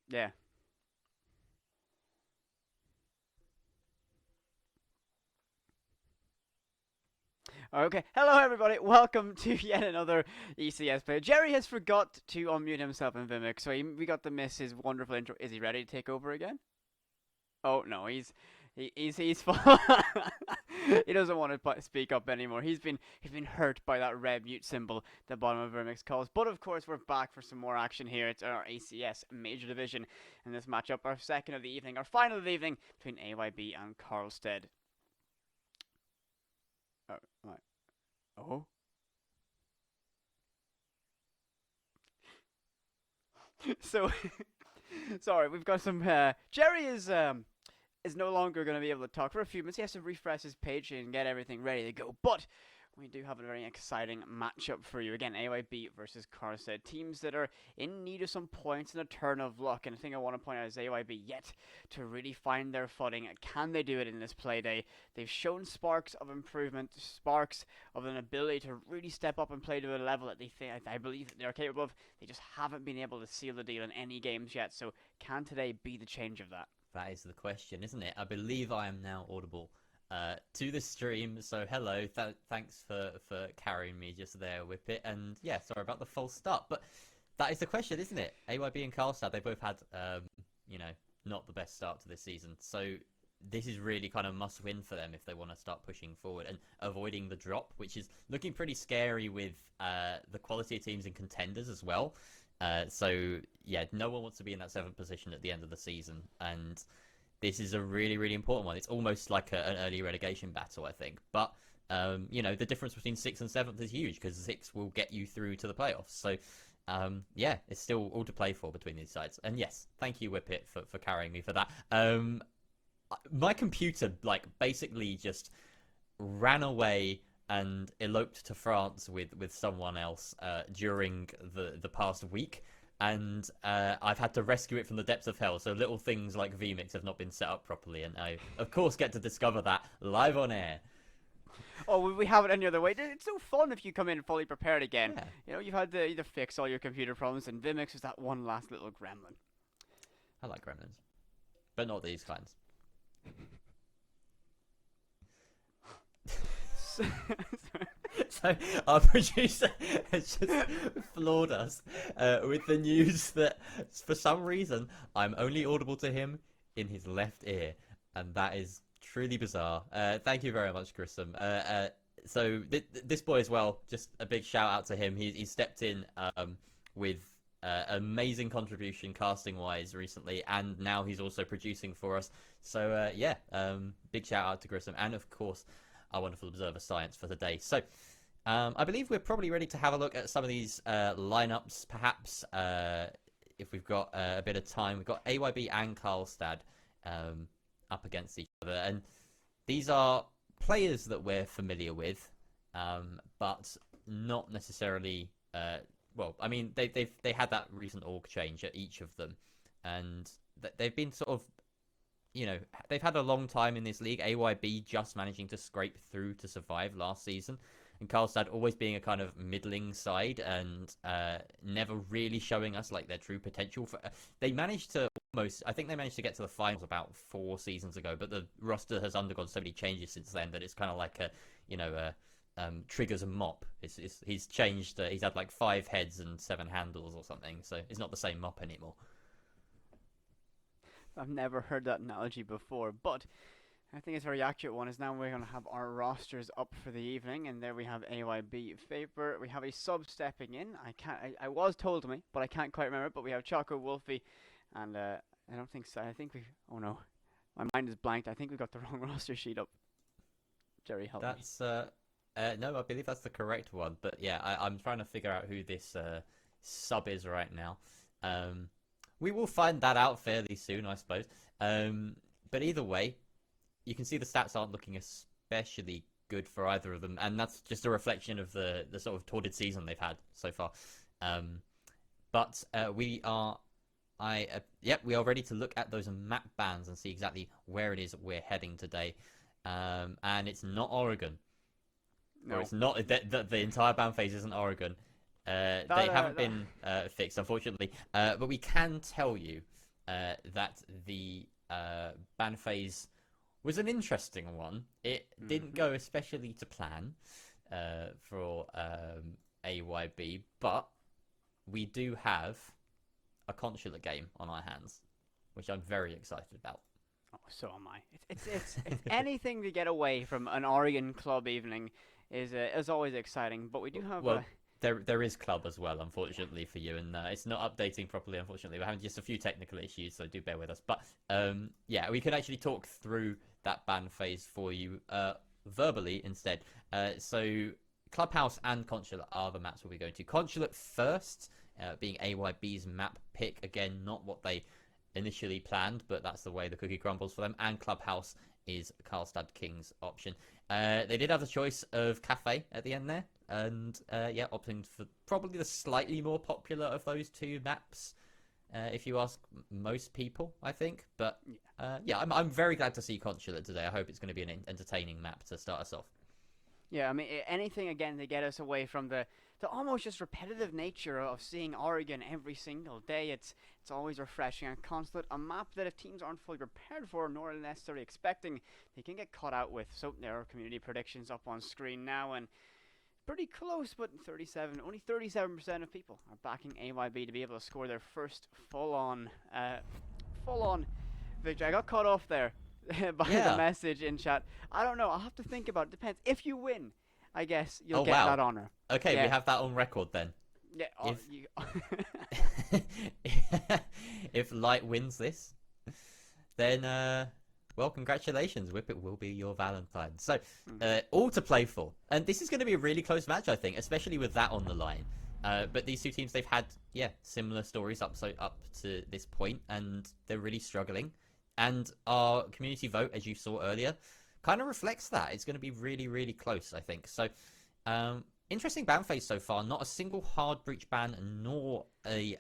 Yeah. Okay. Hello, everybody. Welcome to yet another ECS player. Jerry has forgot to unmute himself in Vimic, so we got to miss his wonderful intro. Is he ready to take over again? Oh no, he's he doesn't want to speak up anymore. He's been hurt by that red mute symbol at the bottom of Vimic's calls. But of course, we're back for some more action here. It's our ACS Major Division in this matchup, our second of the evening, our final of the evening between AYB and Carlstad. Oh, right. Oh. So sorry, we've got some. Jerry is no longer going to be able to talk for a few minutes. He has to refresh his page and get everything ready to go. But we do have a very exciting matchup for you. Again, AYB versus Carlstad. Teams that are in need of some points and a turn of luck. And the thing I want to point out is AYB yet to really find their footing. Can they do it in this Playday? They've shown sparks of improvement, sparks of an ability to really step up and play to a level that they think, I believe that they're capable of. They just haven't been able to seal the deal in any games yet. So can today be the change of that? That is the question, isn't it? I believe I am now audible to the stream. So hello, thanks for carrying me just there, Whippet. And yeah, sorry about the false start. But that is the question, isn't it? AYB and Carlstad, they both had, you know, not the best start to this season. So this is really kind of must win for them if they want to start pushing forward and avoiding the drop, which is looking pretty scary with the quality of teams and contenders as well. So yeah, no one wants to be in that seventh position at the end of the season, and this is a really, really important one. It's almost like an early relegation battle, I think. But you know, the difference between sixth and seventh is huge because sixth will get you through to the playoffs. So yeah, it's still all to play for between these sides. And yes, thank you, Whippet, for carrying me for that. My computer basically just ran away and eloped to France with someone else during the past week, and I've had to rescue it from the depths of hell. So little things like vmix have not been set up properly, and I of course get to discover that live on air. Oh, we have it any other way. It's so fun if you come in fully prepared again. Yeah, You know, you've had to either fix all your computer problems, and Vimix is that one last little gremlin. I like gremlins, but not these kinds. So, So our producer has just floored us with the news that for some reason I'm only audible to him in his left ear, and that is truly bizarre. Thank you very much, Grissom. So this boy as well, just a big shout out to him. He stepped in with amazing contribution casting wise recently, and now he's also producing for us. So yeah, big shout out to Grissom, and of course our wonderful observer science for today. So I believe we're probably ready to have a look at some of these lineups, perhaps, if we've got a bit of time. We've got AYB and Carlstad up against each other, and these are players that we're familiar with, but not necessarily. Well, I mean, they had that recent org change at each of them, and they've been sort of, you know, they've had a long time in this league. AYB just managing to scrape through to survive last season, and Carlstad always being a kind of middling side and never really showing us like their true potential. They managed to I think they managed to get to the finals about 4 seasons ago, but the roster has undergone so many changes since then that it's kind of like a, you know, triggers a mop. He's changed. He's had like 5 heads and 7 handles or something, so it's not the same mop anymore. I've never heard that analogy before, but I think it's a very accurate one. Is now we're going to have our rosters up for the evening, and there we have AYB Vapor. We have a sub stepping in. I was told to me, but I can't quite remember. But we have Choco Wolfie, and I don't think so. I think we. Oh no, my mind is blanked. I think we got the wrong roster sheet up. Jerry, help me. That's no, I believe that's the correct one. But yeah, I'm trying to figure out who this sub is right now. We will find that out fairly soon, I suppose. But either way, you can see the stats aren't looking especially good for either of them, and that's just a reflection of the sort of torrid season they've had so far. But we are, yep, we are ready to look at those map bans and see exactly where it is we're heading today. And it's not Oregon. No. Or it's not the entire ban phase isn't Oregon. They haven't been fixed, unfortunately. But we can tell you that the ban phase was an interesting one. It didn't go especially to plan for AYB, but we do have a consulate game on our hands, which I'm very excited about. Oh, so am I. It's anything to get away from an Oregon club evening is always exciting. But we do have. Well, there is club as well, unfortunately for you, and it's not updating properly. Unfortunately, we're having just a few technical issues, so do bear with us. But yeah, we could actually talk through that ban phase for you verbally instead. So Clubhouse and Consulate are the maps we'll be going to. Consulate first, being AYB's map pick. Again, not what they initially planned, but that's the way the cookie crumbles for them. And Clubhouse is Carlstad King's option. They did have the choice of Cafe at the end there, and yeah, opting for probably the slightly more popular of those two maps, if you ask most people, I think. But yeah, I'm very glad to see Consulate today. I hope it's going to be an entertaining map to start us off. Yeah, I mean, anything again to get us away from the almost just repetitive nature of seeing Oregon every single day. It's always refreshing. And Consulate, a map that if teams aren't fully prepared for nor necessarily expecting, they can get caught out with. So there are community predictions up on screen now, and pretty close, but only 37% of people are backing AYB to be able to score their first full-on victory. I got caught off there by the message in chat. I don't know. I'll have to think about it. Depends. If you win, I guess you'll get that honor. Okay, we have that on record then. Yeah. If Light wins this, then well, congratulations. Whippet will be your Valentine. So all to play for, and this is going to be a really close match, I think, especially with that on the line. But these two teams, they've had similar stories up to this point, and they're really struggling. And our community vote, as you saw earlier, kind of reflects that. It's going to be really, really close, I think. So, interesting ban phase so far. Not a single hard breach ban, nor a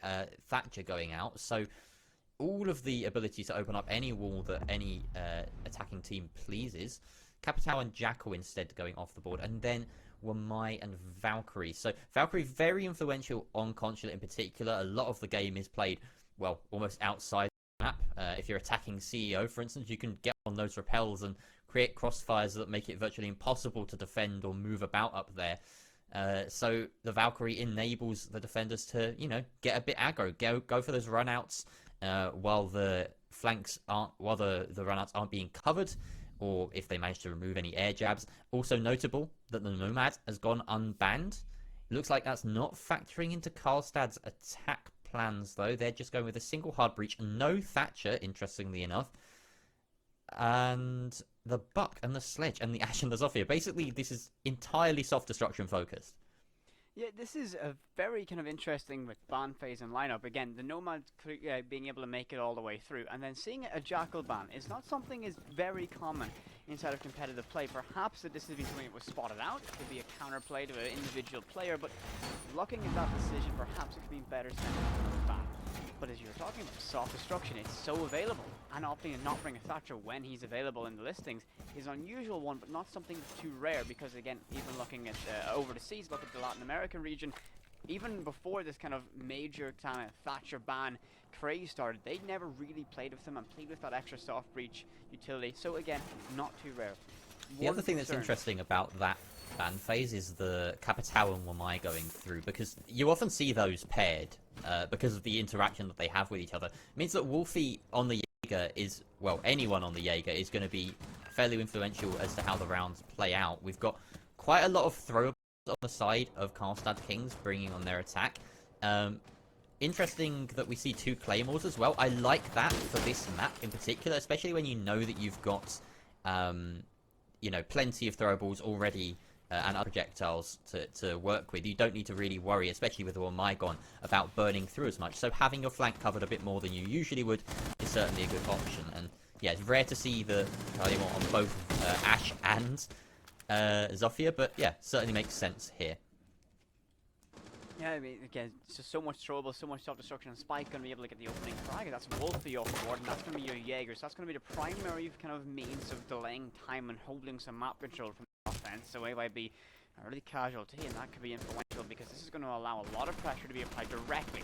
Thatcher going out. So, all of the ability to open up any wall that any attacking team pleases. Capitao and Jackal instead going off the board. And then Wamai and Valkyrie. So, Valkyrie very influential on Consulate in particular. A lot of the game is played, well, almost outside map. If you're attacking CEO, for instance, you can get on those repels and create crossfires that make it virtually impossible to defend or move about up there. So the Valkyrie enables the defenders to, get a bit aggro, go for those runouts while the flanks aren't, while the runouts aren't being covered, or if they manage to remove any air jabs. Also notable that the Nomad has gone unbanned. It looks like that's not factoring into Carlstad's attack plans, though. They're just going with a single hard breach, no Thatcher, interestingly enough, and the Buck and the Sledge and the Ash and the Zofia. Basically, this is entirely soft destruction focused. Yeah, this is a very kind of interesting with ban phase and lineup. Again, the Nomad being able to make it all the way through, and then seeing a Jackal ban is not something is very common inside of competitive play. Perhaps that this has been something that was spotted out. It could be a counterplay to an individual player, but looking at that decision, perhaps it could be better sent to ban. But as you were talking about soft destruction, it's so available, and opting to not bring a Thatcher when he's available in the listings is an unusual one, but not something too rare, because again, even looking at over the seas, look at the Latin American region, even before this kind of major kind of Thatcher ban craze started, they never really played with them and played with that extra soft breach utility. So again, not too rare. The other thing that's interesting about that ban phase is the Capitao and Wamai going through, because you often see those paired because of the interaction that they have with each other. It means that Wolfie on the Jaeger is, well, anyone on the Jaeger is going to be fairly influential as to how the rounds play out. We've got quite a lot of throwables on the side of Carlstad Kings bringing on their attack. Interesting that we see two Claymores as well. I like that for this map in particular, especially when you know that you've got plenty of throwables already and other projectiles to work with. You don't need to really worry, especially with the Wamai about burning through as much. So having your flank covered a bit more than you usually would is certainly a good option. And yeah, it's rare to see the Claymore on both Ash and Zofia, but yeah, certainly makes sense here. Yeah, I mean, again, it's just so much trouble, so much self-destruction, and Spike going to be able to get the opening frag. That's Wolfie off the board, and that's going to be your Jaeger. So that's going to be the primary kind of means of delaying time and holding some map control from the offense. So AYB a really casualty, and that could be influential, because this is going to allow a lot of pressure to be applied directly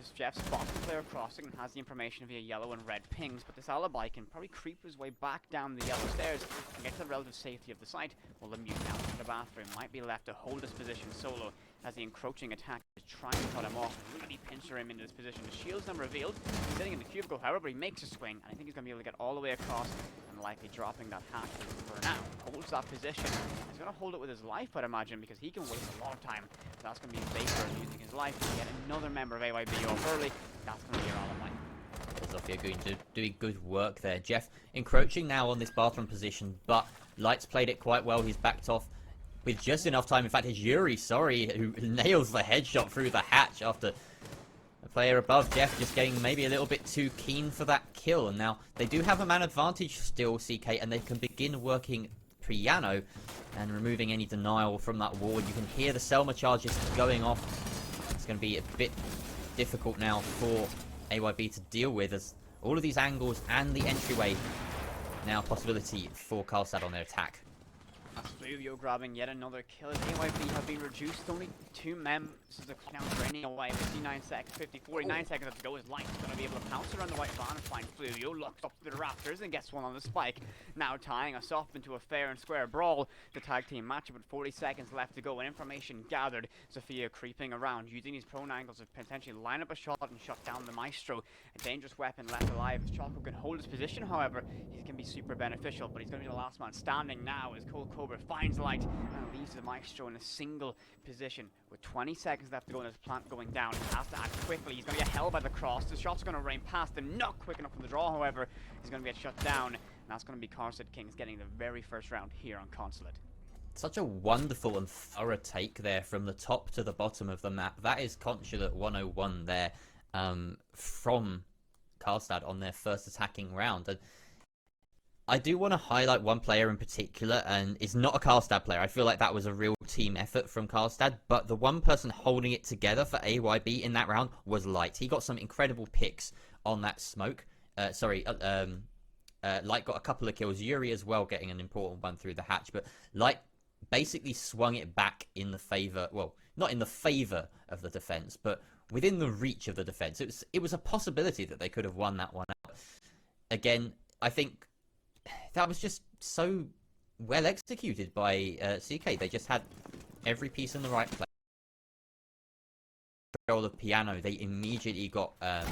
as Jeff spots the player crossing and has the information via yellow and red pings, but this alibi can probably creep his way back down the yellow stairs and get to the relative safety of the site, while the mute out in the bathroom might be left to hold his position solo as the encroaching attack is trying to cut him off and really pincer him into this position. The shield's not revealed. He's sitting in the cubicle, however, but he makes a swing, and I think he's going to be able to get all the way across and likely dropping that hatch for now. Holds that position. He's going to hold it with his life, I'd imagine, because he can waste a lot of time. So that's going to be Vapor using his life to get another member of AYB off early. That's going to be your alibi. Zofia doing good work there. Jeff encroaching now on this bathroom position, but Light's played it quite well. He's backed off with just enough time. In fact, it's Yuri, who nails the headshot through the hatch after the player above Jeff just getting maybe a little bit too keen for that kill. And now they do have a man advantage still, CK, and they can begin working piano and removing any denial from that wall. You can hear the Selma charges going off. It's going to be a bit difficult now for AYB to deal with, as all of these angles and the entryway now a possibility for Carlstad on their attack. Fluvio grabbing yet another kill as AYB have been reduced to only 2 members of the clock now draining away. 59 seconds, 49 seconds left to go. His Light's going to be able to pounce around the white van and find Fluvio, locks up to the rafters and gets one on the spike. Now tying us up into a fair and square brawl. The tag team matchup with 40 seconds left to go and information gathered. Zofia creeping around, using his prone angles to potentially line up a shot and shut down the Maestro. A dangerous weapon left alive. As Choco can hold his position, however, he can be super beneficial, but he's going to be the last man standing now as Cold Cobra finds Light and leaves the Maestro in a single position with 20 seconds left to go and his plant going down. He has to act quickly. He's going to get held by the cross. The shots are going to rain past him. Not quick enough for the draw, however. He's going to get shut down. And that's going to be Carlstad Kings getting the very first round here on Consulate. Such a wonderful and thorough take there from the top to the bottom of the map. That is Consulate 101 there from Carlstad on their first attacking round. And I do want to highlight one player in particular, and it's not a Carlstad player. I feel like that was a real team effort from Carlstad, but the one person holding it together for AYB in that round was Light. He got some incredible picks on that smoke. Light got a couple of kills. Yuri as well getting an important one through the hatch, but Light basically swung it back in the favor, well, not in the favor of the defense, but within the reach of the defense. It was a possibility that they could have won that one out. Again, I think that was just so well executed by CK. They just had every piece in the right place. The piano, they immediately got, I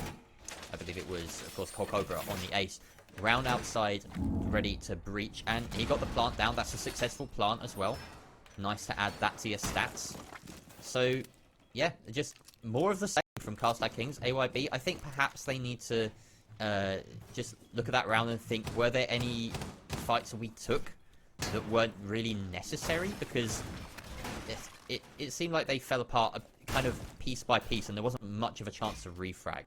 believe it was, of course, Cobra on the ace. Round outside, ready to breach, and he got the plant down. That's a successful plant as well. Nice to add that to your stats. So, yeah, just more of the same from Carlstad Kings. AYB, I think perhaps they need to just look at that round and think, were there any fights we took that weren't really necessary? Because it seemed like they fell apart kind of piece by piece, and there wasn't much of a chance to refrag.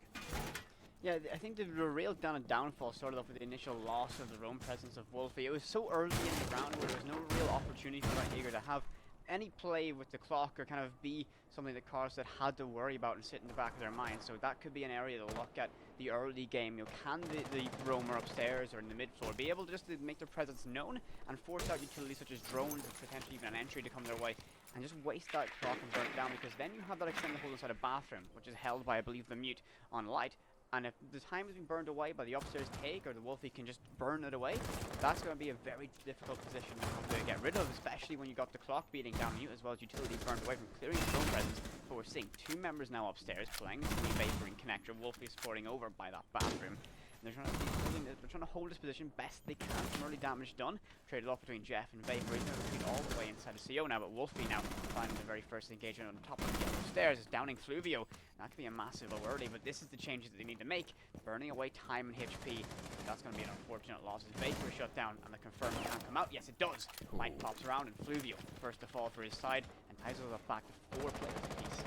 Yeah, I think the real downfall started off with the initial loss of the roam presence of Wolfie. It was so early in the round where there was no real opportunity for Eager to have any play with the clock or kind of be something that Carlstad had to worry about and sit in the back of their mind. So that could be an area to look at the early game. You know, can the roamer upstairs or in the mid floor be able to just to make their presence known and force out utilities such as drones and potentially even an entry to come their way and just waste that clock and burn it down, because then you have that extended hold inside a bathroom, which is held by, I believe, the mute on Light. And if the time has been burned away by the upstairs take, or the Wolfie can just burn it away, that's going to be a very difficult position to get rid of, especially when you got the clock beating down mute as well as utility burned away from clearing his own presence. But we're seeing 2 members now upstairs playing, Vapor and Connector. Wolfie is supporting over by that bathroom. And they're trying to hold this position best they can. Some early damage done. Traded off between Jeff and Vapor. He's going to retreat all the way inside the CO now, but Wolfie now finding the very first engagement on top of the stairs is downing Fluvio. That could be a massive low early, but this is the changes that they need to make. Burning away time and HP. That's going to be an unfortunate loss as Vapor is shut down and the confirm can't come out. Yes, it does. Light pops around and Fluvio, first to fall for his side, and ties us up back to 4 players apiece.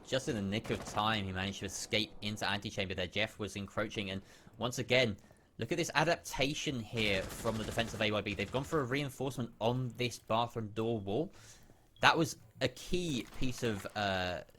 Just in the nick of time, he managed to escape into antechamber there. Jeff was encroaching, and once again, look at this adaptation here from the defense of AYB. They've gone for a reinforcement on this bathroom door wall. That was a key piece of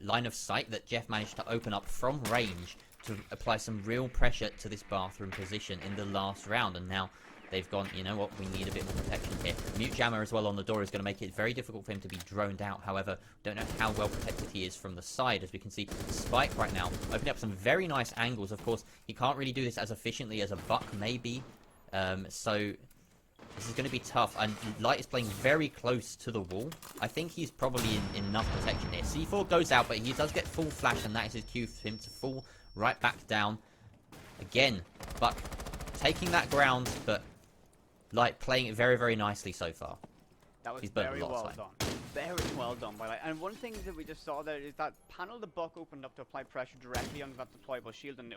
line of sight that Jeff managed to open up from range to apply some real pressure to this bathroom position in the last round. And now they've gone, you know what, we need a bit more protection here. Mute Jammer as well on the door is going to make it very difficult for him to be droned out. However, don't know how well protected he is from the side. As we can see, Spike right now opening up some very nice angles. Of course, he can't really do this as efficiently as a Buck maybe. So this is going to be tough. And Light is playing very close to the wall. I think he's probably in enough protection here. C4 goes out, but he does get full flash, and that is his cue for him to fall right back down. Again, Buck taking that ground, but Light playing it very, very nicely so far. That was He's burnt very a lot of well time. done. Very well done by Light. And one thing that we just saw there is that panel the Buck opened up to apply pressure directly on that deployable shield in the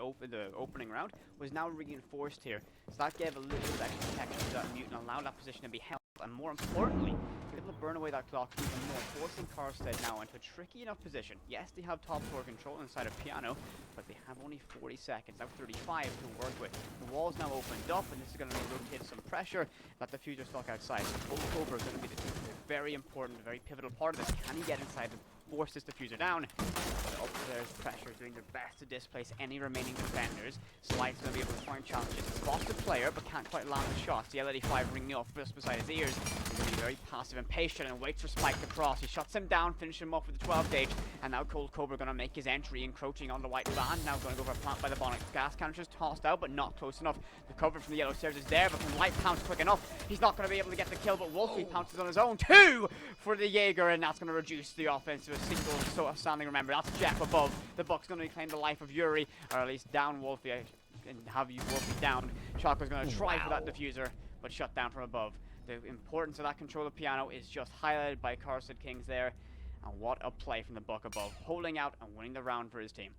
opening round was now reinforced here. So that gave a little bit of extra protection to that Mute and allowed that position to be held. And more importantly, able to burn away that clock even more, forcing Carlstad now into a tricky enough position. Yes, they have top floor control inside of Piano, but they have only 40 seconds, now 35 to work with. The wall's now opened up, and this is going to rotate some pressure. That diffuser stuck outside. So Cobra is going to be the very important, very pivotal part of this. Can he get inside to force this diffuser down? Up there's pressure, doing their best to displace any remaining defenders. Slide's going to be able to find challenges. Spots the player, but can't quite land the shots. The L85 ringing off just beside his ears. He's going to be very passive and patient and waits for Spike to cross. He shuts him down, finishes him off with the 12 gauge. And now Cold Cobra going to make his entry, encroaching on the white van. Now going to go for a plant by the bonnet. Gas canisters tossed out, but not close enough. The cover from the yellow stairs is there, but when Light pounce quick enough, he's not going to be able to get the kill. But Wolfie pounces on his own. 2 for the Jaeger, and that's going to reduce the offense to a single standing. Remember, that's Jeff above. The Buck's going to reclaim the life of Yuri, or at least down Wolfie, and have you Wolfie down. Choco's going to try for that diffuser, but shut down from above. The importance of that control of Piano is just highlighted by Carlstad Kings there. And what a play from the Buck above, holding out and winning the round for his team.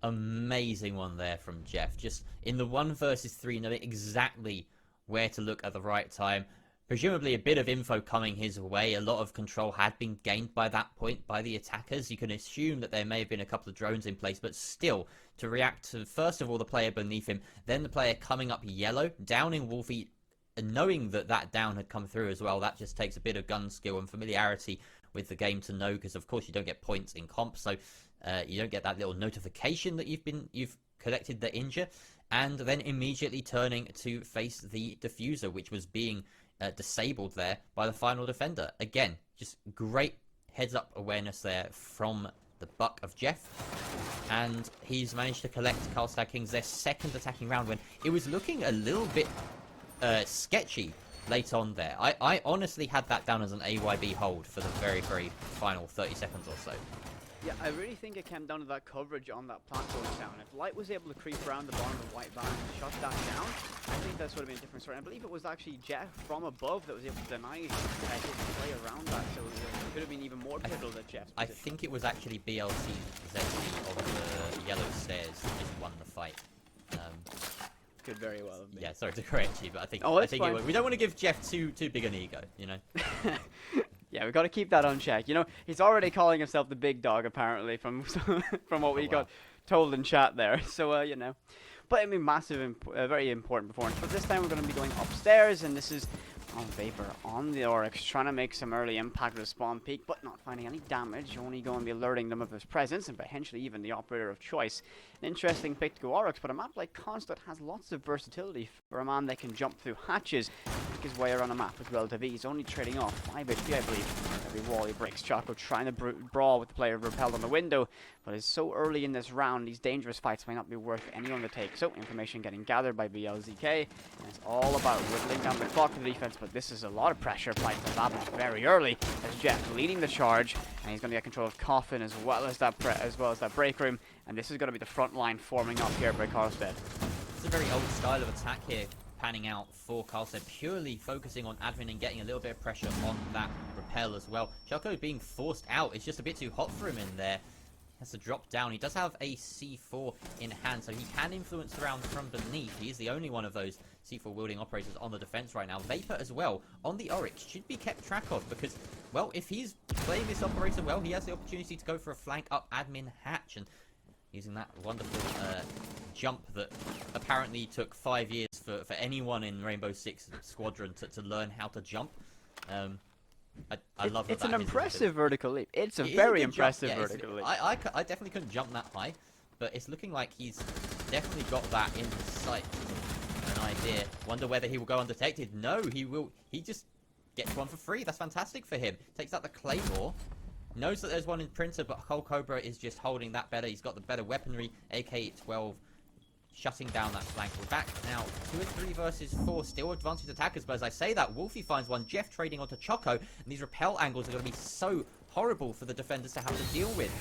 Amazing one there from Jeff. Just in the 1 versus 3, knowing exactly where to look at the right time. Presumably a bit of info coming his way. A lot of control had been gained by that point by the attackers. You can assume that there may have been a couple of drones in place, but still, to react to, first of all, the player beneath him, then the player coming up yellow, downing Wolfie, and knowing that that down had come through as well, that just takes a bit of gun skill and familiarity with the game to know, because of course you don't get points in comp, so you don't get that little notification that you've collected the injure, and then immediately turning to face the diffuser, which was being disabled there by the final defender. Again, just great heads-up awareness there from the Buck of Jeff, and he's managed to collect Carlstad Kings their second attacking round when it was looking a little bit sketchy late on there. I honestly had that down as an AYB hold for the very, very final 30 seconds or so. Yeah, I really think it came down to that coverage on that plant going down. If Light was able to creep around the bottom of the white van and shut that down, I think that would have been a different story. I believe it was actually Jeff from above that was able to deny his play around that, so it could have been even more pivotal than Jeff's I position. think it was actually BLC ZC on the yellow stairs that just won the fight. Could very well have been. Yeah, sorry to correct you, but I think fine. we don't want to give Jeff too big an ego, you know. Yeah, we've got to keep that on check. You know, he's already calling himself the big dog, apparently, from what we got told in chat there. So, you know. But, I mean, massive, very important performance. But this time we're going to be going upstairs, and this is on Vapor on the Oryx, trying to make some early impact with a spawn peak, but not finding any damage, only going to be alerting them of his presence, and potentially even the operator of choice. An interesting pick to go Oryx, but a map like Carlstad has lots of versatility for a man that can jump through hatches, make his way around a map with relative ease, only trading off 5 HP, I believe. Every wall he breaks. Choco trying to brawl with the player repelled on the window, but it's so early in this round, these dangerous fights may not be worth anyone to take. So, information getting gathered by BLZK, and it's all about whittling down the clock for the defense, but this is a lot of pressure applied to Babin very early, as Jeff leading the charge, and he's going to get control of Coffin as well as that break room, and this is going to be the front line forming up here by Carlstad. It's a very old style of attack here, panning out for Carlstad, purely focusing on admin and getting a little bit of pressure on that repel as well. Choco being forced out, it's just a bit too hot for him in there. Has to drop down. He does have a C4 in hand, so he can influence the round from beneath. He is the only one of those C4 wielding operators on the defense right now. Vapor as well on the Oryx should be kept track of, because, well, if he's playing this operator well, he has the opportunity to go for a flank up admin hatch, and using that wonderful jump that apparently took 5 years for anyone in Rainbow Six Squadron to learn how to jump. I love that. It's an impressive vertical leap. It's a very impressive vertical leap. I definitely couldn't jump that high, but it's looking like he's definitely got that in his sight. An eye here. Wonder whether he will go undetected. No, he will. He just gets one for free. That's fantastic for him. Takes out the Claymore. Knows that there's one in Printer, but Cold Cobra is just holding that better. He's got the better weaponry. AK-12 shutting down that flank. We're back now 2 and 3 versus 4. Still advantage attackers, but as I say that, Wolfie finds one. Jeff trading onto Choco, and these rappel angles are going to be so horrible for the defenders to have to deal with.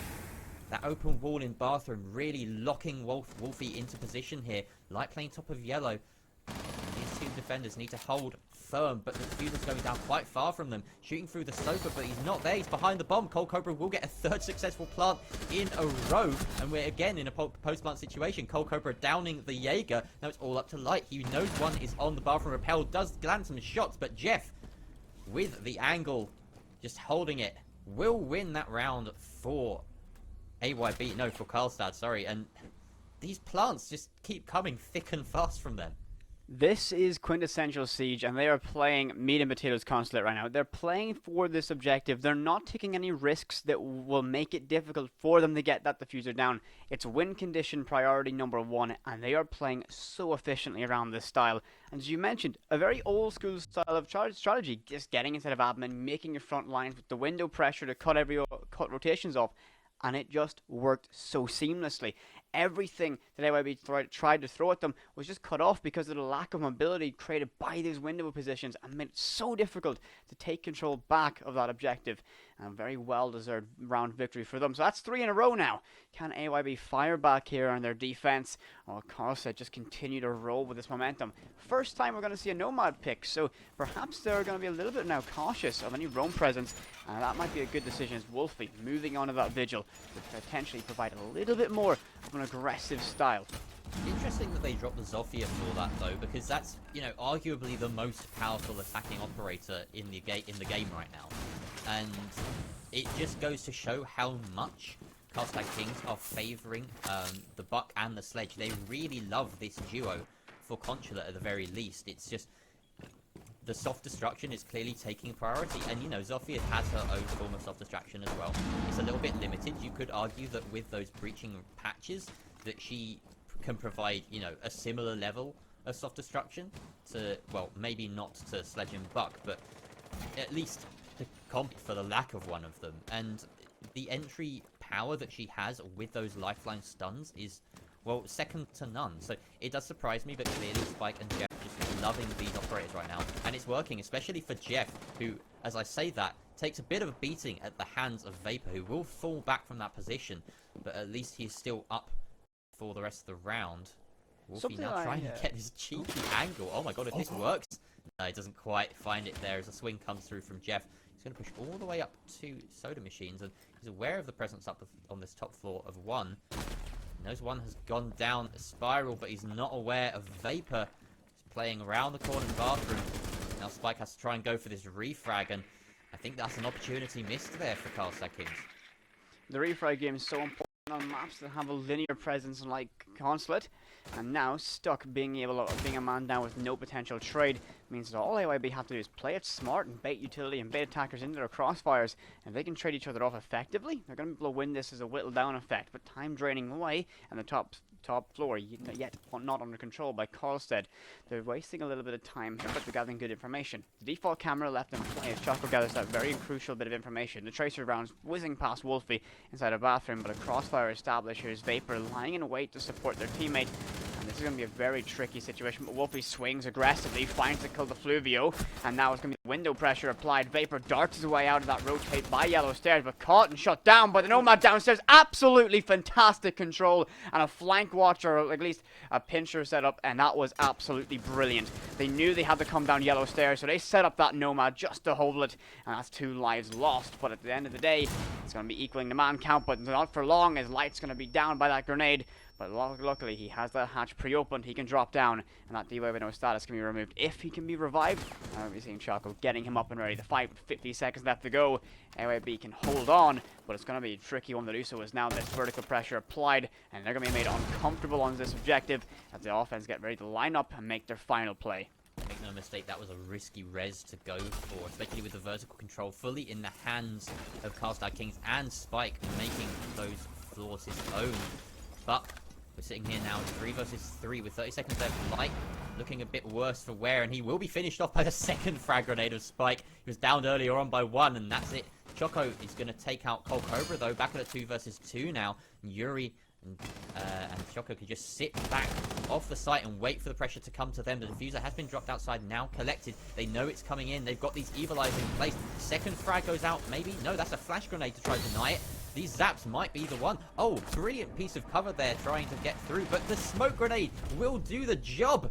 That open wall in Bathroom really locking Wolfie into position here. Light playing top of yellow. These two defenders need to hold firm, but the diffuser's going down quite far from them. Shooting through the sofa, but he's not there. He's behind the bomb. Cold Cobra will get a 3rd successful plant in a row, and we're again in a post-plant situation. Cold Cobra downing the Jaeger. Now it's all up to Light. He knows one is on the Bathroom rappel. Does land some shots, but Jeff, with the angle, just holding it, will win that round for AYB. No, for Carlstad, sorry. And these plants just keep coming thick and fast from them. This is quintessential Siege, and they are playing meat and potatoes consulate right now. They're playing for this objective. They're not taking any risks that will make it difficult for them to get that diffuser down. It's win condition priority number 1, and they are playing so efficiently around this style. And as you mentioned, a very old school style of strategy, just getting inside of admin, making your front lines with the window pressure to cut rotations off. And it just worked so seamlessly. Everything that AYB tried to throw at them was just cut off because of the lack of mobility created by these window positions, and made it so difficult to take control back of that objective. And a very well-deserved round victory for them. So that's 3 in a row now. Can AYB fire back here on their defense? Or Carlstad just continue to roll with this momentum? First time we're going to see a Nomad pick, so perhaps they're going to be a little bit now cautious of any roam presence. And that might be a good decision as Wolfie moving on to that Vigil to potentially provide a little bit more of an aggressive style. Interesting that they dropped the Zofia for that though, because that's, you know, arguably the most powerful attacking operator in the game right now. And it just goes to show how much Carlstad Kings are favouring the Buck and the Sledge. They really love this duo for Consulate at the very least. It's just the soft destruction is clearly taking priority, and you know, Zofia has her own form of soft destruction as well. It's a little bit limited. You could argue that with those breaching patches that she can provide, you know, a similar level of soft destruction to, well, maybe not to Sledge and Buck, but at least to comp for the lack of one of them. And the entry power that she has with those lifeline stuns is, well, second to none. So it does surprise me, but clearly Spike and Jeff just loving these operators right now. And it's working, especially for Jeff, who, as I say that, takes a bit of a beating at the hands of Vapor, who will fall back from that position. But at least he's still up for the rest of the round. Wolfie now trying to get this cheeky angle. Oh my god, if this works. No, he doesn't quite find it there as a swing comes through from Jeff. He's going to push all the way up to Soda Machines, and he's aware of the presence up on this top floor of one. He knows one has gone down a spiral, but he's not aware of Vapor. He's playing around the corner in Bathroom. Now Spike has to try and go for this refrag, and I think that's an opportunity missed there for Carlstad Kings. The refrag game is so important on maps that have a linear presence like Consulate, and now Stuck being a man down with no potential trade means that all AYB have to do is play it smart and bait utility and bait attackers into their crossfires, and if they can trade each other off effectively, they're going to be able to win this as a whittle down effect. But time draining away, and the top floor yet not under control by Carlstad. They're wasting a little bit of time here, but they're gathering good information. The default camera left in play as Choco gathers that very crucial bit of information. The tracer rounds whizzing past Wolfie inside a Bathroom, but a crossfire established. Here's Vapor lying in wait to support their teammate. And this is going to be a very tricky situation, but Wolfie swings aggressively, finds to kill the Fluvio, and now it's going to be window pressure applied. Vapor darts his way out of that rotate by Yellow Stairs, but caught and shut down by the Nomad downstairs. Absolutely fantastic control, and a flank watcher, or at least a pincher set up, and that was absolutely brilliant. They knew they had to come down Yellow Stairs, so they set up that Nomad just to hold it, and that's 2 lives lost. But at the end of the day, it's going to be equaling the man count, but not for long, as Light's going to be down by that grenade. But luckily, he has that hatch pre-opened. He can drop down, and that D-Wave with no status can be removed if he can be revived. We're seeing Choco getting him up and ready to fight with 50 seconds left to go. AYB can hold on, but it's going to be a tricky one to do so, as now there's vertical pressure applied, and they're going to be made uncomfortable on this objective as the offense get ready to line up and make their final play. Make no mistake, that was a risky res to go for, especially with the vertical control fully in the hands of Carlstad Kings, and Spike making those floors his own. But we're sitting here now, 3 versus 3 with 30 seconds left. Light looking a bit worse for wear, and he will be finished off by the second frag grenade of Spike. He was downed earlier on by 1, and that's it. Choco is going to take out Cobra, though, back at a 2 versus 2 now. Yuri and Choco can just sit back off the site and wait for the pressure to come to them. The diffuser has been dropped outside, now collected. They know it's coming in. They've got these evilizers in place. Second frag goes out, maybe? No, that's a flash grenade to try to deny it. These zaps might be the one. Oh, brilliant piece of cover there trying to get through, but the smoke grenade will do the job.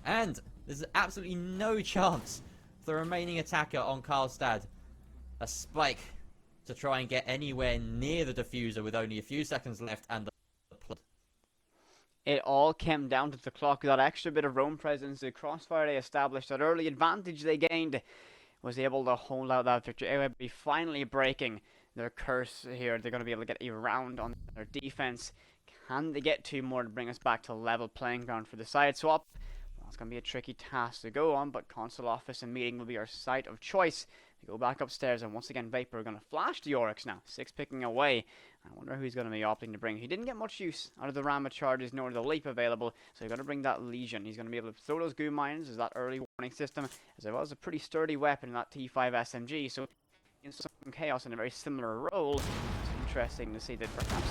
And there's absolutely no chance for the remaining attacker on Carlstad. A Spike to try and get anywhere near the diffuser with only a few seconds left and the plot. It all came down to the clock. That extra bit of roam presence, the crossfire they established, that early advantage they gained, was able to hold out that victory. AYB finally breaking their curse here. They're going to be able to get a round on their defense. Can they get 2 more to bring us back to level playing ground for the side swap? Well, it's going to be a tricky task to go on, but console office and meeting will be our site of choice. We go back upstairs, and once again Vapor are going to flash the Oryx now. 6 picking away. I wonder who he's going to be opting to bring. He didn't get much use out of the Rama charges nor the leap available, so he's going to bring that Legion. He's going to be able to throw those goo mines as that early warning system, as well as a pretty sturdy weapon in that T5 SMG. So in some chaos in a very similar role, it's interesting to see that perhaps,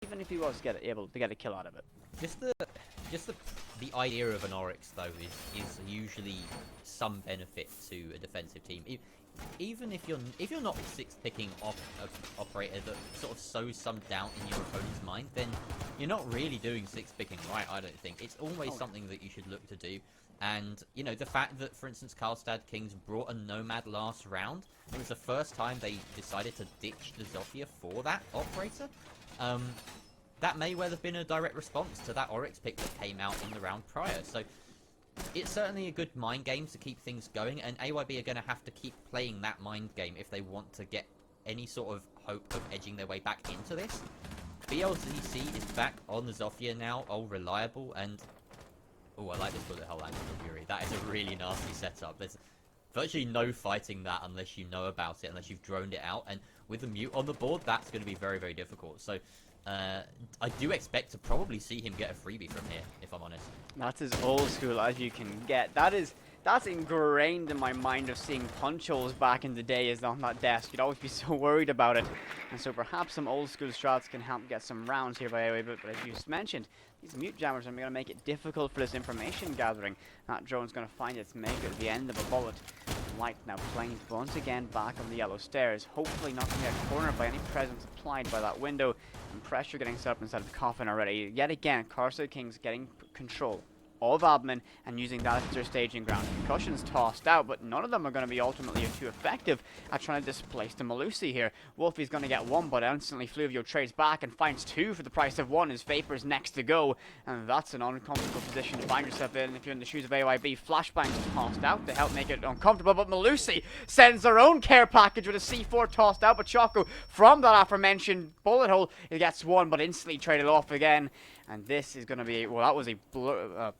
even if he was able to get a kill out of it. Just the idea of an Oryx though is usually some benefit to a defensive team. Even if you're not 6 picking off an operator that sort of sows some doubt in your opponent's mind, then you're not really doing 6 picking right. I don't think it's always something that you should look to do. And, you know, the fact that, for instance, Carlstad Kings brought a Nomad last round, it was the first time they decided to ditch the Zofia for that operator. That may well have been a direct response to that Oryx pick that came out in the round prior. So, it's certainly a good mind game to keep things going, and AYB are going to have to keep playing that mind game if they want to get any sort of hope of edging their way back into this. BLZC is back on the Zofia now, all reliable, and... oh, I like this bullet hole angle of Yuri. That is a really nasty setup. There's virtually no fighting that unless you know about it, unless you've droned it out. And with the mute on the board, that's going to be very, very difficult. So I do expect to probably see him get a freebie from here, if I'm honest. That's as old school as you can get. That's ingrained in my mind of seeing punch holes back in the day is on that desk. You'd always be so worried about it. And so perhaps some old school strats can help get some rounds here by AYB, but as you just mentioned, these mute jammers are going to make it difficult for this information gathering. That drone's going to find its maker at the end of a bullet. Light now playing once again back on the yellow stairs, hopefully not going to get cornered by any presence applied by that window, and pressure getting set up inside of the coffin already. Yet again, Carlstad Kings getting control of admin and using that as their staging ground. Concussions tossed out, but none of them are going to be ultimately too effective at trying to displace the Malusi here. Wolfie's going to get 1, but instantly Fluvio trades back and finds 2 for the price of 1 as Vapor's next to go, and that's an uncomfortable position to find yourself in if you're in the shoes of AYB. Flashbangs tossed out to help make it uncomfortable, but Malusi sends their own care package with a C4 tossed out, but Choco from that aforementioned bullet hole, it gets 1, but instantly traded off again. And this is going to be, well, that was a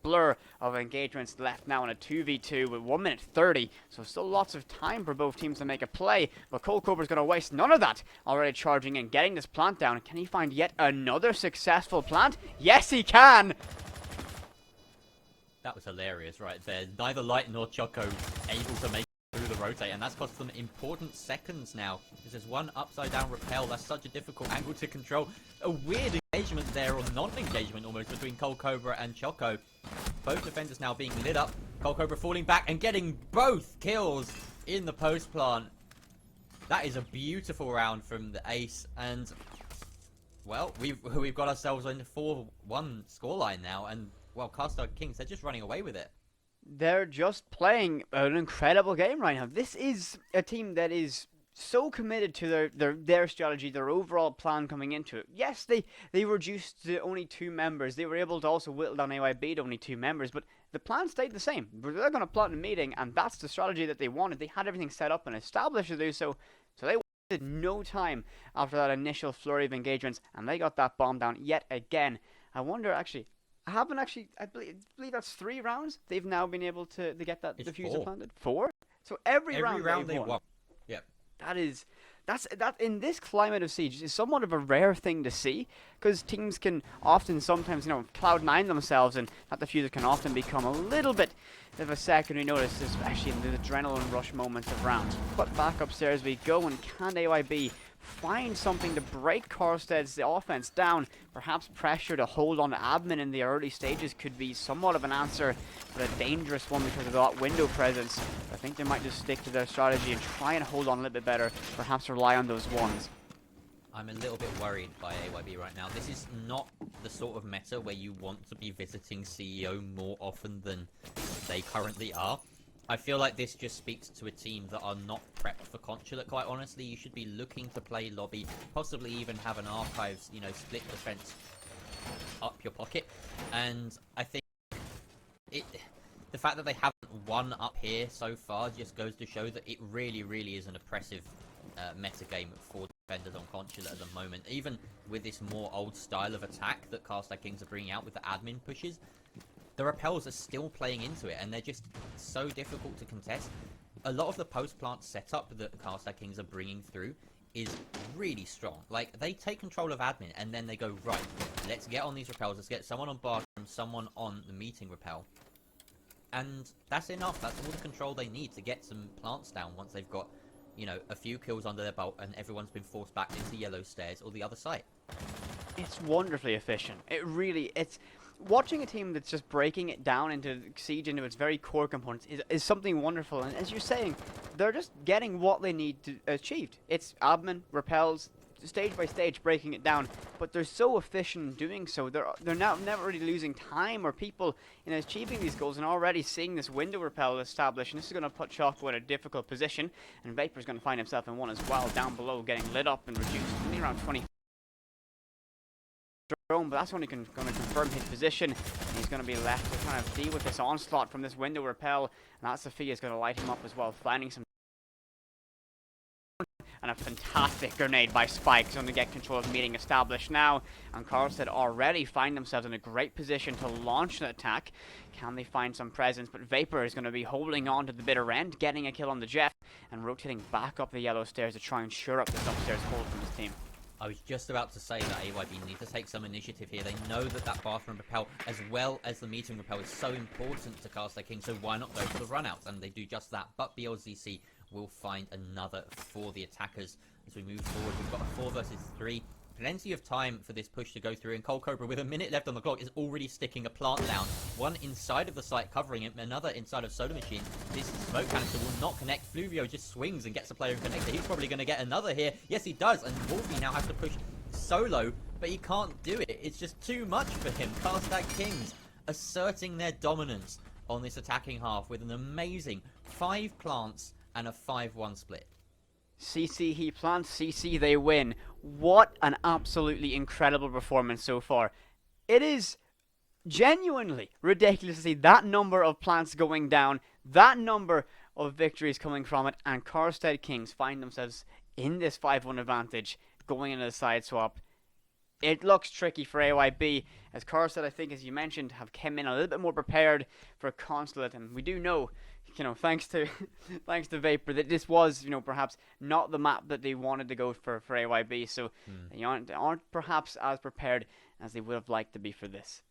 blur of engagements left now in a 2v2 with 1 minute 30. So still lots of time for both teams to make a play. But Cobra's going to waste none of that. Already charging in, getting this plant down. Can he find yet another successful plant? Yes, he can! That was hilarious right there. Neither Light nor Choco able to make it through the rotate, and that's cost them important seconds now. There's one upside down rappel. That's such a difficult angle to control. A weird engagement there, or non-engagement almost, between Cobra and Choco. Both defenders now being lit up. Cobra falling back and getting both kills in the post plant. That is a beautiful round from the ace, and well, we've got ourselves in the 4-1 scoreline now, and well, Carlstad Kings, they're just running away with it. They're just playing an incredible game right now. This is a team that is so committed to their strategy, their overall plan coming into it. Yes, they reduced to only 2 members. They were able to also whittle down AYB to only 2 members, but the plan stayed the same. They're going to plant a meeting, and that's the strategy that they wanted. They had everything set up and established to do so, so they wasted no time after that initial flurry of engagements, and they got that bomb down yet again. I wonder, actually, I believe that's 3 rounds they've now been able to get that diffuser planted. 4? So every round they won. Yep. That that in this climate of siege is somewhat of a rare thing to see, because teams can often sometimes cloud nine themselves, and that defusers can often become a little bit of a secondary notice, especially in the adrenaline rush moments of rounds. But back upstairs we go, and can AYB find something to break Carlstad's offense down? Perhaps pressure to hold on to admin in the early stages could be somewhat of an answer, but a dangerous one because of that window presence. I think they might just stick to their strategy and try and hold on a little bit better, perhaps rely on those ones. I'm a little bit worried by AYB right now. This is not the sort of meta where you want to be visiting CEO more often than they currently are. I feel like this just speaks to a team that are not prepped for Consulate, quite honestly. You should be looking to play lobby, possibly even have an archives, split defense up your pocket. And I think the fact that they haven't won up here so far just goes to show that it really, really is an oppressive meta game for defenders on Consulate at the moment. Even with this more old style of attack that Carlstad Kings are bringing out with the admin pushes, the repels are still playing into it, and they're just so difficult to contest. A lot of the post-plant setup that Carlstad Kings are bringing through is really strong. Like, they take control of admin, and then they go, right, let's get on these repels, let's get someone on bathroom, someone on the meeting repel. And that's enough, that's all the control they need to get some plants down once they've got, a few kills under their belt, and everyone's been forced back into yellow stairs or the other side. It's wonderfully efficient. It's watching a team that's just breaking it down into siege, into its very core components, is something wonderful. And as you're saying, they're just getting what they need to achieve. It's admin, repels, stage by stage breaking it down, but they're so efficient in doing so. They're now never really losing time or people in achieving these goals, and already seeing this window repel established. And this is going to put Choco in a difficult position, and Vapor's going to find himself in one as well, down below, getting lit up and reduced. Only around 20. But that's only going to confirm his position, and he's going to be left to kind of deal with this onslaught from this window repel, and that Sophia's going to light him up as well, finding some. And a fantastic grenade by Spike, going to get control of the meeting established now, and Carlstad already find themselves in a great position to launch an attack. Can they find some presence? But Vapor is going to be holding on to the bitter end, getting a kill on the Jeff, and rotating back up the yellow stairs to try and shore up this upstairs hold from his team. I was just about to say that AYB need to take some initiative here. They know that bathroom repel, as well as the meeting repel, is so important to Carlstad King, so why not go for the runouts? And they do just that. But BLZC will find another for the attackers. As we move forward, we've got a 4 versus 3. Plenty of time for this push to go through, and Cold Cobra, with a minute left on the clock, is already sticking a plant down. One inside of the site covering it, another inside of Soda Machine. This smoke canister will not connect. Fluvio just swings and gets a player connected. He's probably going to get another here. Yes, he does, and Wolfie now has to push solo, but he can't do it. It's just too much for him. Carlstad Kings asserting their dominance on this attacking half with an amazing 5 plants and a 5-1 split. CC he plants, CC they win. What an absolutely incredible performance so far. It is genuinely ridiculous to see that number of plants going down, that number of victories coming from it, and Carlstad Kings find themselves in this 5-1 advantage going into the side swap. It looks tricky for AYB, as Carlstad, I think, as you mentioned, have come in a little bit more prepared for Consulate, and we do know, thanks to Vapor, that this was, perhaps not the map that they wanted to go for AYB, so they aren't perhaps as prepared as they would have liked to be for this.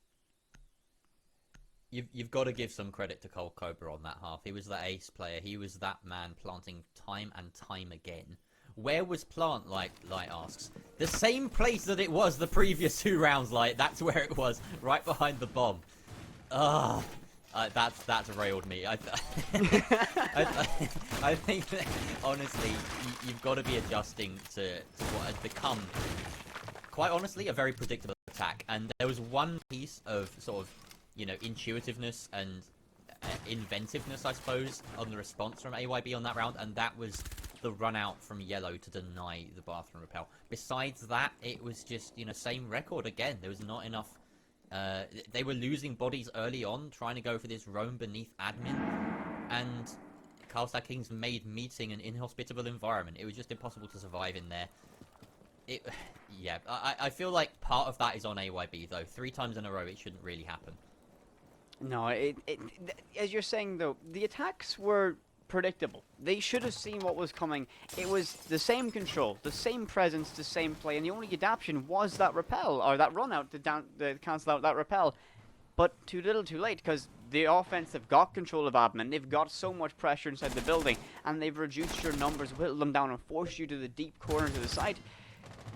You've got to give some credit to Cold Cobra on that half. He was the ace player. He was that man planting time and time again. Where was Plant, Light asks? The same place that it was the previous 2 rounds, Light. That's where it was, right behind the bomb. That's railed me. I think that, honestly, you've got to be adjusting to what has become, quite honestly, a very predictable attack. And there was one piece of sort of, intuitiveness and inventiveness, I suppose, on the response from AYB on that round, and that was the run out from yellow to deny the bathroom repel. Besides that, it was just, same record again. There was not enough. They were losing bodies early on, trying to go for this roam beneath admin, and Carlstad Kings made meeting an inhospitable environment. It was just impossible to survive in there. I feel like part of that is on AYB, though. 3 times in a row, it shouldn't really happen. No, as you're saying, though, the attacks were predictable. They should have seen what was coming. It was the same control, the same presence, the same play, and the only adaptation was that repel, or that run out to cancel out that repel. But too little too late, because the offense have got control of admin, they've got so much pressure inside the building, and they've reduced your numbers, whittled them down, and forced you to the deep corners of the site.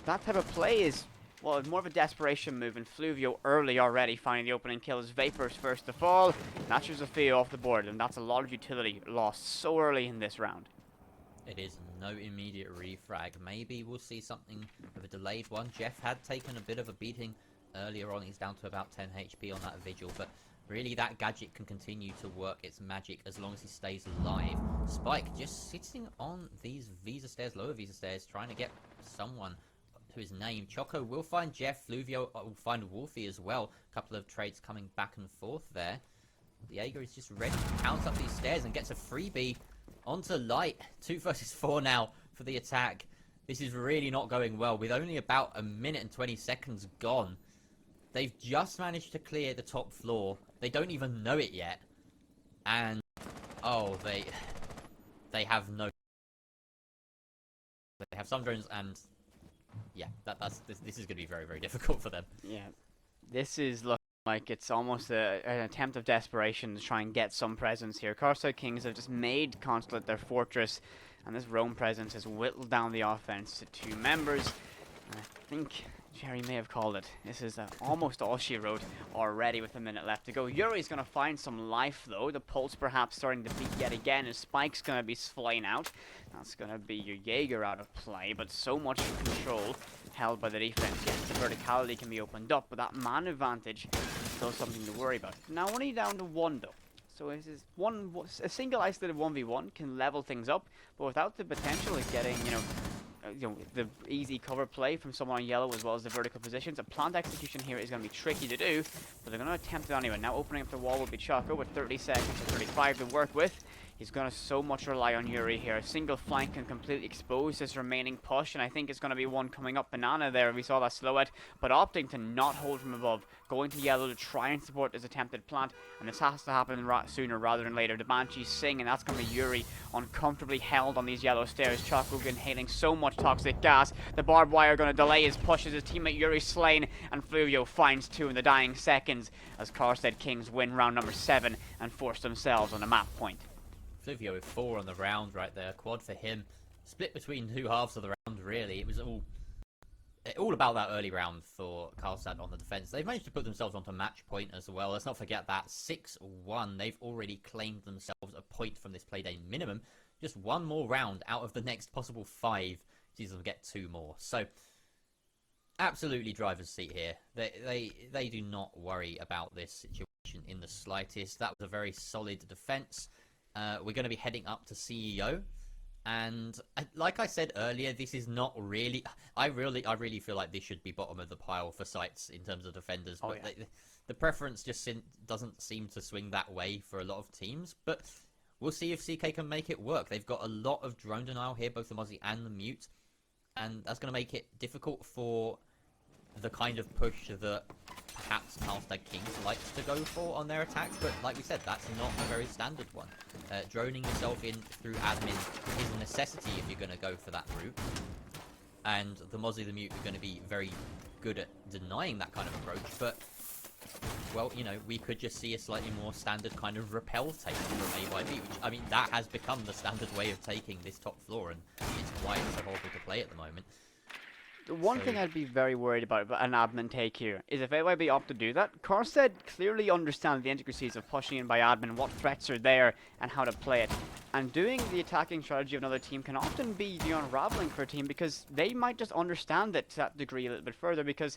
That type of play is, well, it's more of a desperation move, and Fluvio early already finding the opening kill as Vapor's first to fall. Natures a Fio off the board, and that's a lot of utility lost so early in this round. It is no immediate refrag. Maybe we'll see something of a delayed one. Jeff had taken a bit of a beating earlier on. He's down to about 10 HP on that Vigil, but really that gadget can continue to work its magic as long as he stays alive. Spike just sitting on these Visa stairs, lower Visa stairs, trying to get someone to his name. Choco will find Jeff. Fluvio will find Wolfie as well. A couple of trades coming back and forth there. The Jaeger is just ready to pounce up these stairs and gets a freebie onto Light. 2 versus 4 now for the attack. This is really not going well with only about a minute and 20 seconds gone. They've just managed to clear the top floor. They don't even know it yet. And, oh, they have no... They have some drones and... Yeah, this is going to be very, very difficult for them. Yeah, this is looking like it's almost an attempt of desperation to try and get some presence here. Carlstad Kings have just made Consulate their fortress, and this roam presence has whittled down the offense to 2 members. And I think Jerry may have called it. This is almost all she wrote already with a minute left to go. Yuri's going to find some life, though. The pulse perhaps starting to beat yet again, and Spike's going to be flying out. That's going to be your Jaeger out of play, but so much control held by the defense. Yes, the verticality can be opened up, but that man advantage is still something to worry about. Now only down to 1, though. So this is a single isolated 1v1 can level things up, but without the potential of getting, the easy cover play from someone on yellow as well as the vertical positions. A plant execution here is going to be tricky to do, but they're going to attempt it anyway. Now opening up the wall will be Choco with 30 seconds or 35 to work with. He's going to so much rely on Yuri here. A single flank can completely expose his remaining push, and I think it's going to be one coming up. Banana there, we saw that silhouette, but opting to not hold from above, going to yellow to try and support his attempted plant, and this has to happen sooner rather than later. The Banshees sing, and that's going to be Yuri uncomfortably held on these yellow stairs. Choco inhaling so much toxic gas. The barbed wire going to delay his push as his teammate Yuri slain, and Fluvio finds 2 in the dying seconds as Carlstad Kings win round number 7 and force themselves on a map point. Fluvio with 4 on the round right there. Quad for him. Split between 2 halves of the round, really. It was all about that early round for Carlstad on the defense. They've managed to put themselves onto match point as well. Let's not forget that 6-1. They've already claimed themselves a point from this Playday minimum. Just 1 more round out of the next possible 5. Sees them get 2 more. So, absolutely driver's seat here. They do not worry about this situation in the slightest. That was a very solid defense. We're going to be heading up to CEO, and like I said earlier, this is not really. I really feel like this should be bottom of the pile for sites in terms of defenders. Oh, but yeah. The preference just doesn't seem to swing that way for a lot of teams. But we'll see if CK can make it work. They've got a lot of drone denial here, both the Mozzie and the Mute, and that's going to make it difficult for the kind of push that perhaps Carlstad Kings likes to go for on their attacks, but like we said, that's not a very standard one. Droning yourself in through admin is a necessity if you're going to go for that route, and the Mozzie the Mute are going to be very good at denying that kind of approach, but, well, we could just see a slightly more standard kind of repel take from AYB, which, I mean, that has become the standard way of taking this top floor, and it's why it's so horrible to play at the moment. The one thing I'd be very worried about an admin take here is if AYB opt to do that. Carlstad clearly understand the intricacies of pushing in by admin, what threats are there, and how to play it. And doing the attacking strategy of another team can often be the unraveling for a team because they might just understand it to that degree a little bit further because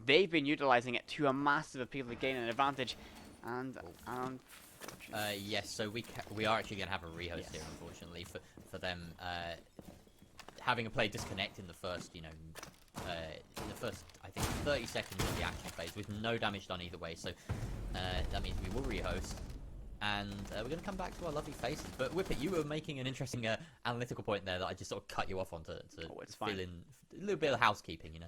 they've been utilizing it to a massive appeal to gain an advantage. And yes, so we are actually going to have a rehost here, unfortunately, for them. Having a play disconnect in the first, I think 30 seconds of the action phase with no damage done either way. So that means we will rehost, and we're going to come back to our lovely faces. But Whippet, you were making an interesting analytical point there that I just sort of cut you off on to fill in a little bit of housekeeping,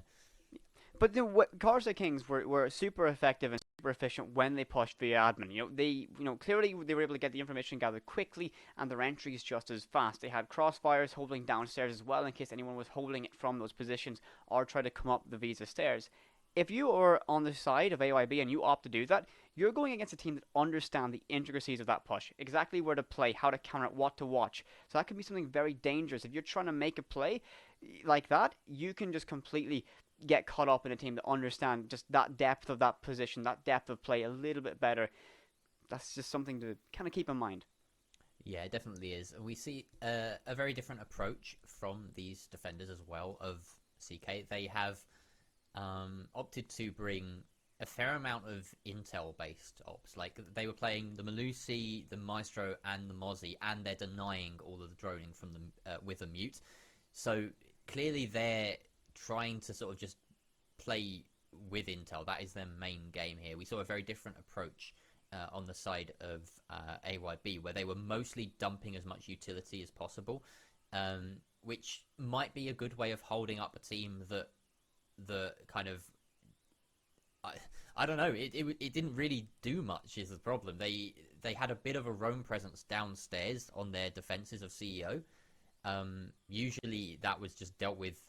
But the Carlstad Kings were super effective and super efficient when they pushed via admin. Clearly they were able to get the information gathered quickly, and their entries just as fast. They had crossfires holding downstairs as well in case anyone was holding it from those positions or try to come up the Visa stairs. If you are on the side of AYB and you opt to do that, you're going against a team that understand the intricacies of that push, exactly where to play, how to counter it, what to watch. So that can be something very dangerous. If you're trying to make a play like that, you can just completely get caught up in a team that understand just that depth of that position, that depth of play a little bit better. That's just something to kind of keep in mind. Yeah, it definitely is. We see a very different approach from these defenders as well of CK. They have opted to bring a fair amount of intel-based ops. Like, they were playing the Malusi, the Maestro, and the Mozzie, and they're denying all of the droning from them with a mute. So clearly they're trying to sort of just play with intel. That is their main game here. We saw a very different approach on the side of AYB, where they were mostly dumping as much utility as possible, which might be a good way of holding up a team that the kind of I don't know. It didn't really do much. Is the problem. They had a bit of a roam presence downstairs on their defenses of CEO. Usually that was just dealt with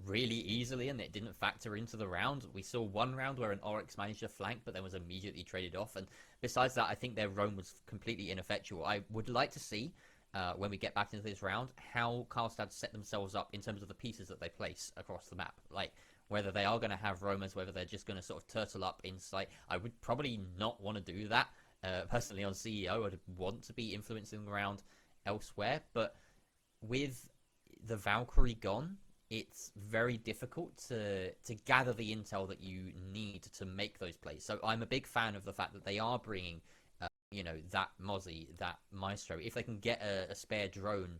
really easily, and it didn't factor into the round. We saw one round where an Oryx managed to flank, but then was immediately traded off. And besides that, I think their roam was completely ineffectual. I would like to see, when we get back into this round, how Carlstad set themselves up in terms of the pieces that they place across the map. Like, whether they are going to have roamers, whether they're just going to sort of turtle up inside. I would probably not want to do that. Personally, on CEO, I'd want to be influencing the round elsewhere. But with the Valkyrie gone, it's very difficult to gather the intel that you need to make those plays. So I'm a big fan of the fact that they are bringing, that Mozzie, that Maestro. If they can get a spare drone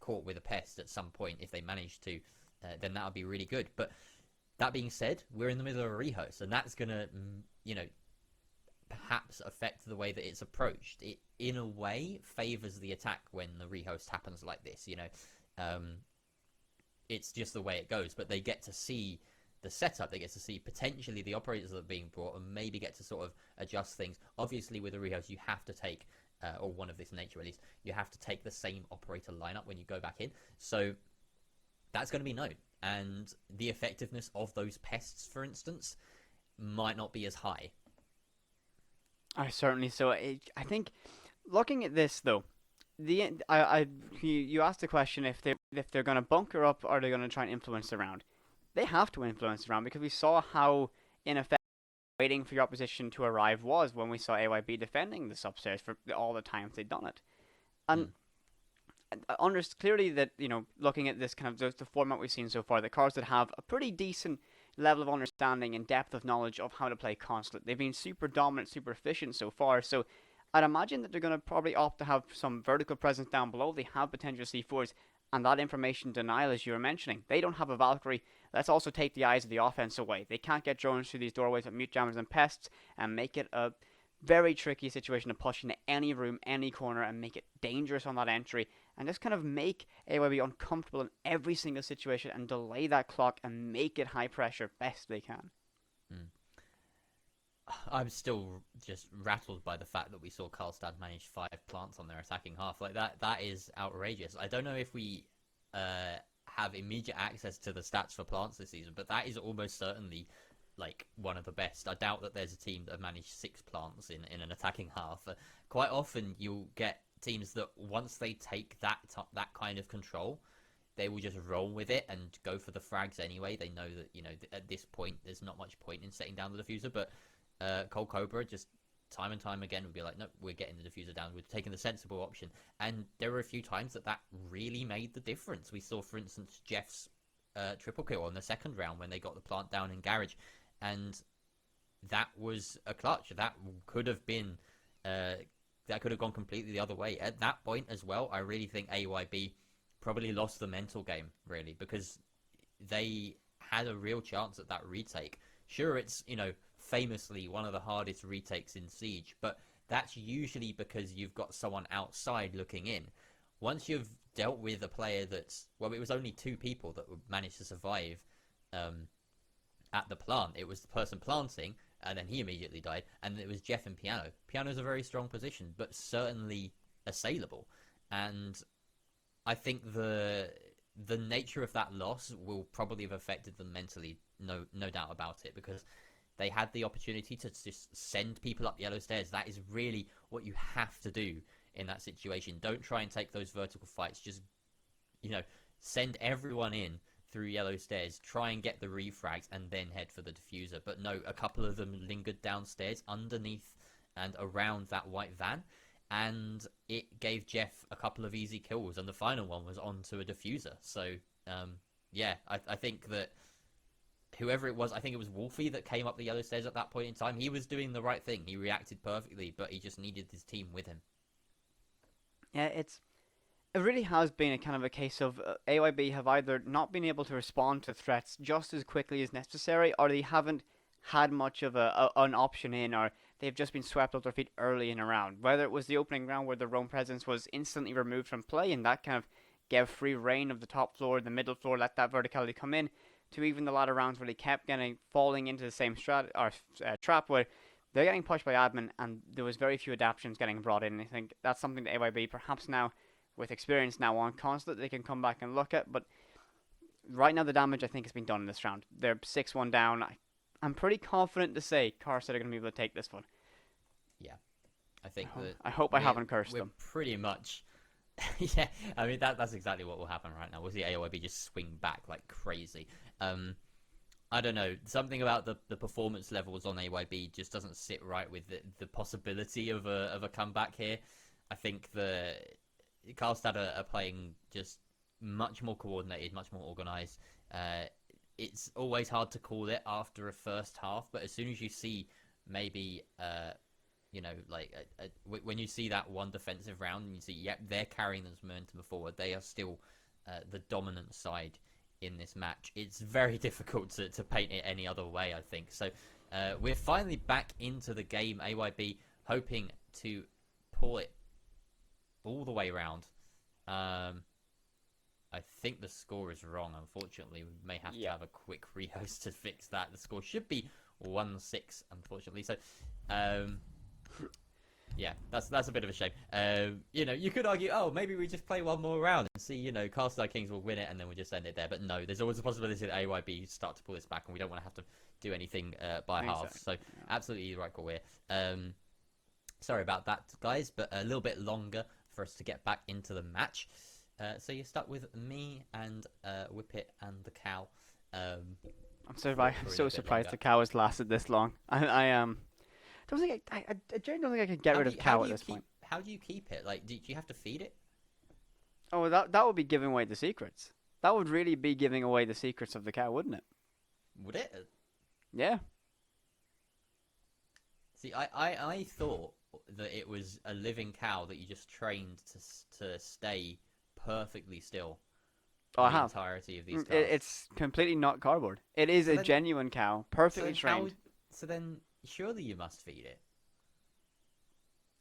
caught with a pest at some point, if they manage to, then that would be really good. But that being said, we're in the middle of a rehost, and that's going to, perhaps affect the way that it's approached. It, in a way, favors the attack when the rehost happens like this, It's just the way it goes, but they get to see the setup. They get to see potentially the operators that are being brought, and maybe get to sort of adjust things. Obviously, with a rehost, you have to take, or one of this nature at least, you have to take the same operator lineup when you go back in. So that's going to be known, and the effectiveness of those pests, for instance, might not be as high. Certainly. So I think, looking at this though, you asked the question if they're going to bunker up or they're going to try and influence the round. They have to influence the round, because we saw how ineffective waiting for your opposition to arrive was when we saw AYB defending this upstairs for all the times they'd done it. And clearly that, looking at this kind of the format we've seen so far, the Carlstad have a pretty decent level of understanding and depth of knowledge of how to play Consulate. They've been super dominant, super efficient so far, so I'd imagine that they're going to probably opt to have some vertical presence down below. They have potential C4s, and that information denial, as you were mentioning. They don't have a Valkyrie. Let's also take the eyes of the offense away. They can't get drones through these doorways with mute jammers and pests, and make it a very tricky situation to push into any room, any corner, and make it dangerous on that entry, and just kind of make AYB uncomfortable in every single situation, and delay that clock and make it high pressure best they can. I'm still just rattled by the fact that we saw Carlstad manage 5 plants on their attacking half. Like, that is outrageous. I don't know if we have immediate access to the stats for plants this season, but that is almost certainly like one of the best. I doubt that there's a team that have managed 6 plants in an attacking half. Quite often you'll get teams that once they take that kind of control, they will just roll with it and go for the frags anyway. They know that, at this point there's not much point in setting down the diffuser, but Cold Cobra just time and time again would be like, no, we're getting the diffuser down, we're taking the sensible option. And there were a few times that really made the difference. We saw, for instance, Jeff's triple kill on the second round when they got the plant down in garage, and that was a clutch. That could have been that could have gone completely the other way. At that point as well, I really think AYB probably lost the mental game, really, because they had a real chance at that retake. Sure, it's, famously one of the hardest retakes in Siege, but that's usually because you've got someone outside looking in. Once you've dealt with a player that's, well, it was only 2 people that managed to survive at the plant. It was the person planting, and then he immediately died, and it was Jeff and Piano. Piano's a very strong position, but certainly assailable. And I think the nature of that loss will probably have affected them mentally, no doubt about it, because they had the opportunity to just send people up yellow stairs. That is really what you have to do in that situation. Don't try and take those vertical fights. Just, send everyone in through yellow stairs, try and get the refrags, and then head for the diffuser. But no, a couple of them lingered downstairs underneath and around that white van, and it gave Jeff a couple of easy kills, and the final one was onto a diffuser. So, I think that whoever it was, I think it was Wolfie that came up the yellow stairs at that point in time. He was doing the right thing. He reacted perfectly, but he just needed his team with him. Yeah, it really has been a kind of a case of AYB have either not been able to respond to threats just as quickly as necessary, or they haven't had much of an option in, or they've just been swept off their feet early in a round. Whether it was the opening round where the roam presence was instantly removed from play, and that kind of gave free reign of the top floor, the middle floor, let that verticality come in, to even the latter rounds where they kept falling into the same trap where they're getting pushed by admin, and there was very few adaptations getting brought in. And I think that's something that AYB perhaps now, with experience now on constant, they can come back and look at. But right now the damage I think has been done in this round. They're 6-1 down. I'm pretty confident to say Carlstad are going to be able to take this one. Yeah, I think I hope I haven't cursed them. Pretty much. Yeah, I mean that's exactly what will happen right now. We'll see AYB just swing back like crazy. I don't know, something about the performance levels on AYB just doesn't sit right with the possibility of a comeback here. I think the Carlstad are playing just much more coordinated, much more organised. It's always hard to call it after a first half, but as soon as you see maybe when you see that one defensive round and you see, yep, they're carrying this momentum forward, they are still the dominant side in this match. It's very difficult to paint it any other way, I think. So we're finally back into the game. AYB hoping to pull it all the way around. I think the score is wrong, unfortunately. We may have to have a quick rehost to fix that. The score should be 1-6, unfortunately. So, yeah, that's a bit of a shame. You could argue, maybe we just play one more round and see, Carlstad Kings will win it and then we'll just end it there. But no, there's always a possibility that AYB start to pull this back and we don't want to have to do anything by half. So, absolutely the right call here. Sorry about that, guys, but a little bit longer for us to get back into the match. So you're stuck with me and Whippet and the cow. I'm so surprised the cow has lasted this long. I genuinely don't think I could get rid of cow at this point. How do you keep it? Like, do you have to feed it? Oh, that would be giving away the secrets. That would really be giving away the secrets of the cow, wouldn't it? Would it? Yeah. See, I thought that it was a living cow that you just trained to stay perfectly still. Oh, I have. Entirety of these cows. It's completely not cardboard. It is a genuine cow, perfectly trained. So then, surely you must feed it.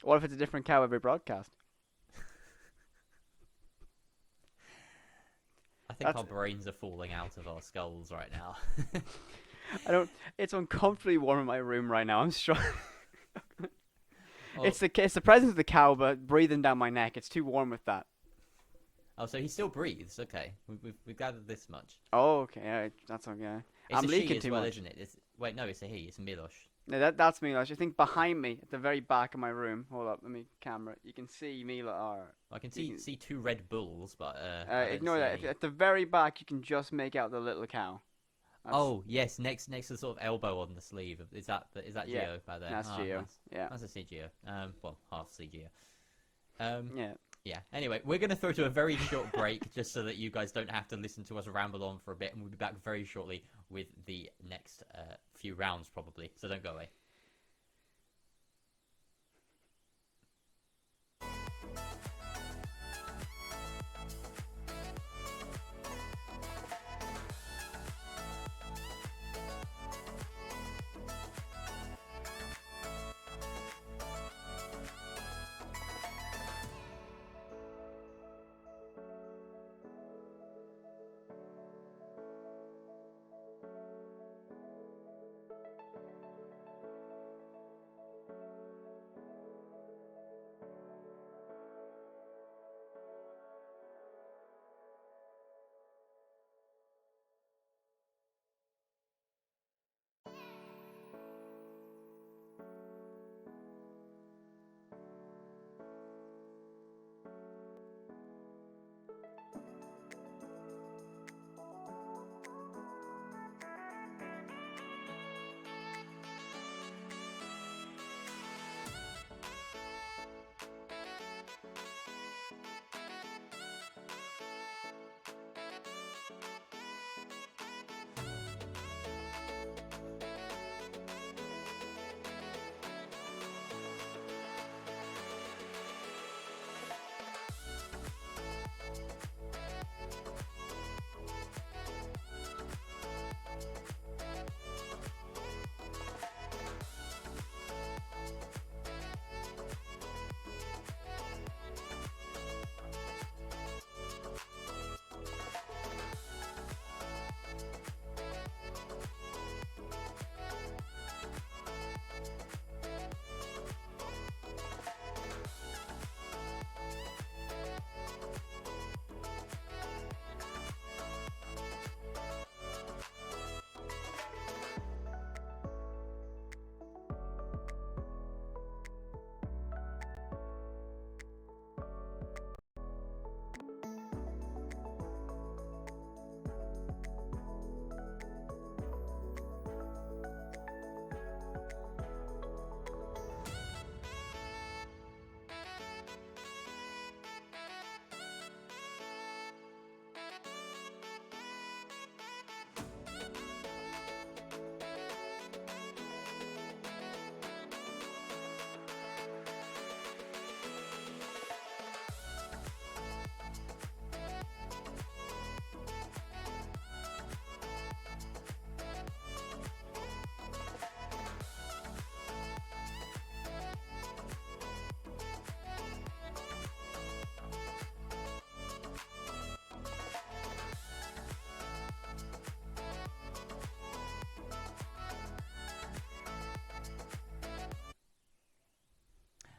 What if it's a different cow every broadcast? I think our brains are falling out of our skulls right now. It's uncomfortably warm in my room right now. I'm struggling. Oh. It's the presence of the cow, but breathing down my neck. It's too warm with that. Oh, so he still breathes. Okay, we've gathered this much. Oh, okay. That's okay. It's I'm leaking too well, much, isn't it? Wait, no, it's a he. It's Milos. No, that's Milos. I think behind me, at the very back of my room. Hold up, let me camera. You can see Milos. I can see two Red Bulls, but ignore that. At the very back, you can just make out the little cow. Oh yes, next to the sort of elbow on the sleeve. Is that Geo by there? That's Geo. Nice. Yeah. That's a CGO. Well, half CGO. Yeah. Yeah. Anyway, we're going to throw to a very short break just so that you guys don't have to listen to us ramble on for a bit, and we'll be back very shortly with the next few rounds probably. So don't go away.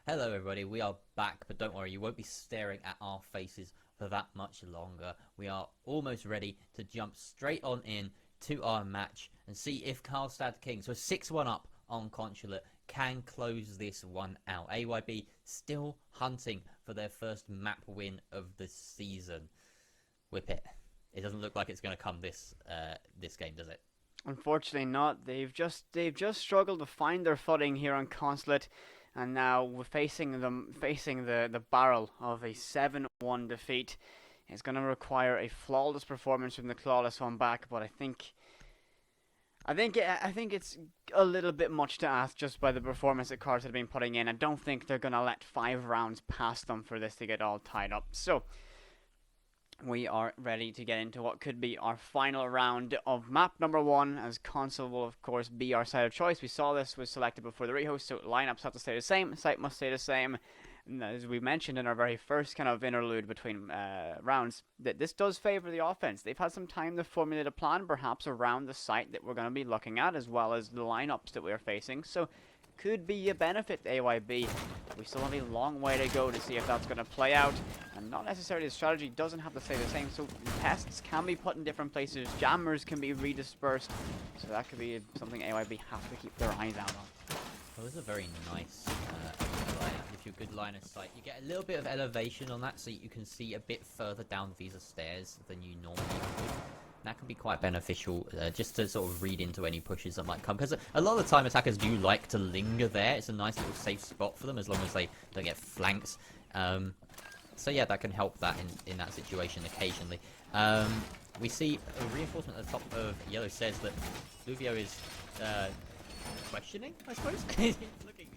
Hello everybody, we are back, but don't worry, you won't be staring at our faces for that much longer. We are almost ready to jump straight on in to our match and see if Carlstad Kings, so 6-1 up on Consulate, can close this one out. AYB still hunting for their first map win of the season. Whip it. It doesn't look like it's going to come this game, does it? Unfortunately not. They've just struggled to find their footing here on Consulate. And now we're facing the barrel of a 7-1 defeat. It's going to require a flawless performance from the clawless one back, but I think it's a little bit much to ask just by the performance that Carlstad have been putting in. I don't think they're going to let 5 rounds pass them for this to get all tied up. So we are ready to get into what could be our final round of map number 1, as console will of course be our side of choice. We saw this was selected before the rehost, so lineups have to stay the same, site must stay the same. And as we mentioned in our very first kind of interlude between rounds, that this does favour the offense. They've had some time to formulate a plan, perhaps around the site that we're going to be looking at, as well as the lineups that we're facing. So could be a benefit to AYB. We still have a long way to go to see if that's going to play out, and not necessarily the strategy doesn't have to stay the same. So pests can be put in different places, jammers can be redispersed, so that could be something AYB have to keep their eyes out on. Well, this is a very nice line. If you're good line of sight, you get a little bit of elevation on that, so you can see a bit further down these stairs than you normally would. That can be quite beneficial, just to sort of read into any pushes that might come, because a lot of the time attackers do like to linger there. It's a nice little safe spot for them, as long as they don't get flanked. So yeah, that can help that in that situation occasionally. We see a reinforcement at the top of yellow says that Fluvio is questioning, I suppose. He's looking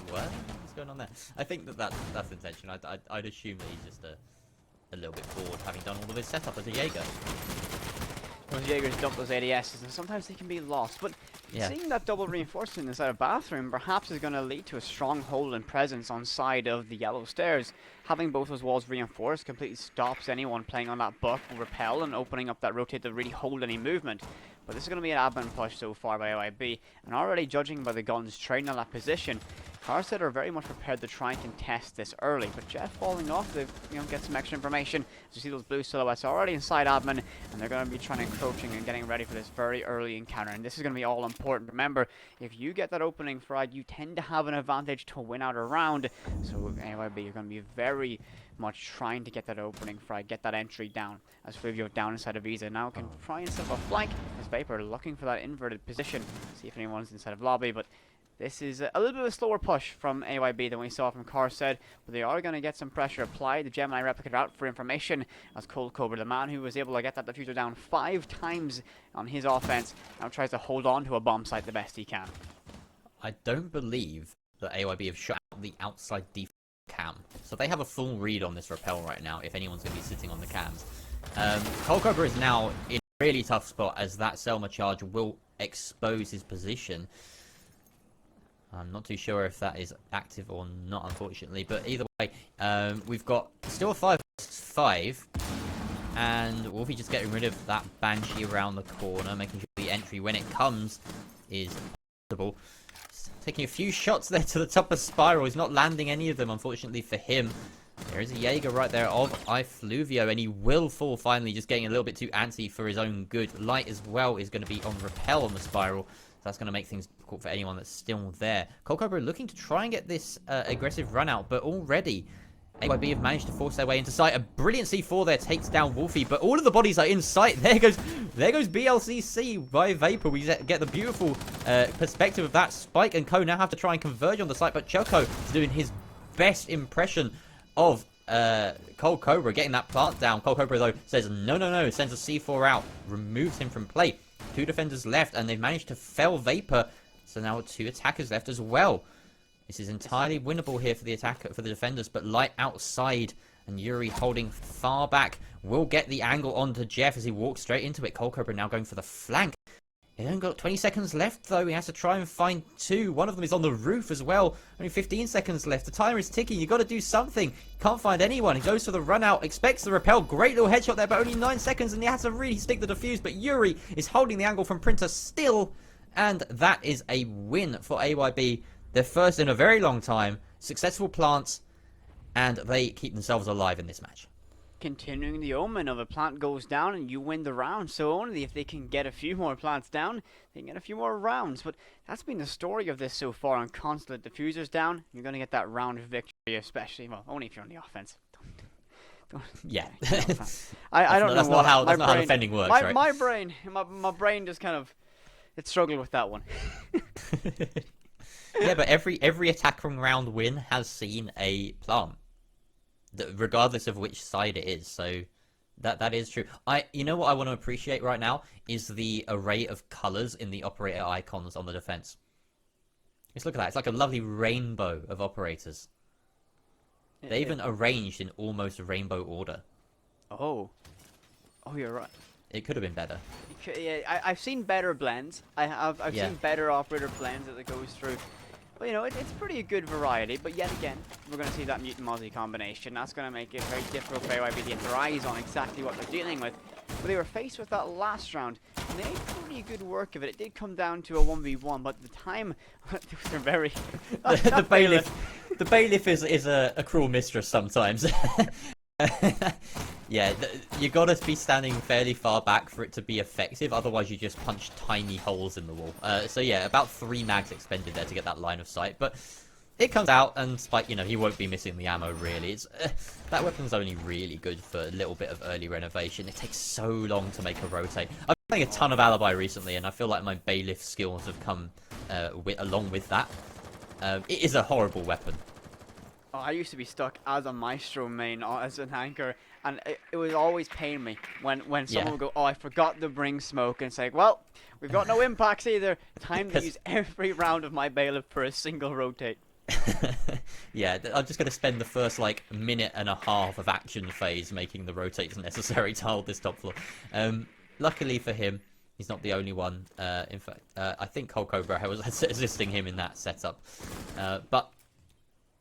what? What's going on there? I think that's the intention. I'd assume that he's just a little bit bored, having done all of his setup as a Jaeger. Those Jaegers dump those ADSs, and sometimes they can be lost. But yeah, seeing that double reinforcement inside a bathroom perhaps is going to lead to a strong hold and presence on side of the yellow stairs. Having both those walls reinforced completely stops anyone playing on that buff or repel, and opening up that rotate to really hold any movement. But this is going to be an admin push so far by AYB, and already judging by the guns trading on that position, Carlstad are very much prepared to try and contest this early. But Jeff falling off, they get some extra information. As you see those blue silhouettes already inside admin, and they're going to be trying to encroaching and getting ready for this very early encounter. And this is going to be all important. Remember, if you get that opening frag, you tend to have an advantage to win out a round. So AYB, you're going to be very much trying to get that opening frag, get that entry down. As Fluvio down inside of Visa now can try and set up a flank. As Vapor looking for that inverted position, see if anyone's inside of lobby, but This is a little bit of a slower push from AYB than we saw from Carlstad, but they are going to get some pressure applied. The Gemini replicator out for information as Cold Cobra, the man who was able to get that diffuser down 5 times on his offense, now tries to hold on to a bomb site the best he can. I don't believe that AYB have shut out the outside defense cam, so they have a full read on this rappel right now if anyone's going to be sitting on the cams. Cold Cobra is now in a really tough spot as that Selma charge will expose his position. I'm not too sure if that is active or not, unfortunately, but either way, we've got still a 5-5, and Wolfie just getting rid of that Banshee around the corner, making sure the entry, when it comes, is possible. Taking a few shots there to the top of Spiral. He's not landing any of them, unfortunately for him. There is a Jaeger right there of iFluvio, and he will fall finally, just getting a little bit too antsy for his own good. Light as well is going to be on Repel on the Spiral. That's going to make things difficult for anyone that's still there. Cold Cobra looking to try and get this aggressive run out, but already AYB have managed to force their way into sight. A brilliant C4 there takes down Wolfie, but all of the bodies are in sight. There goes BLCC by Vapor. We get the beautiful perspective of that. Spike and Co now have to try and converge on the site, but Choco is doing his best impression of Cold Cobra, getting that plant down. Cold Cobra, though, says no, sends a C4 out, removes him from play. 2 defenders left, and they've managed to fell Vapor, so now 2 attackers left as well. This is entirely winnable here for the defenders, but Light outside and Yuri holding far back will get the angle onto Jeff as he walks straight into it. Cold Cobra now going for the flank. He's only got 20 seconds left, though. He has to try and find 2. One of them is on the roof as well. Only 15 seconds left. The timer is ticking. You've got to do something. Can't find anyone. He goes for the run out. Expects the rappel. Great little headshot there, but only 9 seconds, and he has to really stick the defuse. But Yuri is holding the angle from Printer still, and that is a win for AYB. They're first in a very long time. Successful plants, and they keep themselves alive in this match. Continuing the omen of a plant goes down and you win the round. So only if they can get a few more plants down, they can get a few more rounds. But that's been the story of this so far. On constant diffusers down, you're going to get that round victory, especially, well, only if you're on the offense. Yeah. I don't know that's not how defending works, right? My brain just kind of, it struggled with that one. Yeah, but every attacking round win has seen a plant, regardless of which side it is. So that is true. You know what I want to appreciate right now is the array of colors in the operator icons on the defense. Just look at that. It's like a lovely rainbow of operators. They even arranged in almost rainbow order. Oh, you're right. It could have been better. Yeah, I've seen better blends. I've seen better operator blends that it goes through. But, you know, it's pretty good variety. But yet again, we're going to see that Mutant Mozzie combination. That's going to make it very difficult for AYB to get their eyes on exactly what they're dealing with. But they were faced with that last round, and they made pretty good work of it. It did come down to a 1v1, but the time, they're very... the bailiff is a cruel mistress sometimes. Yeah, you gotta be standing fairly far back for it to be effective, otherwise you just punch tiny holes in the wall. So yeah, about 3 mags expended there to get that line of sight, but it comes out, and Spike, you know, he won't be missing the ammo really. It's that weapon's only really good for a little bit of early renovation. It takes so long to make a rotate. I've been playing a ton of Alibi recently, and I feel like my bailiff skills have come along with that. It is a horrible weapon. Oh, I used to be stuck as a Maestro main, as an anchor, and it would always pain me when someone would go, oh, I forgot to bring smoke, and it's like, well, we've got no impacts either. Time to use every round of my bailiff for a single rotate. Yeah, I'm just going to spend the first, like, minute and a half of action phase making the rotates necessary to hold this top floor. Luckily for him, he's not the only one. In fact, I think Cold Cobra was assisting him in that setup. But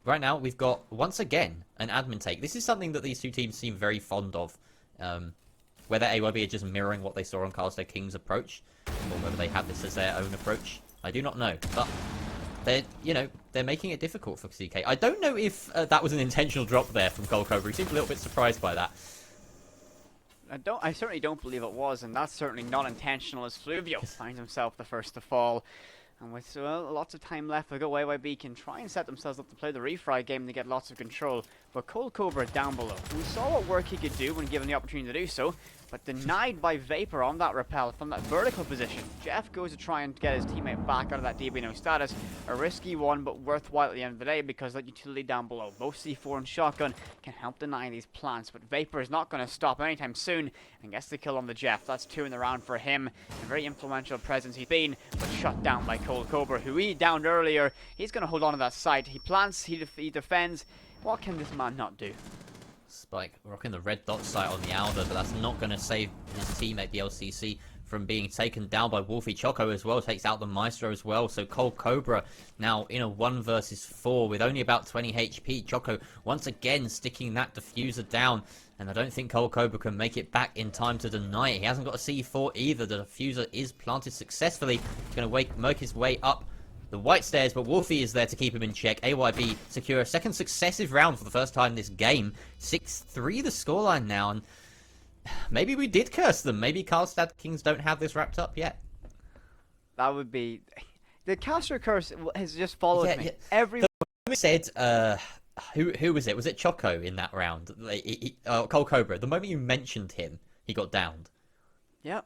right now, we've got, once again, an admin take. This is something that these two teams seem very fond of. Whether AYB are just mirroring what they saw on Carlstad King's approach, or whether they have this as their own approach, I do not know. But they're making it difficult for CK. I don't know if that was an intentional drop there from Cold Cobra. He seemed a little bit surprised by that. I certainly don't believe it was, and that's certainly not intentional as Fluvio finds himself the first to fall. And with lots of time left, I go AYB can try and set themselves up to play the refry game to get lots of control. But Cold Cobra down below, we saw what work he could do when given the opportunity to do so. but denied by Vapor on that repel from that vertical position. Jeff goes to try and get his teammate back out of that DB status. A risky one, but worthwhile at the end of the day, because that utility down below, both C4 and Shotgun, can help deny these plants. But Vapor is not going to stop anytime soon and gets the kill on the Jeff. That's 2 in the round for him. A very influential presence he's been, but shut down by Cold Cobra, who he downed earlier. He's going to hold on to that site. He plants, he defends. What can this man not do? Spike rocking the red dot sight on the Alder, but that's not going to save his teammate, the LCC, from being taken down by Wolfie. Choco as well takes out the Maestro as well. So Cold Cobra now in a 1 versus 4 with only about 20 HP. Choco once again sticking that diffuser down. And I don't think Cold Cobra can make it back in time to deny it. He hasn't got a C4 either. The diffuser is planted successfully. He's going to make his way up the white stairs, but Wolfie is there to keep him in check. AYB secure a second successive round for the first time this game. 6-3 the scoreline now, and maybe we did curse them. Maybe Carlstad Kings don't have this wrapped up yet. That would be... The caster curse has just followed me. Every... Said, who was it? Was it Choco in that round? Cold Cobra. The moment you mentioned him, he got downed. Yep.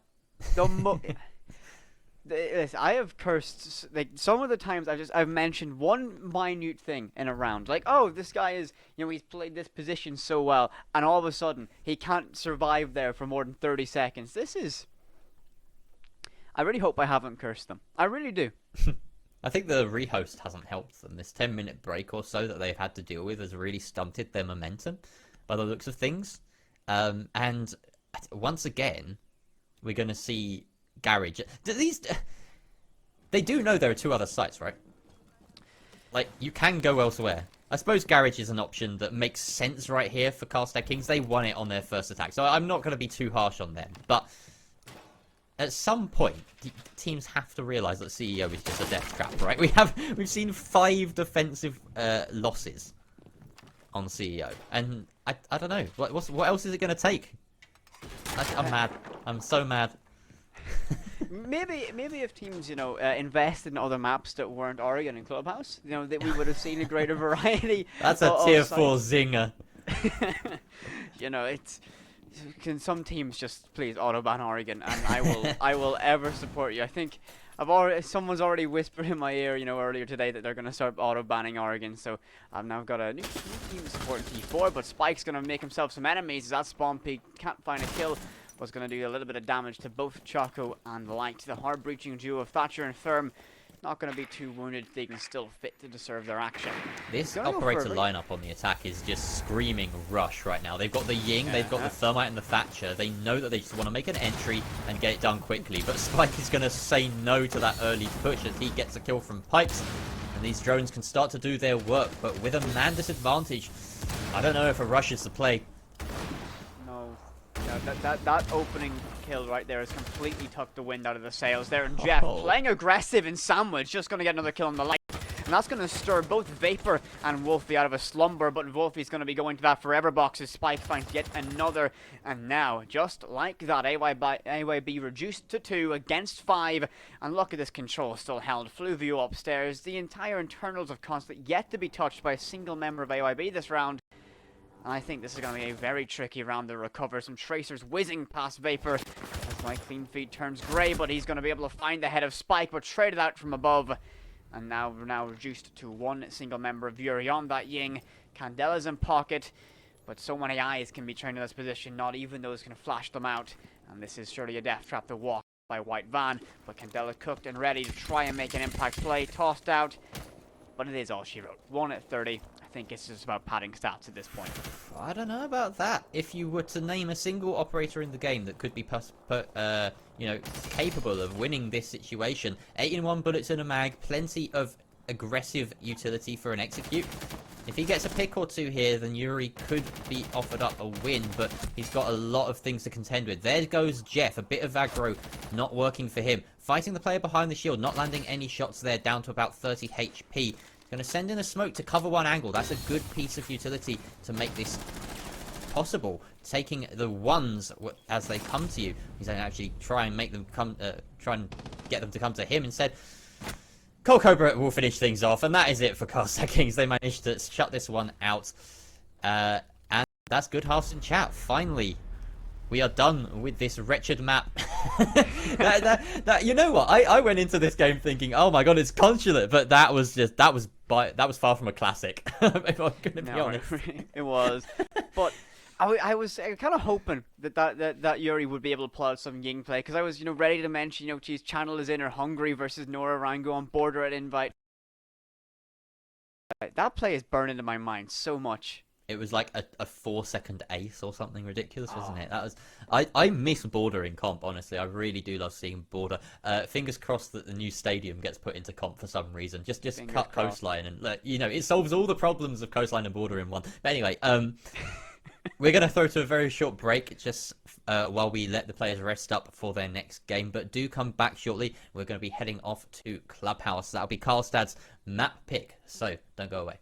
Listen, I have cursed, like, some of the times I've mentioned one minute thing in a round, like, oh, this guy is, he's played this position so well, and all of a sudden he can't survive there for more than 30 seconds. I really hope I haven't cursed them. I really do. I think the rehost hasn't helped them. This 10-minute break or so that they've had to deal with has really stunted their momentum by the looks of things. And once again, we're going to see Garage. They do know there are 2 other sites, right? Like, you can go elsewhere. I suppose Garage is an option that makes sense right here for Carlstad Kings. They won it on their first attack, so I'm not going to be too harsh on them. But at some point, teams have to realise that CEO is just a death trap, right? We've seen 5 defensive losses on CEO, and I don't know what else is it going to take? I'm mad. I'm so mad. Maybe if teams, invested in other maps that weren't Oregon and Clubhouse, that we would have seen a greater variety. That's a tier 4 zinger. Can some teams just please autoban Oregon, and I will ever support you. I think someone's already whispered in my ear, earlier today that they're going to start auto-banning Oregon, so I've now got a new team supporting T4, but Spike's going to make himself some enemies as that spawn peak can't find a kill. Was going to do a little bit of damage to both Choco and Light. The hard-breaching duo of Thatcher and Firm not going to be too wounded. They can still fit to deserve their action. This operator lineup on the attack is just screaming rush right now. They've got the Ying, they've got the Thermite and the Thatcher. They know that they just want to make an entry and get it done quickly. But Spike is going to say no to that early push as he gets a kill from Pipes. And these drones can start to do their work. But with a man disadvantage, I don't know if a rush is the play. That opening kill right there has completely tucked the wind out of the sails there, and Jeff playing aggressive in sandwich, just going to get another kill on the Light, and that's going to stir both Vapor and Wolfie out of a slumber, but Wolfie's going to be going to that forever box as Spike finds yet another, and now, just like that, AYB reduced to 2 against 5, and look at this control still held. Fluvio upstairs, the entire internals of Constant yet to be touched by a single member of AYB this round. I think this is going to be a very tricky round to recover. Some tracers whizzing past Vapor as my clean feed turns grey, but he's going to be able to find the head of Spike, but traded out from above. And now we're reduced to 1 single member of Yuri on that Ying. Candela's in pocket, but so many eyes can be trained in this position, not even those can flash them out. And this is surely a death trap to walk by White Van, but Candela cooked and ready to try and make an impact play, tossed out. But it is all she wrote. 1 at 30. I think it's just about padding stats at this point. I don't know about that. If you were to name a single operator in the game that could be, capable of winning this situation, 8-in-1 bullets in a mag, plenty of aggressive utility for an execute. If he gets a pick or 2 here, then Yuri could be offered up a win, but he's got a lot of things to contend with. There goes Jeff, a bit of aggro, not working for him. Fighting the player behind the shield, not landing any shots there, down to about 30 HP. Going to send in a smoke to cover one angle. That's a good piece of utility to make this possible. Taking the ones as they come to you. He's going to actually try and make them come, try and get them to come to him instead. Cold Cobra will finish things off, and that is it for Carlstad Kings. They managed to shut this one out. And that's good halves in chat. Finally, we are done with this wretched map. You know what? I went into this game thinking, oh my god, it's consulate, but that was far from a classic. If I'm gonna be honest, it was. But I was kind of hoping that Yuri would be able to pull out some Ying play, because I was ready to mention geez, Channel is in or Hungary versus Nora Rango on border at invite. That play is burned into my mind so much. it was like a 4-second ace or something ridiculous, wasn't it? That was I miss border in comp. Honestly, I really do love seeing border. Fingers crossed that the new stadium gets put into comp for some reason. Just cut coastline and it solves all the problems of coastline and border in one. But anyway, we're going to throw to a very short break just while we let the players rest up for their next game. But do come back shortly. We're going to be heading off to Clubhouse. That'll be Carlstad's map pick. So don't go away.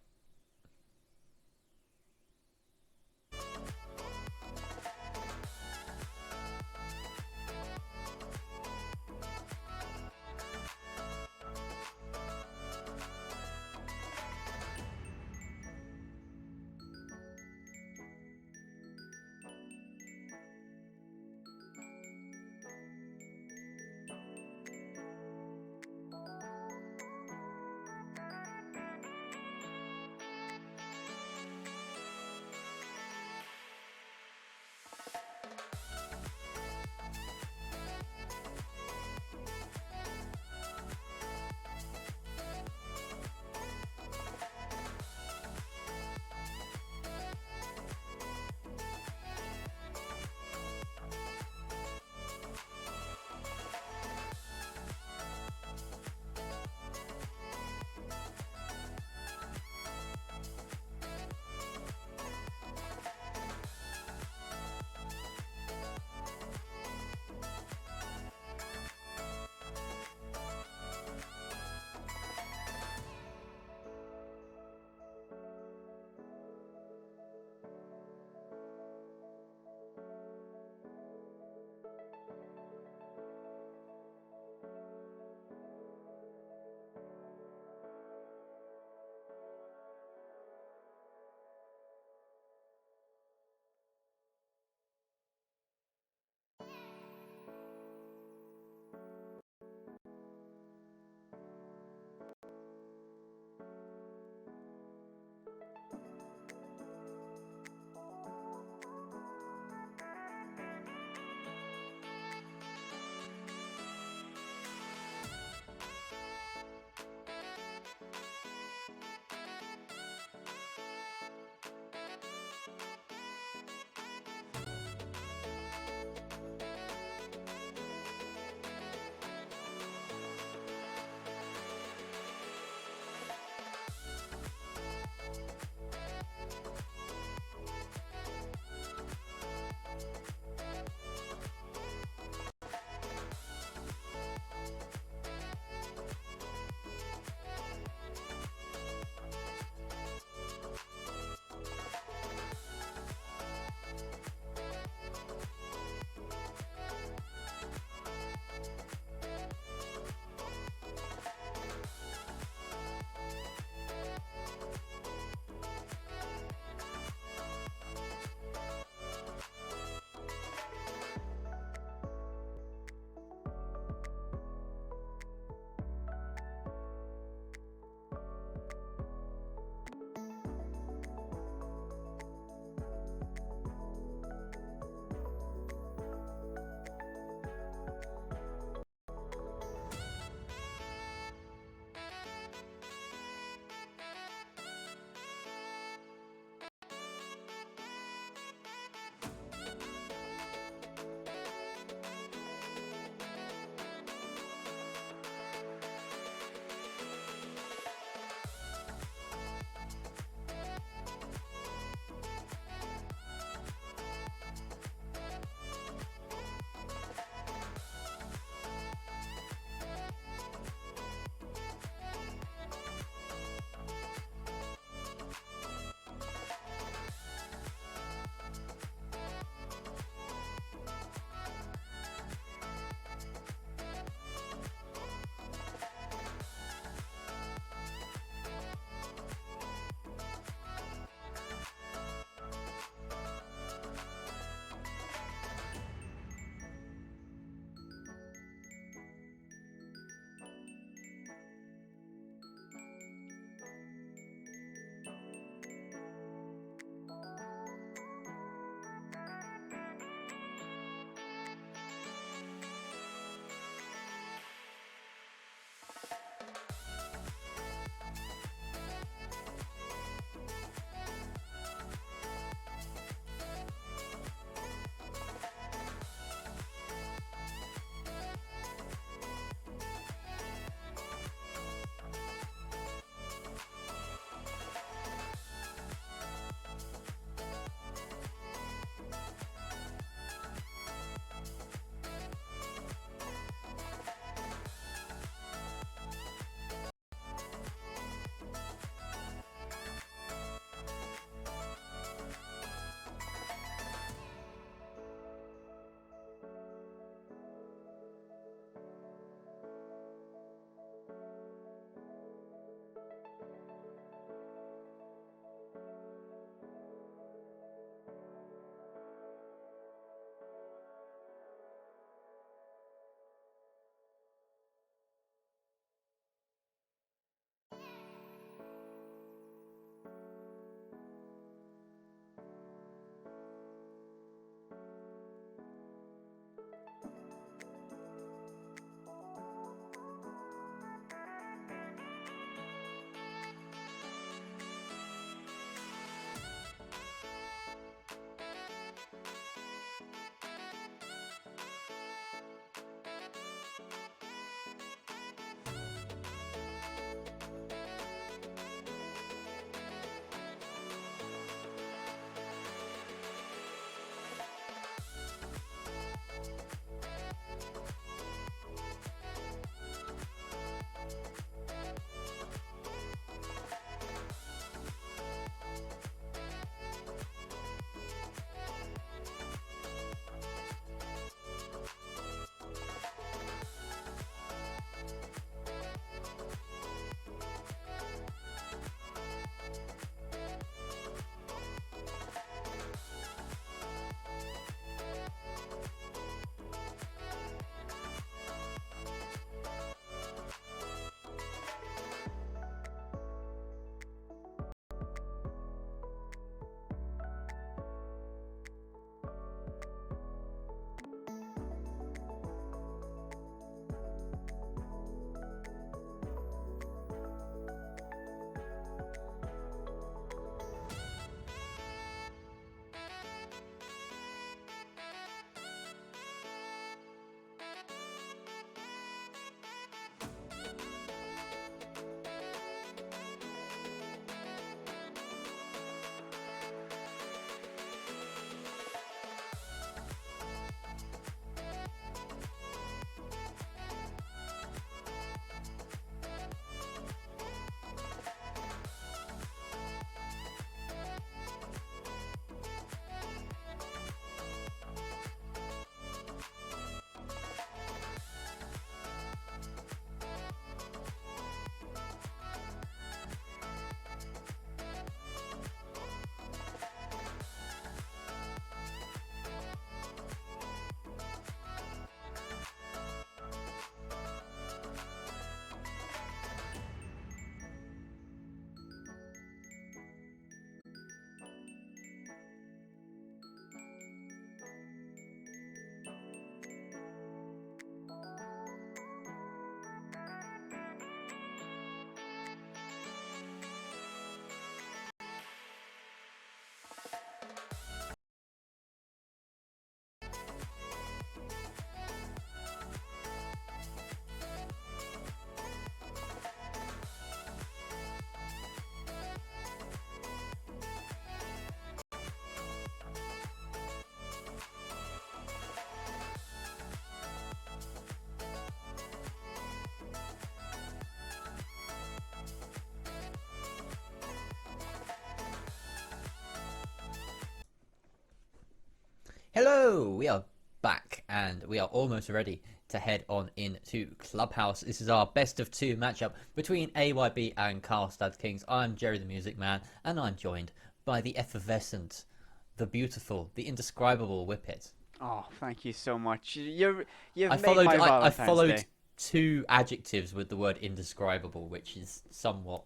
Hello, we are back and we are almost ready to head on into Clubhouse. This is our best of two matchup between AYB and Carlstad Kings. I'm Jerry the Music Man and I'm joined by the effervescent, the beautiful, the indescribable Whippet. Oh, thank you so much. You've I made followed, my I Valentine's followed Day. two adjectives with the word indescribable, which is somewhat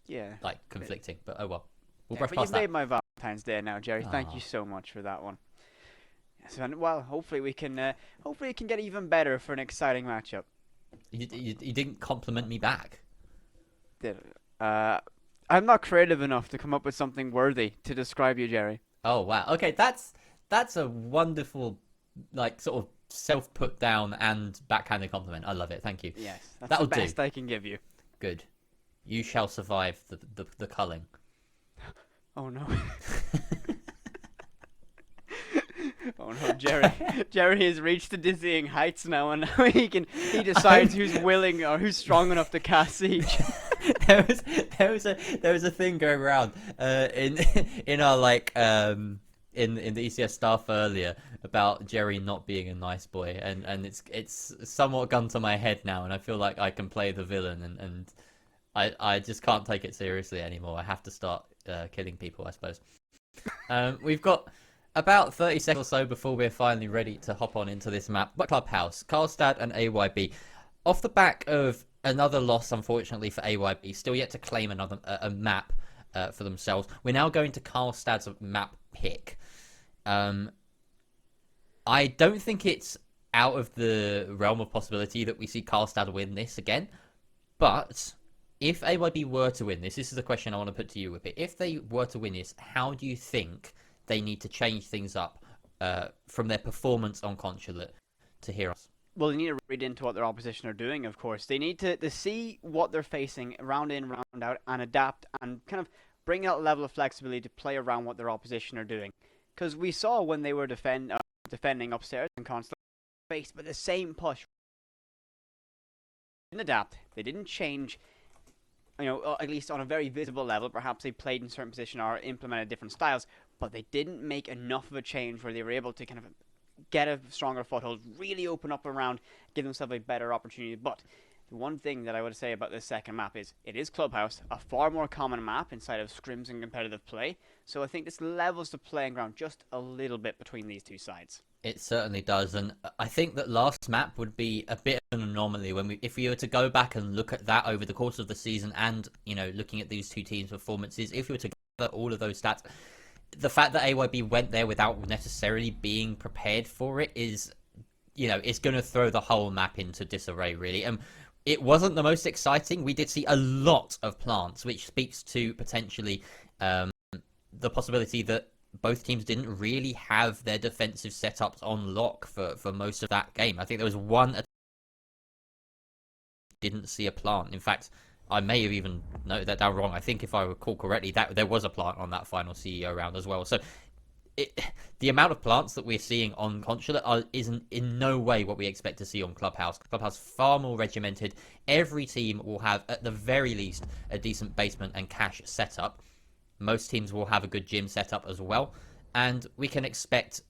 Yeah. like conflicting, but oh well. We'll Yeah, brush but you've past that. made my Valentine's Day now, Jerry. Thank you Ah, so much for that one. Yes, and well, hopefully we can get even better for an exciting matchup. you didn't compliment me back. Did I'm not creative enough to come up with something worthy to describe you, Jerry. Oh wow. Okay, that's a wonderful, like, sort of self put down and backhanded compliment. I love it. Thank you. Yes, that's That'll the do. best I can give you. Good. You shall survive the culling. Oh no. Oh no, Jerry. Jerry has reached the dizzying heights now, and now he decides who's willing or who's strong enough to cast siege. there was there was a thing going around in in our like in the ECS staff earlier about Jerry not being a nice boy, and it's somewhat gone to my head now, and I feel like I can play the villain, and I just can't take it seriously anymore. I have to start killing people, I suppose. We've got about 30 seconds or so before we're finally ready to hop on into this map. But Clubhouse, Carlstad and AYB. Off the back of another loss, unfortunately, for AYB, still yet to claim another a map for themselves. We're now going to Carlstad's map pick. I don't think it's out of the realm of possibility that we see Carlstad win this again. But if AYB were to win this is the question I want to put to you, Whippet. If they were to win this, how do you think they need to change things up from their performance on Consulate to Heroes? Well, they need to read into what their opposition are doing, of course. They need to see what they're facing round in, round out, and adapt and kind of bring that level of flexibility to play around what their opposition are doing. Because we saw when they were defending upstairs and constantly faced with the same push. They didn't adapt. They didn't change. At least on a very visible level. Perhaps they played in certain position or implemented different styles, but they didn't make enough of a change where they were able to kind of get a stronger foothold, really open up around, give themselves a better opportunity. But the one thing that I would say about this second map is it is Clubhouse, a far more common map inside of scrims and competitive play. So I think this levels the playing ground just a little bit between these two sides. It certainly does, and I think that last map would be a bit of an anomaly if we were to go back and look at that over the course of the season, and looking at these two teams' performances. If we were to gather all of those stats, the fact that AYB went there without necessarily being prepared for it is, it's going to throw the whole map into disarray, really. And it wasn't the most exciting. We did see a lot of plants, which speaks to potentially the possibility that both teams didn't really have their defensive setups on lock for most of that game. I think there was one didn't see a plant. In fact, I may have even noted that down wrong. I think if I recall correctly, that there was a plant on that final CEO round as well. So the amount of plants that we're seeing on Consulate isn't in no way what we expect to see on Clubhouse. Clubhouse far more regimented. Every team will have, at the very least, a decent basement and cache setup. Most teams will have a good gym setup as well. And we can expect,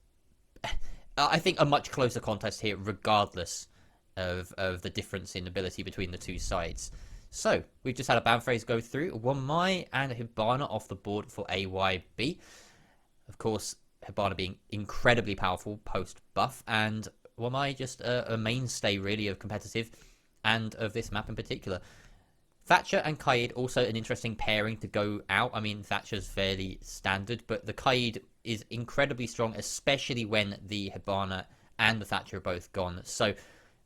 I think, a much closer contest here, regardless of the difference in ability between the two sides. So, we've just had a ban phrase go through. Wamai and Hibana off the board for AYB. Of course, Hibana being incredibly powerful post-buff, and Wamai just a mainstay, really, of competitive, and of this map in particular. Thatcher and Kaid, also an interesting pairing to go out. I mean, Thatcher's fairly standard, but the Kaid is incredibly strong, especially when the Hibana and the Thatcher are both gone. So,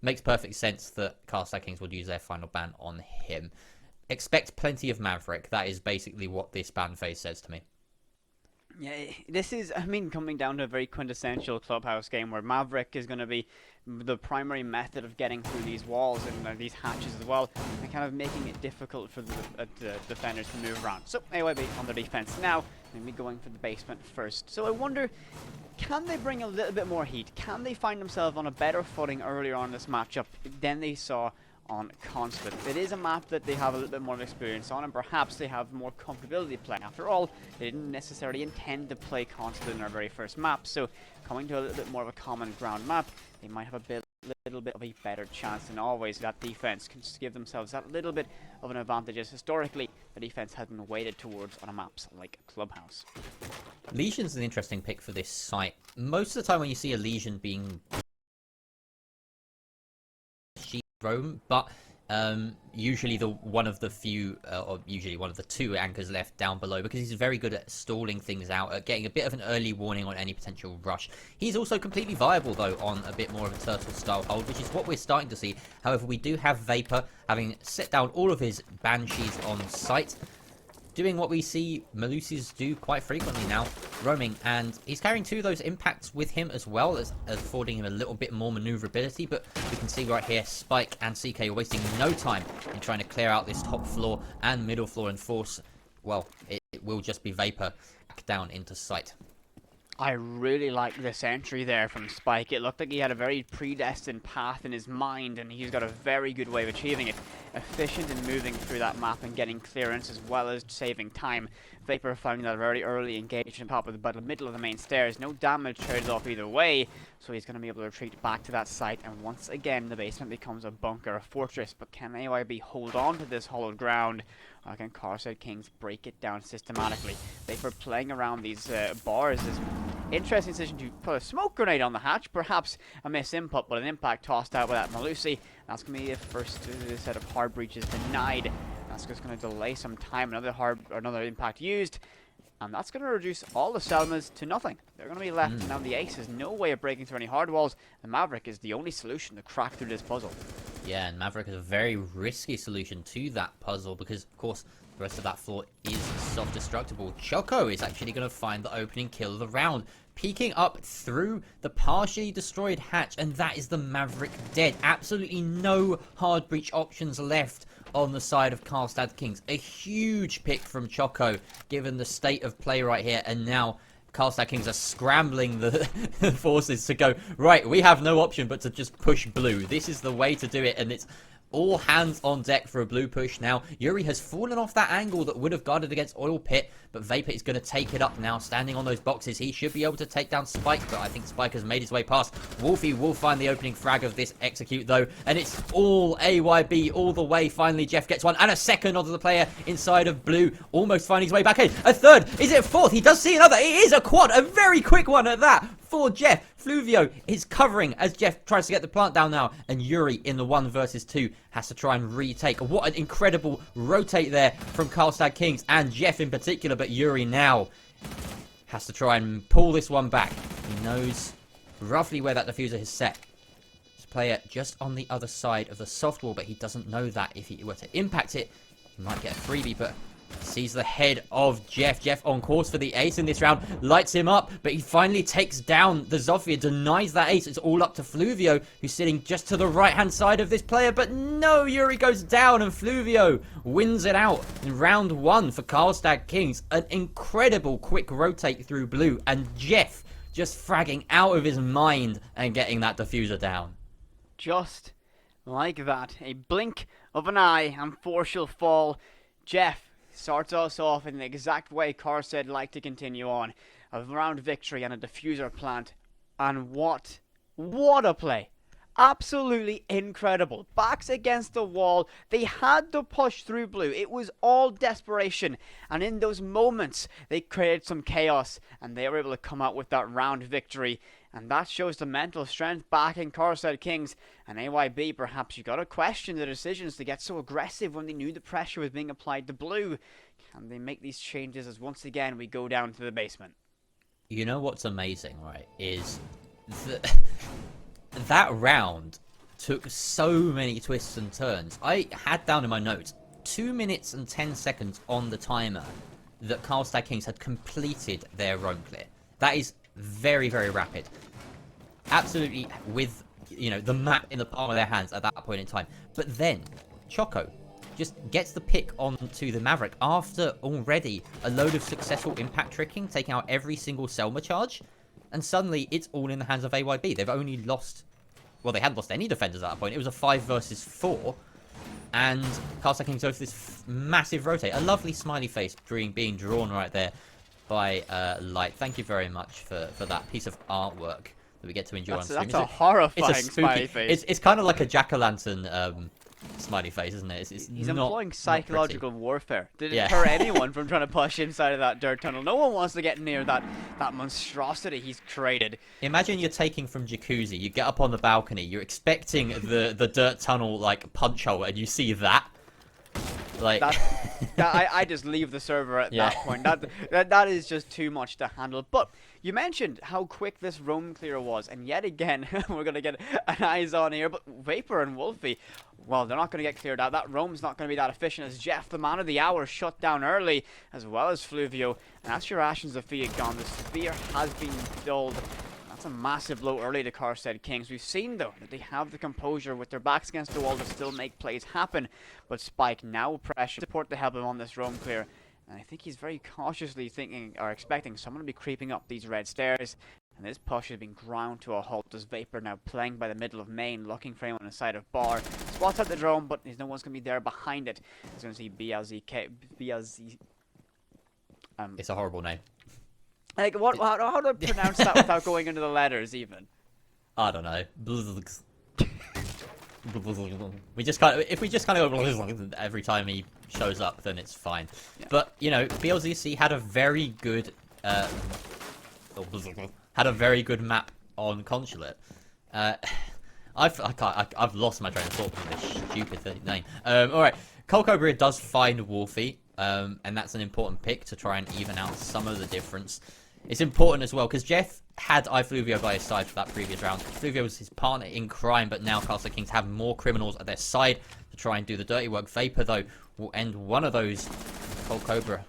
makes perfect sense that Carlstad Kings would use their final ban on him. Expect plenty of Maverick. That is basically what this ban phase says to me. Yeah, this is, coming down to a very quintessential Clubhouse game where Maverick is going to be the primary method of getting through these walls and these hatches as well, and kind of making it difficult for the defenders to move around. So AYB on their defense now, maybe going for the basement first. So I wonder, can they bring a little bit more heat? Can they find themselves on a better footing earlier on in this matchup than they saw on Carlstad. It is a map that they have a little bit more of experience on, and perhaps they have more comfortability playing. After all, they didn't necessarily intend to play Carlstad in our very first map, so coming to a little bit more of a common ground map, they might have a little bit of a better chance than always. That defense can give themselves that little bit of an advantage, as historically the defense has been weighted towards on a maps like Clubhouse. Legion's an interesting pick for this site. Most of the time when you see a Legion being Rome, but usually one of the two anchors left down below, because he's very good at stalling things out, at getting a bit of an early warning on any potential rush. He's also completely viable though on a bit more of a turtle style hold, which is what we're starting to see. However, we do have Vapor having set down all of his banshees on site, doing what we see Melusis do quite frequently now, roaming, and he's carrying 2 of those impacts with him as well, as affording him a little bit more maneuverability. But we can see right here, Spike and CK are wasting no time in trying to clear out this top floor and middle floor and force, well, it will just be Vapor back down into sight. I really like this entry there from Spike. It looked like he had a very predestined path in his mind, and he's got a very good way of achieving it. Efficient in moving through that map and getting clearance, as well as saving time. Vapor finding that very early, engaged in top of the middle of the main stairs. No damage traded off either way, so he's going to be able to retreat back to that site, and once again the basement becomes a bunker, a fortress. But can AYB hold on to this hollowed ground? Or can Carlstad Kings break it down systematically? Vapor playing around these bars is interesting decision to put a smoke grenade on the hatch. Perhaps a miss input, but an impact tossed out by that Melusi. That's going to be the first set of hard breaches denied. That's just going to delay some time. Another impact used, and that's going to reduce all the Selmas to nothing. They're going to be left. Now the Ace has no way of breaking through any hard walls. The Maverick is the only solution to crack through this puzzle. Yeah, and Maverick is a very risky solution to that puzzle, because of course the rest of that floor is self-destructible. Choco is actually going to find the opening kill of the round, peeking up through the partially destroyed hatch, and that is the Maverick dead. Absolutely no hard breach options left on the side of Carlstad Kings. A huge pick from Choco, given the state of play right here, and now Carlstad Kings are scrambling the forces to go, right, we have no option but to just push blue. This is the way to do it, and it's all hands on deck for a blue push now. Yuri has fallen off that angle that would have guarded against Oil Pit, but Vapor is going to take it up now, standing on those boxes. He should be able to take down Spike, but I think Spike has made his way past. Wolfie will find the opening frag of this execute though, and it's all AYB all the way. Finally, Jeff gets one, and a second onto the player inside of blue, almost finding his way back in. A third, is it a fourth? He does see another. It is a quad, a very quick one at that for Jeff. Fluvio is covering as Jeff tries to get the plant down now, and Yuri in the 1 versus 2 has to try and retake. What an incredible rotate there from Carlstad Kings, and Jeff in particular, but Yuri now has to try and pull this one back. He knows roughly where that diffuser is set. This player just on the other side of the soft wall, but he doesn't know that if he were to impact it, he might get a freebie, but sees the head of Jeff. Jeff on course for the ace in this round. Lights him up, but he finally takes down the Zofia. Denies that ace. It's all up to Fluvio, who's sitting just to the right-hand side of this player. But no, Yuri goes down, and Fluvio wins it out in round 1 for Carlstad Kings. An incredible quick rotate through blue, and Jeff just fragging out of his mind and getting that diffuser down. Just like that. A blink of an eye, and 4 shall fall. Jeff starts us off in the exact way Carlstad like to continue on. A round victory and a diffuser plant. And what a play. Absolutely incredible. Backs against the wall. They had to push through blue. It was all desperation. And in those moments, they created some chaos. And they were able to come out with that round victory. And that shows the mental strength back in Carlstad Kings. And AYB, perhaps you got to question the decisions to get so aggressive when they knew the pressure was being applied to blue. Can they make these changes as once again we go down to the basement? You know what's amazing, right, is that round took so many twists and turns. I had down in my notes 2 minutes and 10 seconds on the timer that Carlstad Kings had completed their roam clear. That is very, very rapid. Absolutely with, you know, the map in the palm of their hands at that point in time. But then Choco just gets the pick onto the Maverick after already a load of successful impact tricking, taking out every single Selma charge. And suddenly it's all in the hands of AYB. They've only lost, well, they hadn't lost any defenders at that point. It was a 5 versus 4. And Carlstad Kings go for this massive rotate. A lovely smiley face being drawn right there by Light. Thank you very much for that piece of artwork that we get to enjoy on stream. That's a horrifying it's a spooky, smiley face. It's kind of like a jack-o'-lantern smiley face, isn't it? He's not, employing psychological warfare. Did it Yeah. deter anyone from trying to push inside of that dirt tunnel? No one wants to get near that monstrosity he's created. Imagine you're taking from Jacuzzi, you get up on the balcony, you're expecting the dirt tunnel like punch hole, and you see that. Like I just leave the server at Yeah. that point. That is just too much to handle. But you mentioned how quick this roam clear was, and yet again we're gonna get an eyes on here. But Vapor and Wolfie, well, they're not gonna get cleared out. That roam's not gonna be that efficient as Jeff, the man of the hour, shut down early, as well as Fluvio. And that's your Ashen Zofia gone. The sphere has been dulled. That's a massive blow early to Carlstad Kings. We've seen, though, that they have the composure with their backs against the wall to still make plays happen. But Spike now pressure support to help him on this roam clear. And I think he's very cautiously thinking or expecting someone to be creeping up these red stairs. And this push has been ground to a halt as Vapor now playing by the middle of main, looking for anyone on the side of bar. Spots out the drone, but no one's going to be there behind it. He's going to see BLZ. it's a horrible name. Like, how do I pronounce that without going into the letters, even? I don't know. We just kind of, if we just kind of go every time he shows up, then it's fine. Yeah. But you know, BLZC had a very good map on Consulate. I've lost my train of thought from this stupid name. All right, Cold Cobra does find Wolfie, and that's an important pick to try and even out some of the difference. It's important as well because Jeff had iFluvio by his side for that previous round. Fluvio was his partner in crime, but now Carlstad Kings have more criminals at their side to try and do the dirty work. Vapor, though, will end one of those. Cold Cobra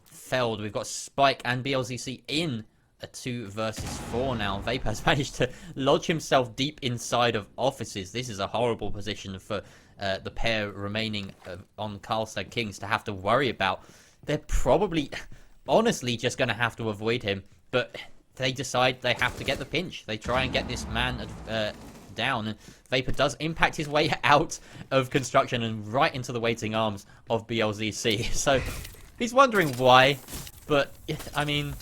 failed. We've got Spike and BLZC in a 2 versus 4 now. Vapor has managed to lodge himself deep inside of offices. This is a horrible position for the pair remaining on Carlstad Kings to have to worry about. They're probably, honestly, just going to have to avoid him, but they decide they have to get the pinch. They try and get this man down, and Vapor does impact his way out of construction and right into the waiting arms of BLZC. So he's wondering why, but I mean,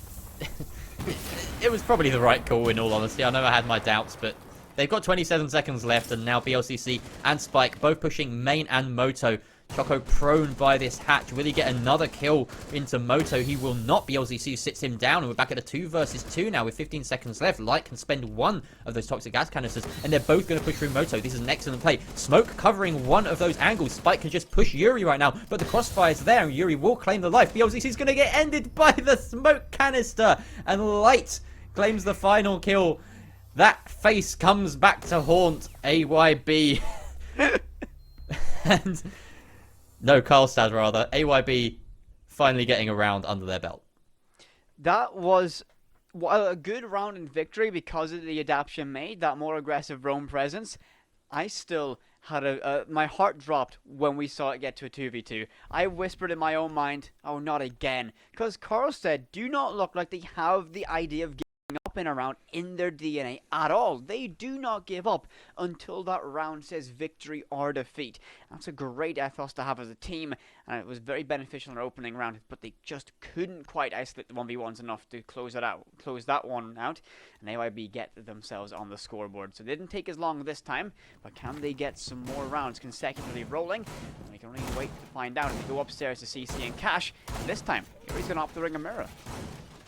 it was probably the right call in all honesty. I know I had my doubts, but they've got 27 seconds left, and now BLCC and Spike both pushing main and Moto. Choco prone by this hatch. Will he get another kill into Moto? He will not. BLZC sits him down, and we're back at a 2 versus 2 now with 15 seconds left. Light can spend one of those toxic gas canisters, and they're both going to push through Moto. This is an excellent play. Smoke covering one of those angles. Spike can just push Yuri right now, but the crossfire's there, and Yuri will claim the life. BLZC's going to get ended by the smoke canister, and Light claims the final kill. That face comes back to haunt AYB. And no, Carlstad rather. AYB finally getting a round under their belt. That was a good round in victory because of the adaptation made, that more aggressive roam presence. I still had my heart dropped when we saw it get to a 2v2. I whispered in my own mind, oh, not again. Because Carlstad do not look like they have the idea of up and around in their DNA at all. They do not give up until that round says victory or defeat. That's a great ethos to have as a team, and it was very beneficial in their opening round, but they just couldn't quite isolate the 1v1s enough to close that one out, and AYB get themselves on the scoreboard. So it didn't take as long this time, but can they get some more rounds consecutively rolling? And we can only wait to find out. They go upstairs to CC and Cash, and this time Yuri's going to opt the ring of Mirror.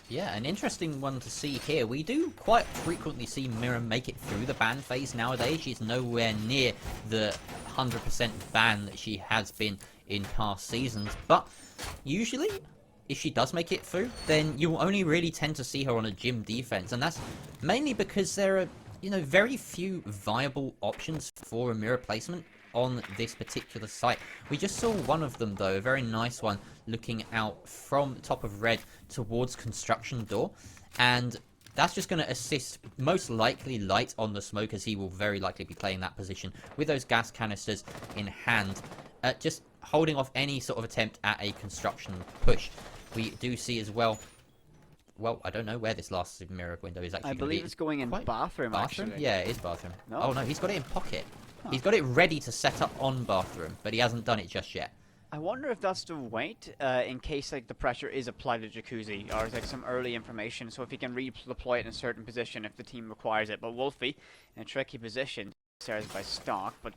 Yeah, an interesting one to see here. We do quite frequently see Mirror make it through the ban phase nowadays. She's nowhere near the 100% ban that she has been in past seasons. But usually, if she does make it through, then you'll only really tend to see her on a gym defense. And that's mainly because there are, very few viable options for a Mirror placement on this particular site. We just saw one of them though, a very nice one, looking out from the top of red towards construction door, and that's just going to assist most likely Light on the smoke, as he will very likely be playing that position with those gas canisters in hand, just holding off any sort of attempt at a construction push. We do see as well, I don't know where this last mirror window is actually. I believe it's going in bathroom, actually. Yeah, it is bathroom. No. Oh no, he's got it in pocket. He's got it ready to set up on bathroom, but he hasn't done it just yet. I wonder if that's to wait in case like the pressure is applied to Jacuzzi, or is like some early information, so if he can redeploy it in a certain position if the team requires it. But Wolfie, in a tricky position, stairs by Stock, but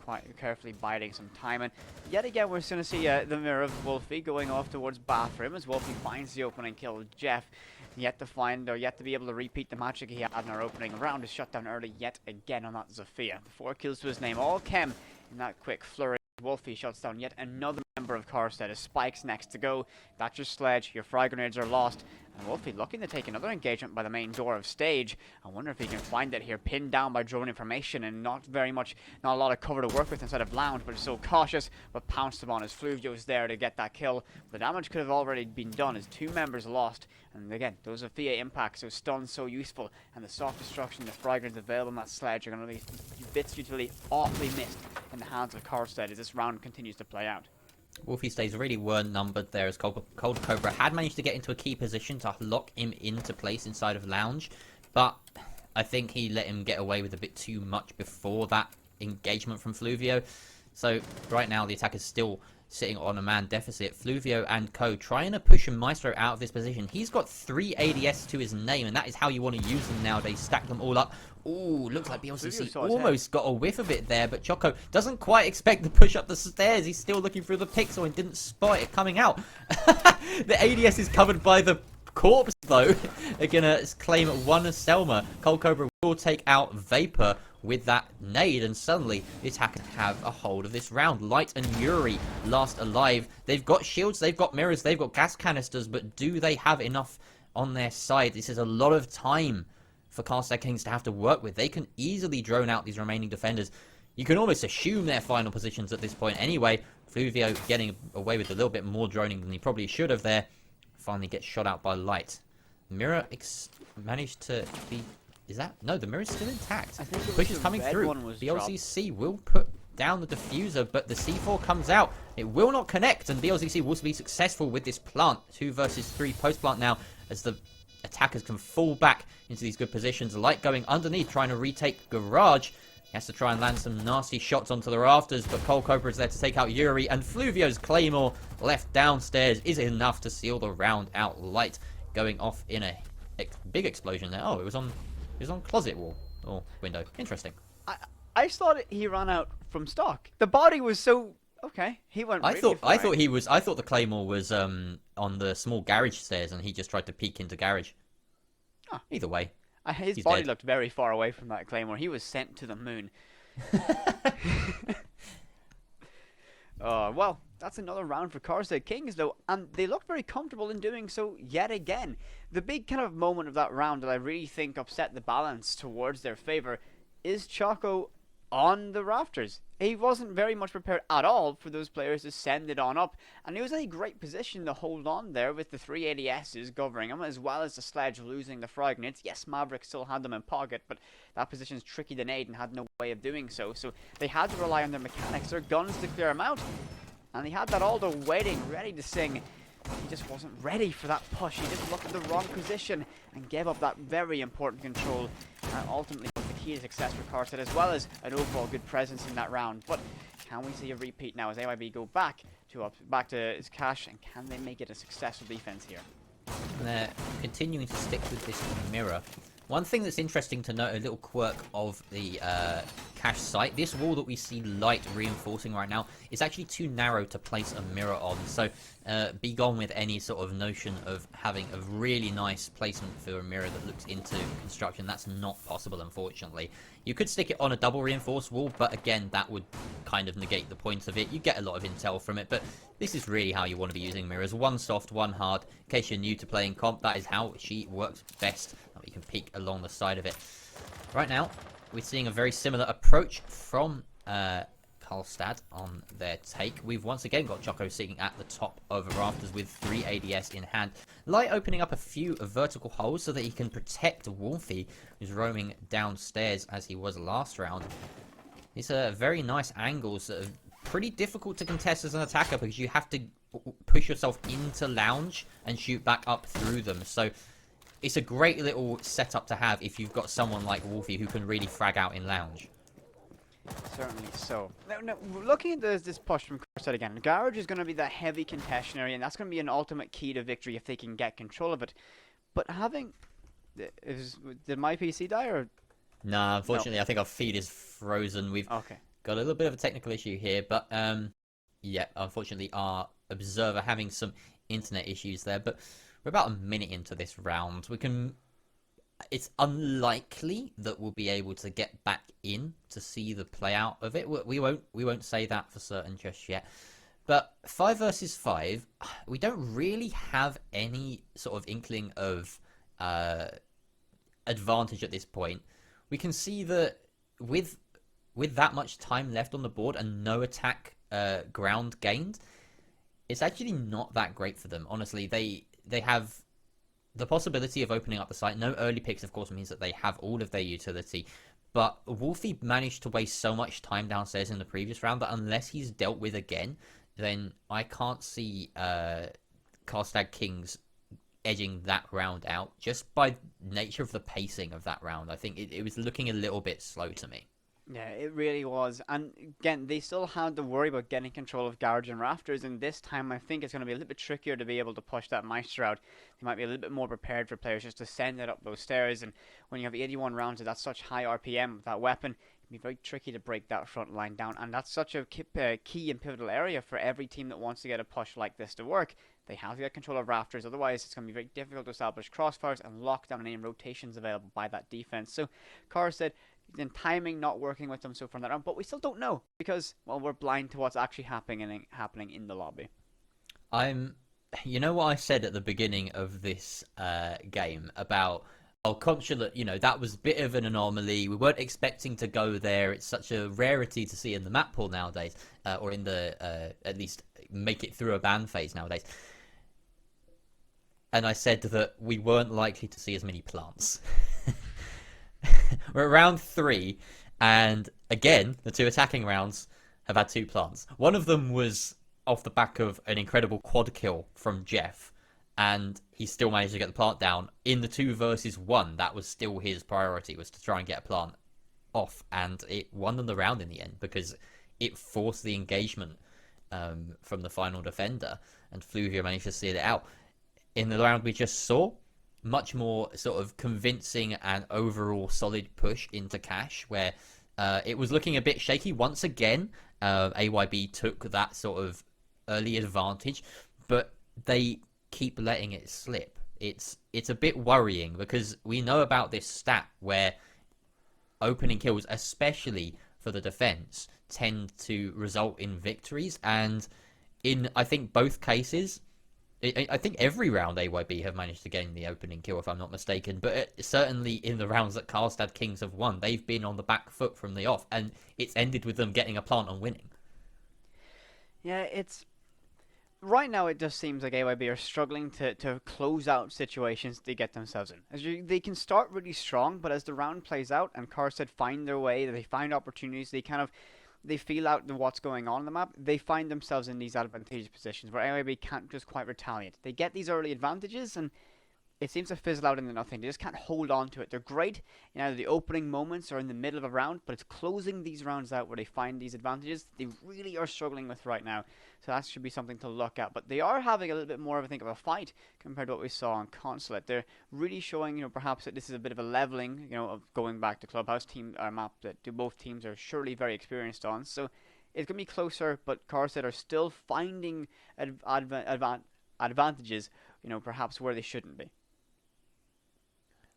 quite carefully biding some time. And yet again, we're going to see the mirror of Wolfie going off towards bathroom as Wolfie finds the opening kill of Jeff. Yet to find, or yet to be able to repeat the magic he had in our opening round, is shut down early yet again on that Zofia. 4 kills to his name, all chem in that quick flurry. Wolfie shuts down yet another member of Carlstad as Spike's next to go. That's your sledge, your frag grenades are lost. And Wolfie looking to take another engagement by the main door of stage. I wonder if he can find it here, pinned down by drone information and not a lot of cover to work with inside of lounge, but so cautious, but pounced upon as Fluvio's there to get that kill. The damage could have already been done as 2 members lost. And again, those Zofia impacts, so stuns so useful, and the soft destruction, the fragments available on that sledge are going to be bits usually awfully missed in the hands of Carlstad as this round continues to play out. Wolfie stays really were numbered there as Cold Cobra had managed to get into a key position to lock him into place inside of lounge, but I think he let him get away with a bit too much before that engagement from Fluvio. So right now the attack is still sitting on a man deficit. Fluvio and Co trying to push Maestro out of this position. He's got 3 ADS to his name, and that is how you want to use them nowadays. Stack them all up. Ooh, looks like BLCC almost got a whiff of it there, but Choco doesn't quite expect to push up the stairs. He's still looking through the pixel and didn't spot it coming out. The ADS is covered by the corpse, though. They're gonna claim one Selma. Cold Cobra will take out Vapor with that nade, and suddenly the attackers have a hold of this round. Light and Yuri last alive. They've got shields, they've got mirrors, they've got gas canisters, but do they have enough on their side? This is a lot of time for Carlstad Kings to have to work with. They can easily drone out these remaining defenders. You can almost assume their final positions at this point anyway. Fluvio getting away with a little bit more droning than he probably should have there. Finally gets shot out by Light. Mirror managed to be... Is that... No, the mirror's still intact. I think the push is coming through. BLCC will put down the diffuser, but the C4 comes out. It will not connect, and BLCC will be successful with this plant. 2 versus 3 post-plant now, as the attackers can fall back into these good positions. Light going underneath, trying to retake Garage. He has to try and land some nasty shots onto the rafters, but Cold Cobra is there to take out Yuri, and Fluvio's Claymore left downstairs is enough to seal the round out. Light going off in a big explosion there. Oh, it was on closet wall or window. Interesting. I thought he ran out from Stock. The body was so... Okay, he went really far. I thought the Claymore was on the small garage stairs, and he just tried to peek into garage. Oh. Either way, his body looked very far away from that Claymore. He was sent to the moon. Well, that's another round for Carlstad Kings, though, and they look very comfortable in doing so yet again. The big kind of moment of that round that I really think upset the balance towards their favor is Choco on the rafters. He wasn't very much prepared at all for those players to send it on up, and he was in a great position to hold on there with the 3 ADSs covering him, as well as the sledge losing the fragments. Yes, Maverick still had them in pocket, but that position's tricky to nade and had no way of doing so, so they had to rely on their mechanics, their guns to clear him out, and he had that Aldo waiting, ready to sing. He just wasn't ready for that push. He just looked at the wrong position and gave up that very important control, and ultimately key to success for Carlstad, as well as an overall good presence in that round. But can we see a repeat now as AYB go back to his cash, and can they make it a successful defense here? They're continuing to stick with this mirror. One thing that's interesting to note, a little quirk of the cache site, this wall that we see Light reinforcing right now is actually too narrow to place a mirror on. So be gone with any sort of notion of having a really nice placement for a mirror that looks into construction. That's not possible, unfortunately. You could stick it on a double reinforced wall, but again, that would kind of negate the point of it. You get a lot of intel from it, but this is really how you want to be using mirrors. One soft, one hard. In case you're new to playing comp, that is how she works best. You can peek along the side of it. Right now, we're seeing a very similar approach from Carlstad on their take. We've once again got Choco sitting at the top of the rafters with 3 ADS in hand. Light opening up a few vertical holes so that he can protect Wolfie, who's roaming downstairs as he was last round. These are very nice angles that are pretty difficult to contest as an attacker, because you have to push yourself into lounge and shoot back up through them. So it's a great little setup to have if you've got someone like Wolfie who can really frag out in lounge. Certainly so. Now, looking at this push from Carlstad again, Garage is going to be the heavy contention area, and that's going to be an ultimate key to victory if they can get control of it. But having... Did my PC die, or... Nah, No. unfortunately, I think our feed is frozen. We've Okay. got a little bit of a technical issue here, but yeah, unfortunately, our observer having some internet issues there. But we're about a minute into this round. It's unlikely that we'll be able to get back in to see the play out of it. We won't say that for certain just yet. But 5 versus 5, we don't really have any sort of inkling of advantage at this point. We can see that with that much time left on the board and no attack ground gained, it's actually not that great for them. Honestly, they have the possibility of opening up the site. No early picks, of course, means that they have all of their utility. But Wolfie managed to waste so much time downstairs in the previous round that unless he's dealt with again, then I can't see Carlstad Kings edging that round out just by nature of the pacing of that round. I think it was looking a little bit slow to me. Yeah, it really was. And again, they still had to worry about getting control of Garage and Rafters, and this time I think it's going to be a little bit trickier to be able to push that Meister out. They might be a little bit more prepared for players just to send it up those stairs, and when you have 81 rounds at such high RPM with that weapon, it can be very tricky to break that front line down, and that's such a key and pivotal area for every team that wants to get a push like this to work. They have to get control of Rafters, otherwise it's going to be very difficult to establish crossfires and lock down any rotations available by that defense. So, Carlstad, then timing not working with them so far in that round, but we still don't know because, well, we're blind to what's actually happening in the lobby. You know what I said at the beginning of this game about consulate, that was a bit of an anomaly. We weren't expecting to go there. It's such a rarity to see in the map pool nowadays, or in the at least make it through a ban phase nowadays. And I said that we weren't likely to see as many plants. We're at round 3, and again, the 2 attacking rounds have had 2 plants. One of them was off the back of an incredible quad kill from Jeff, and he still managed to get the plant down. In the 2 versus 1, that was still his priority, was to try and get a plant off, and it won them the round in the end because it forced the engagement from the final defender, and Fluvia managed to seal it out. In the round we just saw, much more sort of convincing and overall solid push into cash, where it was looking a bit shaky. Once again, AYB took that sort of early advantage, but they keep letting it slip. It's a bit worrying because we know about this stat where opening kills, especially for the defense, tend to result in victories, and in I think both cases, I think every round AYB have managed to gain the opening kill, if I'm not mistaken. But certainly in the rounds that Carlstad Kings have won, they've been on the back foot from the off, and it's ended with them getting a plant and winning. Yeah, it's right now. It just seems like AYB are struggling to close out situations they get themselves in. They can start really strong, but as the round plays out and Carlstad find their way, they find opportunities. They feel out what's going on the map, they find themselves in these advantageous positions where AYB can't just quite retaliate. They get these early advantages and it seems to fizzle out into nothing. They just can't hold on to it. They're great in either the opening moments or in the middle of a round, but it's closing these rounds out where they find these advantages they really are struggling with right now. So that should be something to look at. But they are having a little bit more of a fight compared to what we saw on Consulate. They're really showing, perhaps that this is a bit of a leveling, of going back to Clubhouse team map that both teams are surely very experienced on. So it's going to be closer, but Carlstad are still finding advantages, perhaps where they shouldn't be.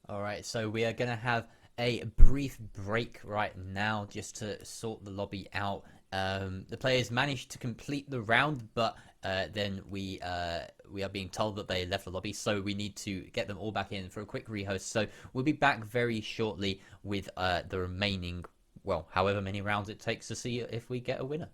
Alright, so we are going to have a brief break right now just to sort the lobby out. The players managed to complete the round, but then we are being told that they left the lobby, so we need to get them all back in for a quick rehost. So we'll be back very shortly with the remaining, well, however many rounds it takes to see if we get a winner.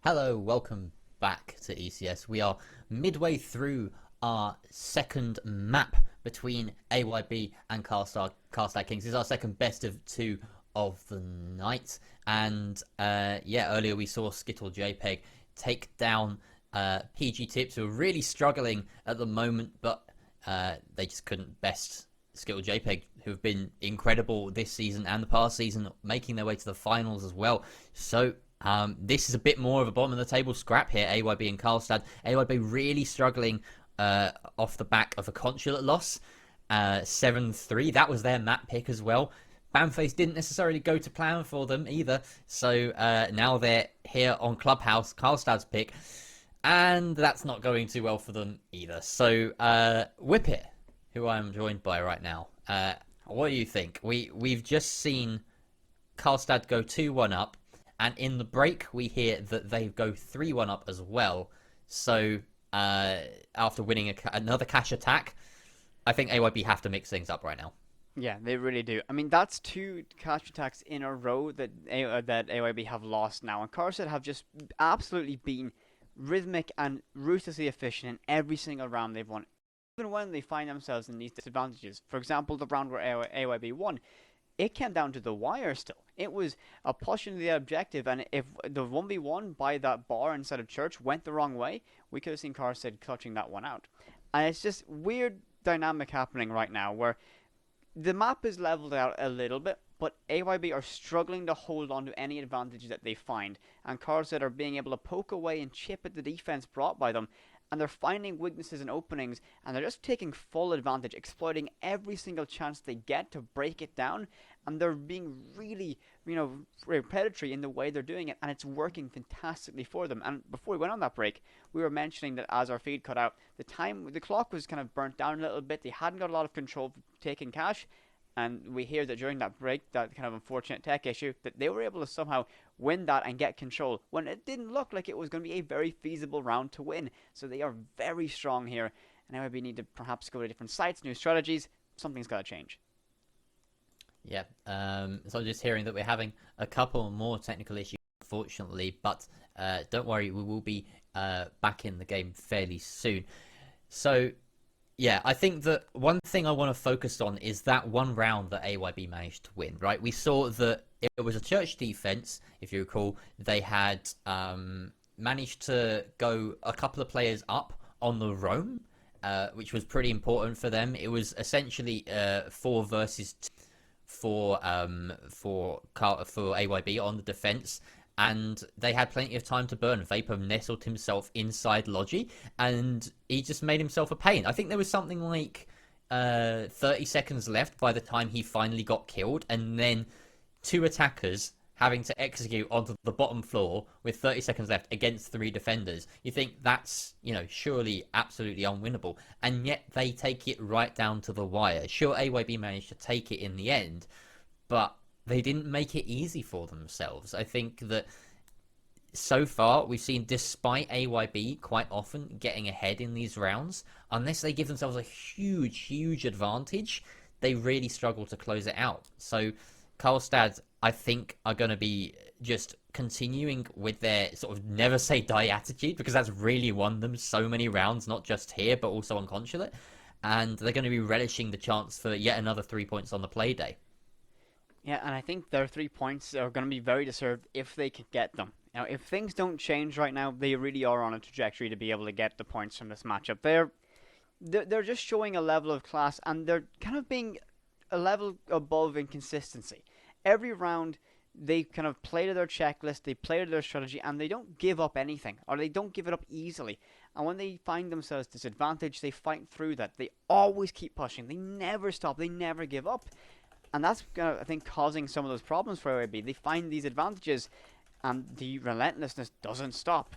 Hello, welcome back to ECS. We are midway through our second map between AYB and Carlstad Kings. This is our second best of two of the night. And earlier we saw Skittle JPEG take down PG Tips, who are really struggling at the moment, but they just couldn't best Skittle JPEG, who have been incredible this season and the past season, making their way to the finals as well. So this is a bit more of a bottom of the table scrap here, AYB and Carlstad. AYB really struggling off the back of a consulate loss, 7-3. That was their map pick as well. Bamface didn't necessarily go to plan for them either, so now they're here on Clubhouse, Carlstad's pick, and that's not going too well for them either. So Whippet, who I'm joined by right now, what do you think? We've just seen Carlstad go 2-1 up, and in the break we hear that they go 3-1 up as well. So after winning another cash attack, I think AYB have to mix things up right now. Yeah, they really do. I mean, that's two cash attacks in a row that AYB have lost now, and Carlstad have just absolutely been rhythmic and ruthlessly efficient in every single round they've won. Even when they find themselves in these disadvantages. For example, the round where AYB won, it came down to the wire still. It was a push into the objective, and if the 1v1 by that bar inside of church went the wrong way, we could have seen Carlstad clutching that one out. And it's just weird dynamic happening right now where the map is leveled out a little bit, but AYB are struggling to hold on to any advantage that they find, and Carlstad are being able to poke away and chip at the defense brought by them, and they're finding weaknesses and openings, and they're just taking full advantage, exploiting every single chance they get to break it down, and they're being really, predatory in the way they're doing it, and it's working fantastically for them. And before we went on that break, we were mentioning that as our feed cut out, the clock was kind of burnt down a little bit. They hadn't got a lot of control of taking cash, and we hear that during that break, that kind of unfortunate tech issue, that they were able to somehow win that and get control when it didn't look like it was going to be a very feasible round to win. So they are very strong here, and AYB need to perhaps go to different sites, new strategies. Something's got to change. Yeah, so I'm just hearing that we're having a couple more technical issues, unfortunately, but don't worry, we will be back in the game fairly soon. So, yeah, I think that one thing I want to focus on is that one round that AYB managed to win, right? We saw that it was a church defense, if you recall. They had managed to go a couple of players up on the roam, which was pretty important for them. It was essentially 4 versus 2 for AYB on the defense, and they had plenty of time to burn. Vapor nestled himself inside Logi, and he just made himself a pain. I think there was something like 30 seconds left by the time he finally got killed, and then 2 attackers having to execute onto the bottom floor with 30 seconds left against 3 defenders. You think that's, surely absolutely unwinnable. And yet they take it right down to the wire. Sure, AYB managed to take it in the end, but they didn't make it easy for themselves. I think that so far we've seen, despite AYB quite often getting ahead in these rounds, unless they give themselves a huge advantage, they really struggle to close it out. So Carlstad, I think, are going to be just continuing with their sort of never say die attitude, because that's really won them so many rounds, not just here, but also on Consulate. And they're going to be relishing the chance for yet another 3 points on the Playday. Yeah, and I think their 3 points are going to be very deserved if they can get them. Now, if things don't change right now, they really are on a trajectory to be able to get the points from this matchup. They're just showing a level of class, and they're kind of being a level above in consistency. Every round, they kind of play to their checklist, they play to their strategy, and they don't give up anything, or they don't give it up easily. And when they find themselves disadvantaged, they fight through that. They always keep pushing. They never stop. They never give up. And that's, I think, causing some of those problems for AYB. They find these advantages, and the relentlessness doesn't stop.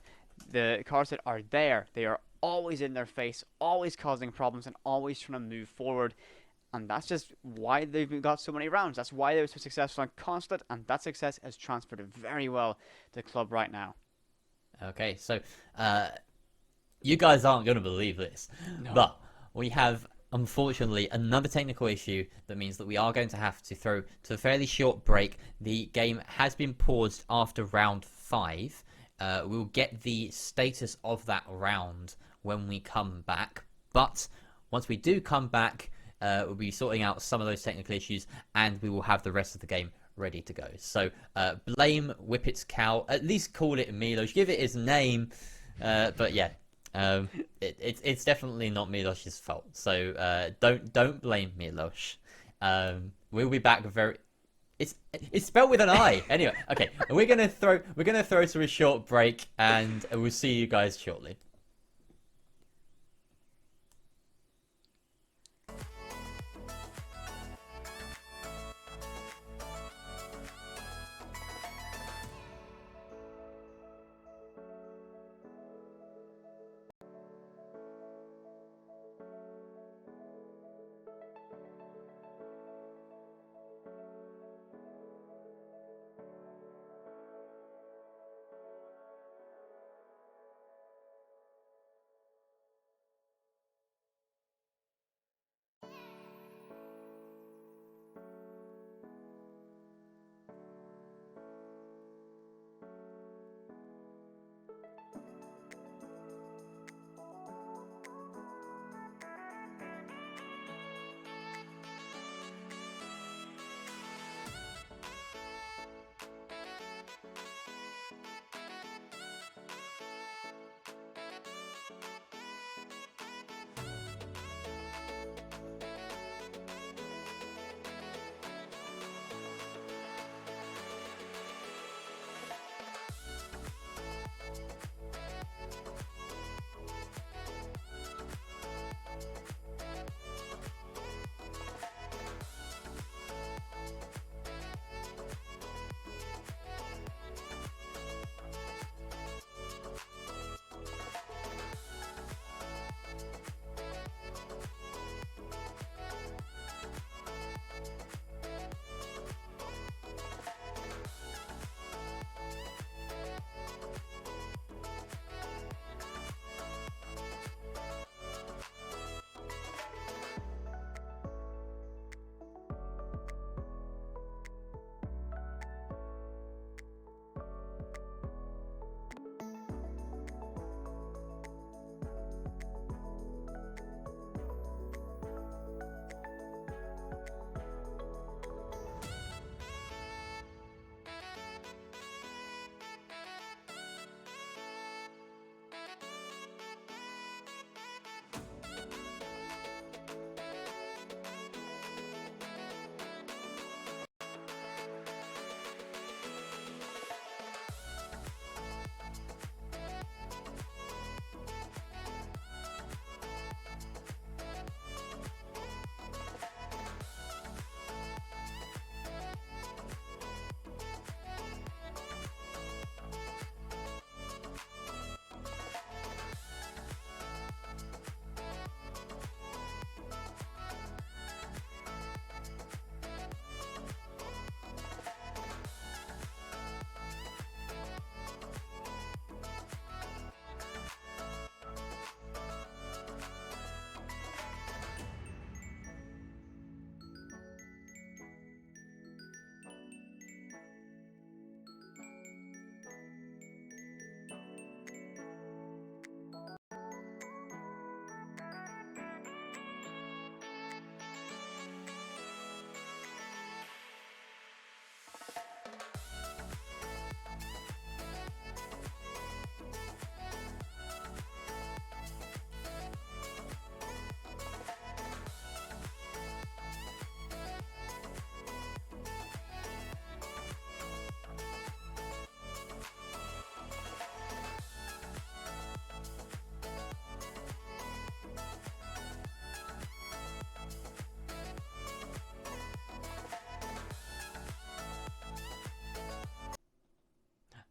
The Carlstad are there. They are always in their face, always causing problems, and always trying to move forward. And that's just why they've got so many rounds. That's why they were so successful on Consulate, and that success has transferred very well to the club right now. Okay, so you guys aren't going to believe this, No. but we have, unfortunately, another technical issue that means that we are going to have to throw to a fairly short break. The game has been paused after round 5. we'll get the status of that round when we come back. But once we do come back, we'll be sorting out some of those technical issues, and we will have the rest of the game ready to go. So blame Whippet's cow. At least call it Milos. Give it his name. But yeah, it's definitely not Milos's fault. So don't blame Milos. We'll be back very. It's spelled with an I. Anyway, okay, we're gonna throw to a short break, and we'll see you guys shortly.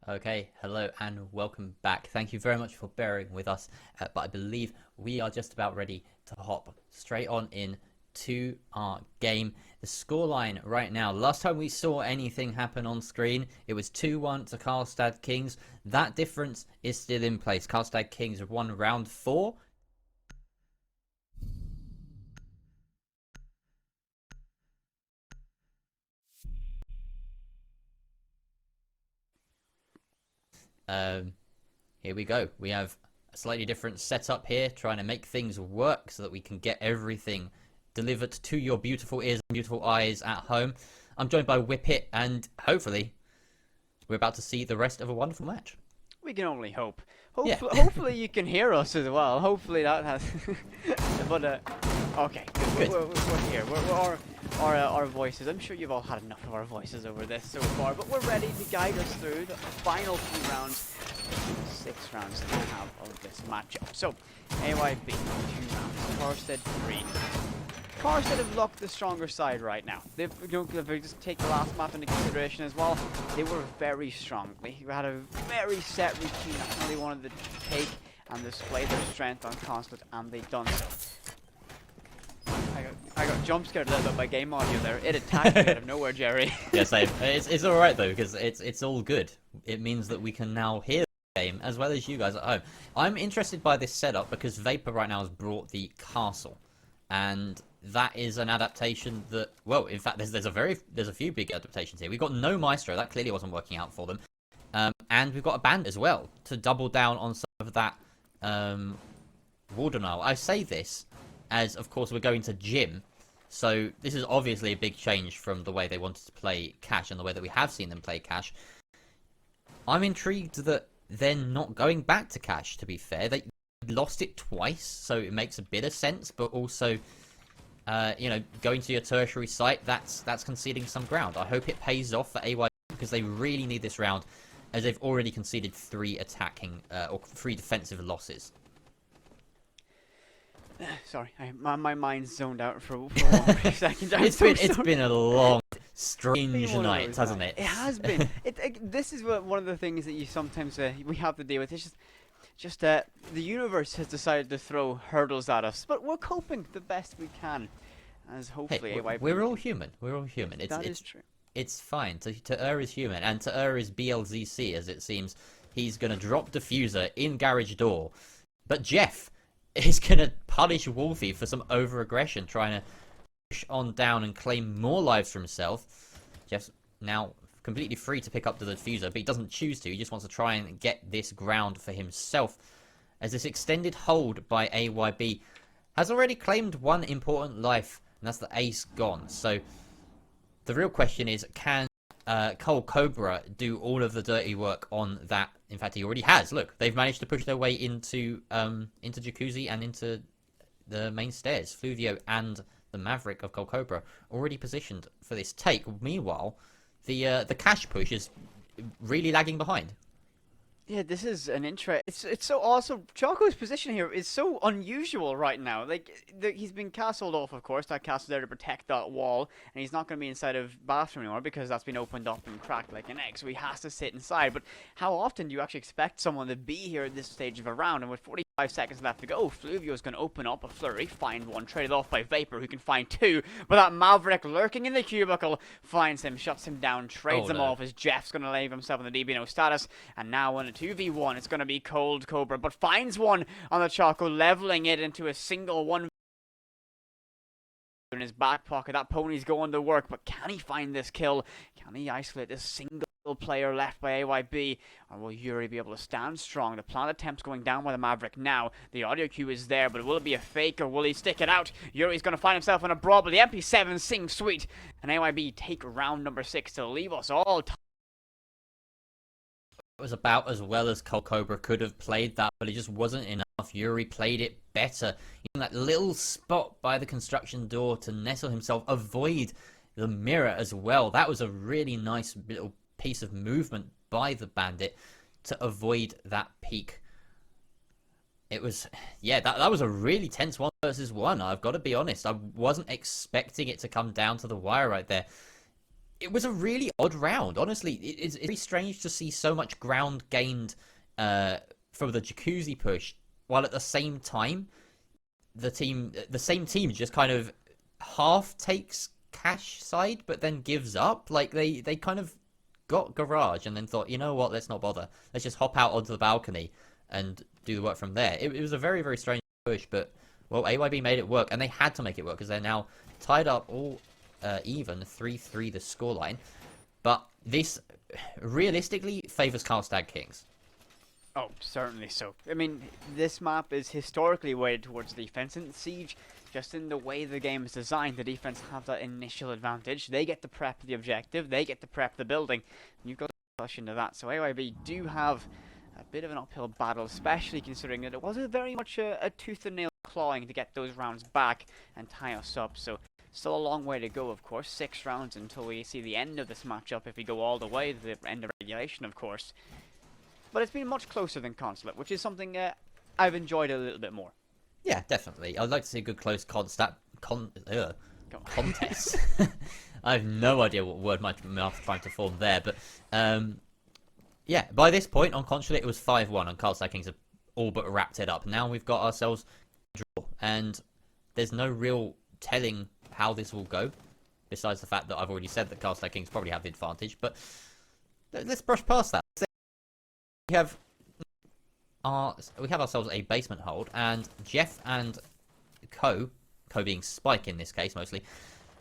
Okay, hello and welcome back. Thank you very much for bearing with us, but I believe we are just about ready to hop straight on in to our game. The scoreline right now, last time we saw anything happen on screen, it was 2-1 to Carlstad Kings. That difference is still in place. Carlstad Kings have won round 4. here we go. We have a slightly different setup here, trying to make things work so that we can get everything delivered to your beautiful ears and beautiful eyes at home. I'm joined by Whippet, and hopefully we're about to see the rest of a wonderful match. We can only hope. Yeah. Hopefully you can hear us as well. Hopefully that has. But okay, good. We're here. Our voices. I'm sure you've all had enough of our voices over this so far, but we're ready to guide us through the final few rounds, 6 rounds that we have of this matchup. So, AYB 2 rounds, Carlstad 3. Carlstad have looked the stronger side right now. They've, if we just take the last map into consideration as well, they were very strong. They had a very set routine that they wanted to take and display their strength on Carlstad, and they've done so. I got jump scared a little bit by game audio there. It attacked me out of nowhere, Jerry. Yeah, same. It's all right though, because it's all good. It means that we can now hear the game as well as you guys at home. I'm interested by this setup because Vapor right now has brought the castle, and that is an adaptation that, well, in fact, there's a few big adaptations here. We've got no Maestro, that clearly wasn't working out for them, and we've got a band as well to double down on some of that Wardenile. I say this as, of course, we're going to Gym, so this is obviously a big change from the way they wanted to play Cash and the way that we have seen them play Cash. I'm intrigued that they're not going back to Cash, to be fair. They lost it twice, so it makes a bit of sense, but also, you know, going to your tertiary site, that's conceding some ground. I hope it pays off for AYB because they really need this round, as they've already conceded 3 attacking or 3 defensive losses. Sorry, my mind's zoned out for 1 brief second. It's been a long, strange night, hasn't it? It has been. This is one of the things that you sometimes we have to deal with. It's just the universe has decided to throw hurdles at us, but we're coping the best we can. As hopefully, hey, we're all human. We're all human. That is true. It's fine. To is human, and to is BLZC, as it seems. He's gonna drop Diffuser in garage door, but Jeff is gonna punish Wolfie for some over-aggression, trying to push on down and claim more lives for himself. Jeff's now completely free to pick up the Diffuser, but he doesn't choose to. He just wants to try and get this ground for himself, as this extended hold by AYB has already claimed 1 important life, and that's the Ace gone. So the real question is, can Cole Cobra do all of the dirty work on that? In fact, he already has. Look, they've managed to push their way into Jacuzzi and into the main stairs. Fluvio and the Maverick of Cole Cobra already positioned for this take. Meanwhile, the cash push is really lagging behind. Yeah, this is an interest. It's so awesome. Choco's position here is so unusual right now. Like, he's been castled off, of course. That castle's there to protect that wall, and he's not going to be inside of bathroom anymore because that's been opened up and cracked like an egg. So he has to sit inside. But how often do you actually expect someone to be here at this stage of a round? And with 45 seconds left to go, Fluvio's going to open up a flurry, find 1, traded off by Vapor, who can find 2. But that Maverick lurking in the cubicle finds him, shuts him down, trades him off as Jeff's going to leave himself in the DBNO status. And now in a 2v1, it's going to be Cold Cobra, but finds 1 on the Choco, leveling it into a single 1 in his back pocket. That pony's going to work, but can he find this kill? Can he isolate this single player left by AYB? Or will Yuri be able to stand strong? The plant attempt's going down by the Maverick now. The audio cue is there, but will it be a fake or will he stick it out? Yuri's going to find himself in a brawl, but the MP7 sings sweet. And AYB take round number 6 to leave us all was about as well as Cole Cobra could have played that, but it just wasn't enough. Yuri played it better. In that little spot by the construction door to nestle himself, avoid the mirror as well. That was a really nice little piece of movement by the bandit to avoid that peak. It was, yeah, that was a really tense 1 versus 1. I've got to be honest. I wasn't expecting it to come down to the wire right there. It was a really odd round, honestly. It's very strange to see so much ground gained from the Jacuzzi push, while at the same time, the same team just kind of half takes cash side, but then gives up. Like, they kind of got garage and then thought, you know what, let's not bother. Let's just hop out onto the balcony and do the work from there. It was a very, very strange push, but, well, AYB made it work, and they had to make it work, because they're now tied up all even, 3-3 the scoreline. But this realistically favours Carlstad Kings. Oh, certainly so. I mean, this map is historically weighted towards defense, and Siege, just in the way the game is designed, the defense have that initial advantage. They get to prep the objective, they get to prep the building, and you've got to push into that. So AYB do have a bit of an uphill battle, especially considering that it was very much a tooth and nail clawing to get those rounds back and tie us up. So still a long way to go, of course. 6 rounds until we see the end of this matchup, if we go all the way to the end of regulation, of course. But it's been much closer than Consulate, which is something I've enjoyed a little bit more. Yeah, definitely. I'd like to see a good close contest. I have no idea what word my mouth is trying to form there, but yeah, by this point on Consulate it was 5-1 and Carlstad Kings have all but wrapped it up. Now we've got ourselves a draw, and there's no real telling how this will go, besides the fact that I've already said that Carlstad Kings probably have the advantage, but let's brush past that. We have ourselves a basement hold, and Jeff and Co being Spike in this case mostly,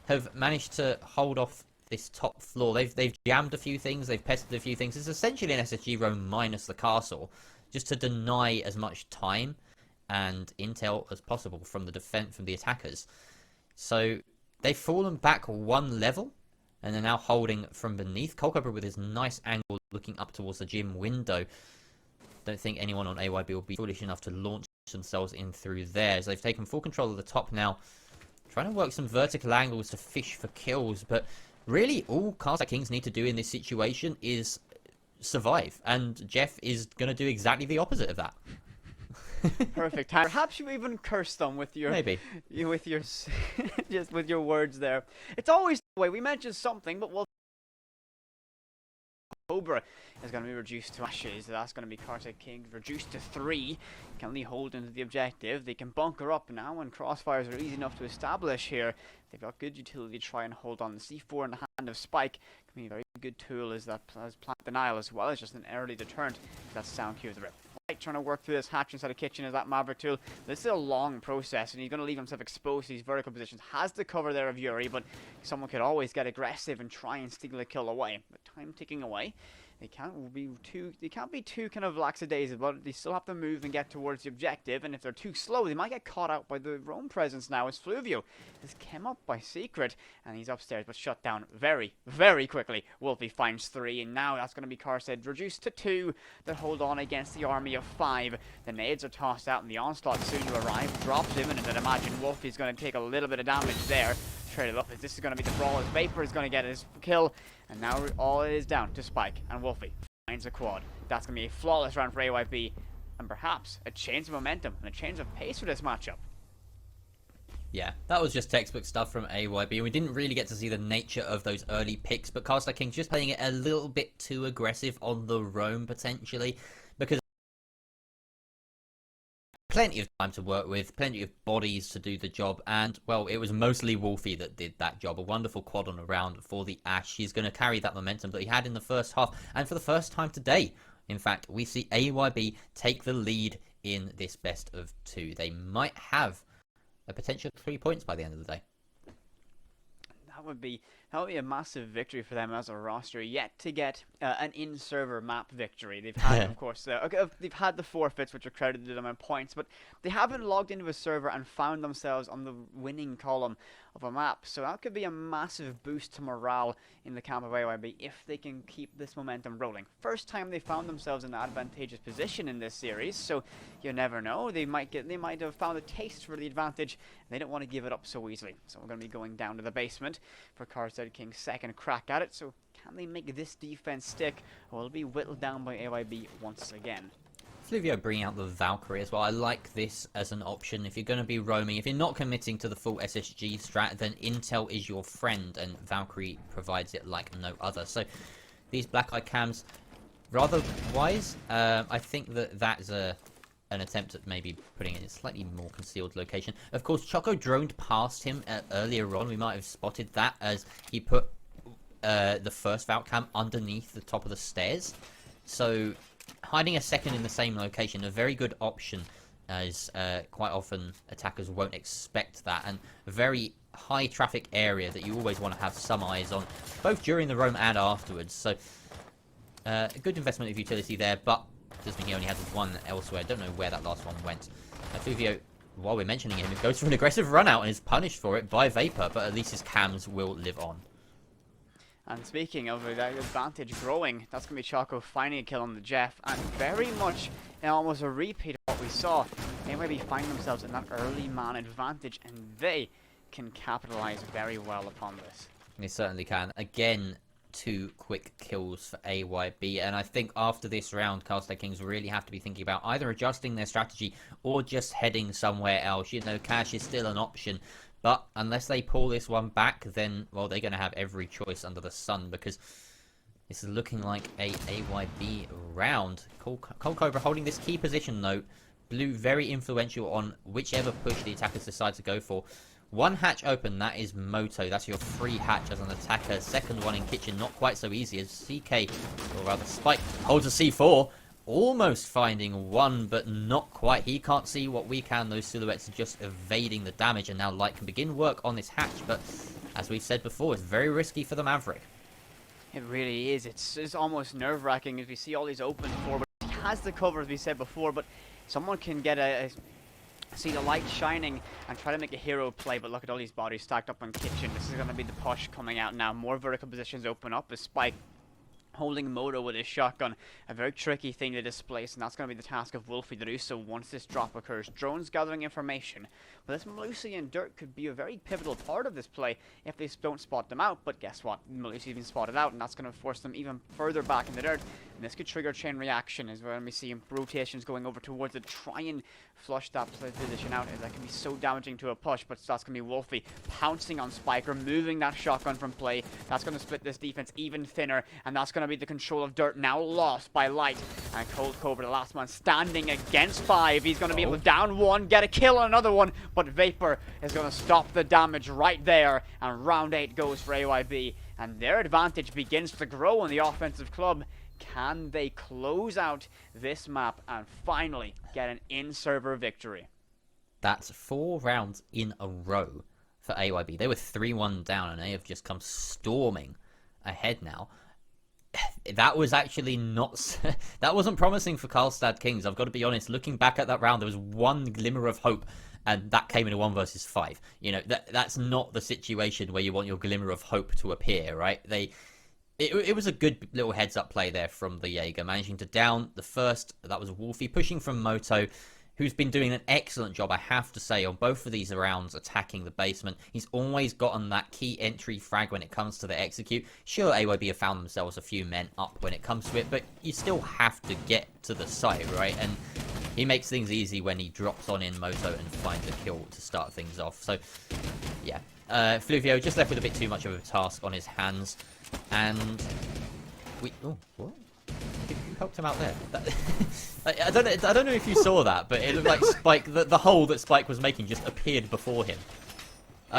have managed to hold off this top floor. They've jammed a few things, they've pested a few things. It's essentially an SSG roam minus the castle, just to deny as much time and intel as possible from the attackers. So they've fallen back 1 level, and they're now holding from beneath. Coldcobra with his nice angle looking up towards the gym window. Don't think anyone on AYB will be foolish enough to launch themselves in through there. So they've taken full control of the top now, trying to work some vertical angles to fish for kills. But really, all Carlstad Kings need to do in this situation is survive. And Jeff is going to do exactly the opposite of that. Perfect. Perhaps you even cursed them with your just with your words there. It's always the way. We mentioned something, but we'll Cobra is going to be reduced to ashes. That's going to be Carlstad Kings reduced to 3. Can only hold into the objective. They can bunker up now, and crossfires are easy enough to establish here. They've got good utility to try and hold on. The C4 in the hand of Spike can be a very good tool as plant denial, as well as just an early deterrent. That sound cue the rip. Trying to work through this hatch inside the kitchen is that Maverick tool. This is a long process, and he's going to leave himself exposed to these vertical positions. Has the cover there of Yuri, but someone could always get aggressive and try and steal a kill away. But time ticking away. They can't be too kind of lackadaisical, but they still have to move and get towards the objective, and if they're too slow, they might get caught out by the roam presence now, as Fluvio has come up by Secret, and he's upstairs, but shut down very, very quickly. Wolfie finds 3, and now that's going to be Carlstad reduced to 2 that hold on against the army of 5. The nades are tossed out, and the onslaught soon to arrive. Drops imminent, and imagine Wolfie's going to take a little bit of damage there. Traded up as this is going to be the brawl, as Vapor is going to get his kill, and now all it is down to Spike, and Wolfie finds a quad. That's going to be a flawless round for AYB, and perhaps a change of momentum and a change of pace for this matchup. Yeah, that was just textbook stuff from AYB, and we didn't really get to see the nature of those early picks, but Carlstad Kings just playing it a little bit too aggressive on the roam, potentially, because plenty of time to work with, plenty of bodies to do the job, and, well, it was mostly Wolfie that did that job. A wonderful quad on a round for the Ash. He's going to carry that momentum that he had in the first half, and for the first time today, in fact, we see AYB take the lead in this best of 2. They might have a potential 3 points by the end of the day. That would be a massive victory for them as a roster. Yet to get an in-server map victory. They've had, of course, they've had the forfeits, which are credited to them in points, but they haven't logged into a server and found themselves on the winning column of a map. So that could be a massive boost to morale in the camp of AYB if they can keep this momentum rolling. First time they found themselves in an advantageous position in this series, so you never know. They might have found a taste for the advantage, and they don't want to give it up so easily. So we're going to be going down to the basement for Carlstad King's second crack at it. So can they make this defense stick, or will it be whittled down by AYB once again? Fluvio bringing out the Valkyrie as well. I like this as an option. If you're going to be roaming, if you're not committing to the full SSG strat, then Intel is your friend, and Valkyrie provides it like no other. So these black eye cams, rather wise. I think that's an attempt at maybe putting it in a slightly more concealed location. Of course, Choco droned past him earlier on. We might have spotted that as he put the first Valk cam underneath the top of the stairs. So hiding a second in the same location, a very good option, as quite often attackers won't expect that, and a very high traffic area that you always want to have some eyes on, both during the roam and afterwards. So a good investment of utility there, but Does mean he only has one elsewhere. Don't know where that last one went. Fluvio, while we're mentioning him, goes for an aggressive run out and is punished for it by Vapor, but at least his cams will live on. And speaking of that advantage growing, that's going to be Choco finding a kill on the Jeff, and very much almost a repeat of what we saw. AYB find themselves in that early man advantage, and they can capitalize very well upon this. They certainly can. Again, 2 quick kills for AYB, and I think after this round, Carlstad Kings really have to be thinking about either adjusting their strategy or just heading somewhere else. You know, cash is still an option, but unless they pull this one back, then, well, they're going to have every choice under the sun, because this is looking like a AYB round. Cold Cobra holding this key position, though. Blue very influential on whichever push the attackers decide to go for. One hatch open, that is Moto. That's your free hatch as an attacker. Second one in kitchen, not quite so easy as CK, or rather Spike, holds a C4. Almost finding one, but not quite. He can't see what we can. Those silhouettes are just evading the damage, and now Light can begin work on this hatch. But as we've said before, it's very risky for the Maverick. It really is. It's almost nerve-wracking as we see all these open forward. He has the cover, as we said before, but someone can get see the light shining and try to make a hero play, but look at all these bodies stacked up on kitchen. This is going to be the push coming out now. More vertical positions open up as Spike holding Moto with his shotgun. A very tricky thing to displace, and that's going to be the task of Wolfie to do so once this drop occurs. Drones gathering information. Well, this Malusi and Dirt could be a very pivotal part of this play if they don't spot them out, but guess what? Malusi's been spotted out, and that's going to force them even further back in the dirt, and this could trigger a chain reaction as well. We see rotations going over towards it, try and flush that position out, as that can be so damaging to a push, but that's going to be Wolfie pouncing on Spike, removing that shotgun from play. That's going to split this defense even thinner, and that's going to be the control of Dirt now lost by Light. And Cold Cobra, the last man standing against 5. He's going to be able to down one, get a kill on another one, but Vapor is going to stop the damage right there, and round 8 goes for AYB, and their advantage begins to grow in the offensive club. Can they close out this map and finally get an in-server victory? That's 4 rounds in a row for AYB. They were 3-1 down, and they have just come storming ahead now. That was actually not... that wasn't promising for Carlstad Kings, I've got to be honest. Looking back at that round, there was one glimmer of hope, and that came in a 1 versus 5. You know, that's not the situation where you want your glimmer of hope to appear, right? It was a good little heads-up play there from the Jaeger, managing to down the first. That was Wolfie, pushing from Moto, who's been doing an excellent job, I have to say, on both of these rounds, attacking the basement. He's always gotten that key entry frag when it comes to the execute. Sure, AYB have found themselves a few men up when it comes to it, but you still have to get to the site, right? And he makes things easy when he drops on in Moto and finds a kill to start things off. So, yeah. Fluvio just left with a bit too much of a task on his hands. And we... Oh, what? Who helped him out there? I don't know if you saw that, but it looked like Spike... The hole that Spike was making just appeared before him.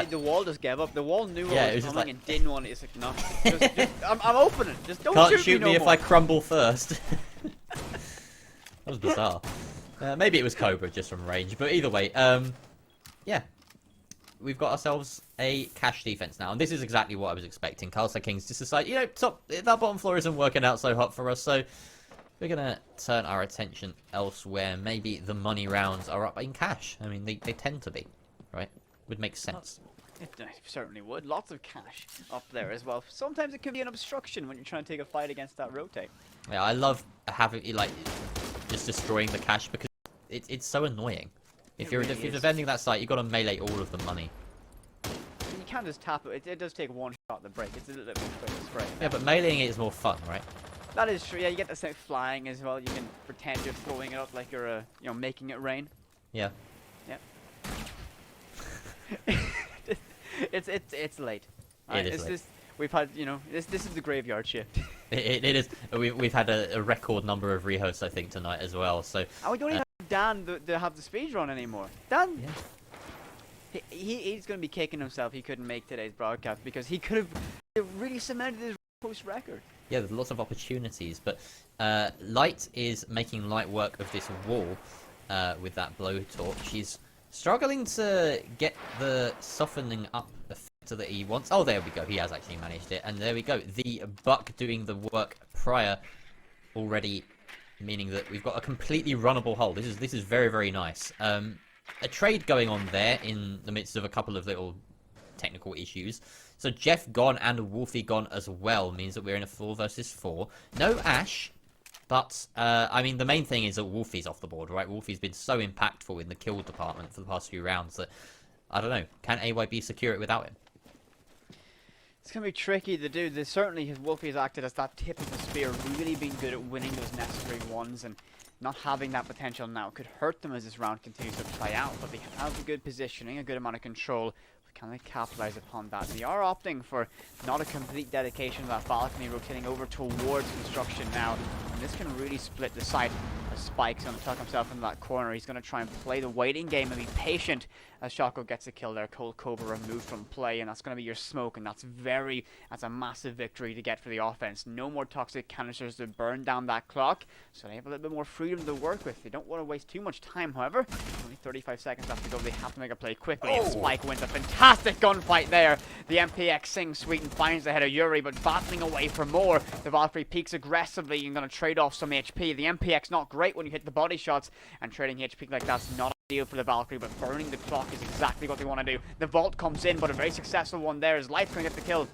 The wall just gave up. The wall knew yeah, what was coming like... and didn't want it. It's like, no. I'm opening. Just don't Can't shoot me no if more. I crumble first. That was bizarre. Maybe it was Cobra just from range, but either way, yeah. We've got ourselves a cash defense now, and this is exactly what I was expecting. Carlstad Kings just decide, you know, that bottom floor isn't working out so hot for us, so we're gonna turn our attention elsewhere. Maybe the money rounds are up in cash. I mean, they tend to be, right? Would make sense. It certainly would. Lots of cash up there as well. Sometimes it can be an obstruction when you're trying to take a fight against that rotate. Yeah, I love having, like, just destroying the cash, because it's so annoying. If you're defending that site, you've got to melee all of the money. You can't just tap it. It does take one shot to break. It's a little bit quick to spray. Yeah, but meleeing it is more fun, right? That is true. Yeah, you get the same flying as well. You can pretend you're throwing it up like you're, you know, making it rain. Yeah. Yeah. it's late. Right? It is late. We've had, you know, this is the graveyard shift. It is. We've had a record number of rehosts, I think, tonight as well. So. And we don't even have Dan to have the speed run anymore. Dan. Yeah. He's going to be kicking himself he couldn't make today's broadcast, because he could have really cemented his post record. Yeah, there's lots of opportunities, but Light is making light work of this wall with that blowtorch. She's struggling to get the softening up effect that he wants. Oh, there we go. He has actually managed it, and there we go. The Buck doing the work prior already meaning that we've got a completely runnable hole. This is very, very nice. A trade going on there in the midst of a couple of little technical issues. So Jeff gone and Wolfie gone as well means that we're in a 4 versus 4. No Ash, but I mean the main thing is that Wolfie's off the board, right? Wolfie's been so impactful in the kill department for the past few rounds that I don't know. Can AYB secure it without him? It's going to be tricky to do. There's certainly his Wolfie has acted as that tip of the spear, really been good at winning those necessary ones, and not having that potential now could hurt them as this round continues to play out. But they have a good positioning, a good amount of control. Can they capitalize upon that? They are opting for not a complete dedication to that balcony, rotating over towards construction now. And this can really split the site. As Spike's going to tuck himself into that corner. He's going to try and play the waiting game and be patient as Shako gets a kill there. Cold Cobra removed from play, and that's going to be your smoke, and that's a massive victory to get for the offense. No more toxic canisters to burn down that clock, so they have a little bit more freedom to work with. They don't want to waste too much time, however. Only 35 seconds left to go. They have to make a play quickly, and Spike wins a fantastic gunfight there. The MPX sings sweet and finds the head of Yuri, but battling away for more. The Valkyrie peeks aggressively and going to trade off some HP. The MPX not great when you hit the body shots, and trading HP like that's not ideal for the Valkyrie, but burning the clock is exactly what they want to do. The Vault comes in, but a very successful one there as Light's going to get the kill.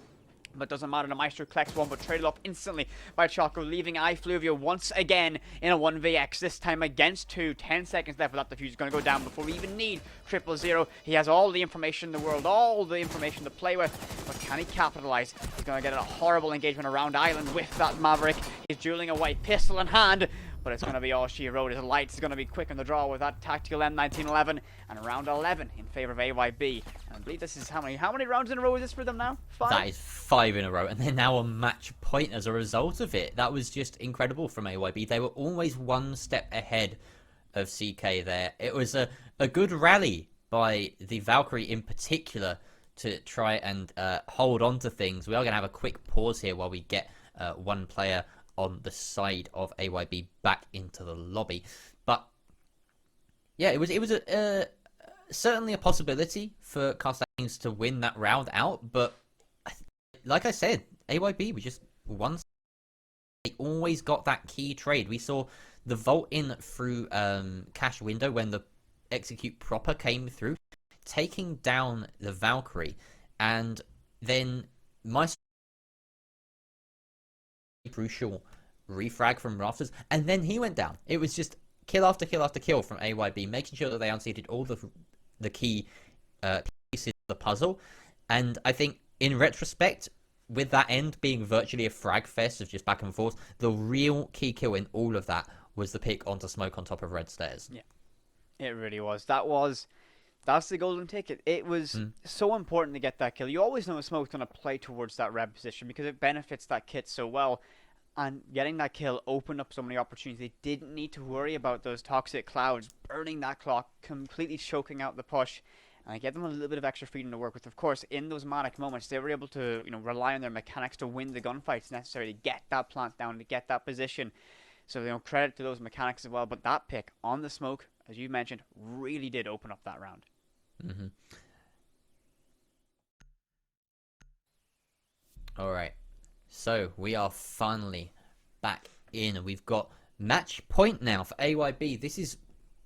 But doesn't matter, the Maestro collects one, but traded off instantly by Choco, leaving iFluvia once again in a 1vx, this time against 2. 10 seconds left, but that defuse is going to go down before we even need 000. He has all the information in the world, all the information to play with, but can he capitalize? He's going to get a horrible engagement around Island with that Maverick. He's dueling away, pistol in hand, but it's going to be all she wrote. His Lights is going to be quick on the draw with that tactical M1911, and round 11 in favor of AYB. And I believe this is how many rounds in a row is this for them now? 5? That is 5 in a row, and they're now on match point as a result of it. That was just incredible from AYB. They were always one step ahead of CK there. It was a good rally by the Valkyrie in particular to try and hold on to things. We are going to have a quick pause here while we get one player on the side of AYB back into the lobby. But yeah, it was certainly a possibility for Carlstad to win that round out, but like I said, AYB was just one. They always got that key trade. We saw the Vault in through cash window when the execute proper came through, taking down the Valkyrie, and then my crucial refrag from rafters, and then he went down. It was just kill after kill after kill from AYB, making sure that they unseated all the key pieces of the puzzle. And I think in retrospect, with that end being virtually a frag fest of just back and forth, the real key kill in all of that was the pick onto smoke on top of red stairs. Yeah, it really was. That's the golden ticket. It was so important to get that kill. You always know smoke's going to play towards that red position because it benefits that kit so well. And getting that kill opened up so many opportunities. They didn't need to worry about those toxic clouds burning that clock, completely choking out the push. And I gave them a little bit of extra freedom to work with. Of course, in those manic moments, they were able to, rely on their mechanics to win the gunfights necessary to get that plant down, to get that position. So, credit to those mechanics as well. But that pick on the smoke, as you mentioned, really did open up that round. Mm-hmm. All right. So we are finally back in. We've got match point now for AYB. This is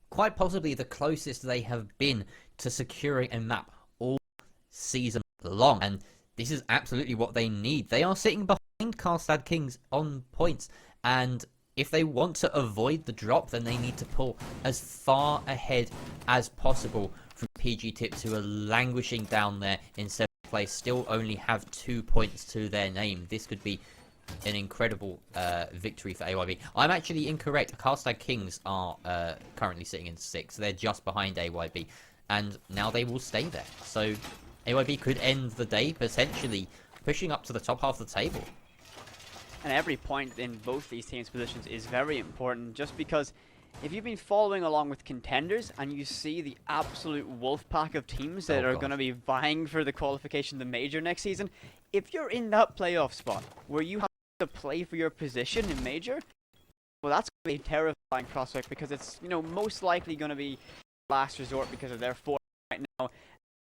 quite possibly the closest they have been to securing a map all season long. And this is absolutely what they need. They are sitting behind Carlstad Kings on points. And if they want to avoid the drop, then they need to pull as far ahead as possible from PG Tips, who are languishing down there in 7th place, still only have 2 points to their name. This could be an incredible victory for AYB. I'm actually incorrect. Carlstad Kings are currently sitting in 6th. They're just behind AYB, and now they will stay there. So AYB could end the day potentially pushing up to the top half of the table. And every point in both these teams' positions is very important, just because if you've been following along with contenders and you see the absolute wolf pack of teams that are going to be vying for the qualification to major next season, if you're in that playoff spot where you have to play for your position in major, well, that's going to be a terrifying prospect, because it's, most likely going to be last resort because of their form right now.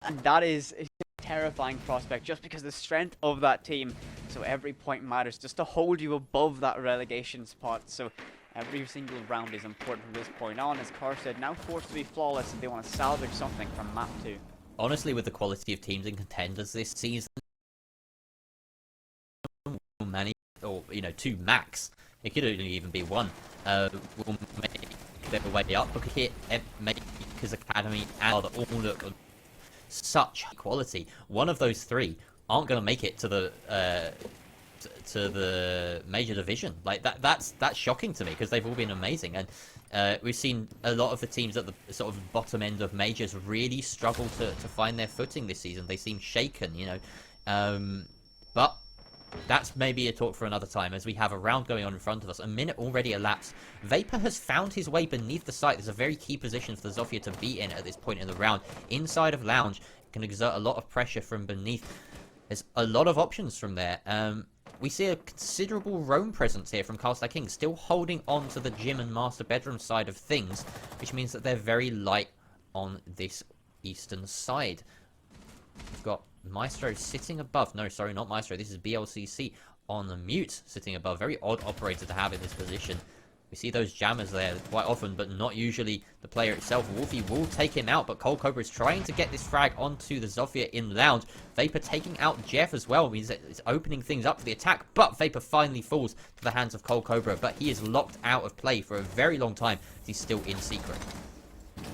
And that is a terrifying prospect just because of the strength of that team. So every point matters just to hold you above that relegation spot. So Every single round is important from this point on, as Carlstad now forced to be flawless if they want to salvage something from map 2. Honestly, with the quality of teams and contenders this season, many, or two max, it could only even be one, will make their way up. Look at Maker's Academy and all look such quality. One of those three aren't going to make it to the major division. Like that's shocking to me, because they've all been amazing, and we've seen a lot of the teams at the sort of bottom end of majors really struggle to find their footing this season. They seem shaken, but that's maybe a talk for another time, as we have a round going on in front of us. A minute already elapsed. Vapor has found his way beneath the site. There's a very key position for the Zofia to be in at this point in the round. Inside of Lounge, can exert a lot of pressure from beneath. There's a lot of options from there. We see a considerable roam presence here from Carlstad Kings, still holding on to the gym and master bedroom side of things, which means that they're very light on this eastern side. We've got Maestro sitting above. No, sorry, not Maestro. This is BLCC on the mute, sitting above. Very odd operator to have in this position. We see those jammers there quite often, but not usually the player itself. Wolfie will take him out, but Cold Cobra is trying to get this frag onto the Zofia in Lounge. Vapor taking out Jeff as well means that it's opening things up for the attack, but Vapor finally falls to the hands of Cold Cobra, but he is locked out of play for a very long time. He's still in secret.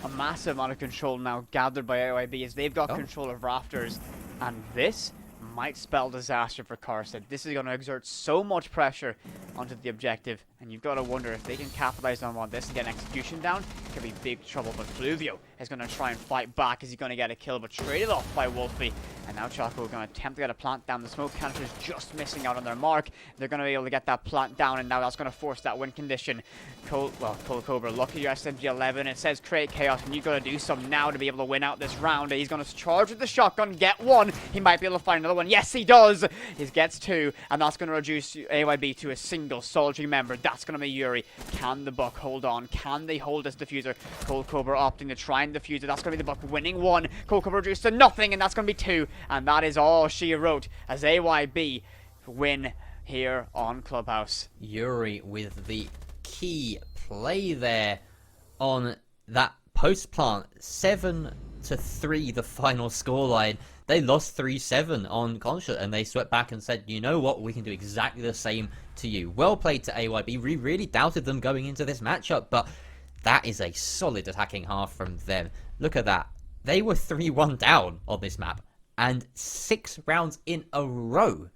A massive amount of control now gathered by AYB as they've got control of Rafters, and this might spell disaster for Carlstad. This is going to exert so much pressure onto the objective, and you've got to wonder if they can capitalize on this and get an execution down. It could be big trouble, but Fluvio is going to try and fight back. Is he going to get a kill, but traded off by Wolfie, and now Choco is going to attempt to get a plant down. The smoke counter is just missing out on their mark. They're going to be able to get that plant down, and now that's going to force that win condition. Cold Cobra, look at your SMG11. It says create chaos, and you've got to do some now to be able to win out this round. He's going to charge with the shotgun, get one. He might be able to find another one. Yes, he does. He gets two, and that's going to reduce AYB to a single soldiering member. That's going to be Yuri. Can the Buck hold on? Can they hold this diffuser? Cold Cobra opting to try and defuse it. That's going to be the Buck winning one. Cold Cobra reduced to nothing, and that's going to be two. And that is all she wrote as AYB win here on Clubhouse. Yuri with the key play there on that post plant. 7-3 the final scoreline. They lost 3-7 on Carlstad, and they swept back and said, you know what, we can do exactly the same to you. Well played to AYB. We really doubted them going into this matchup, but that is a solid attacking half from them. Look at that. They were 3-1 down on this map, and 6 rounds in a row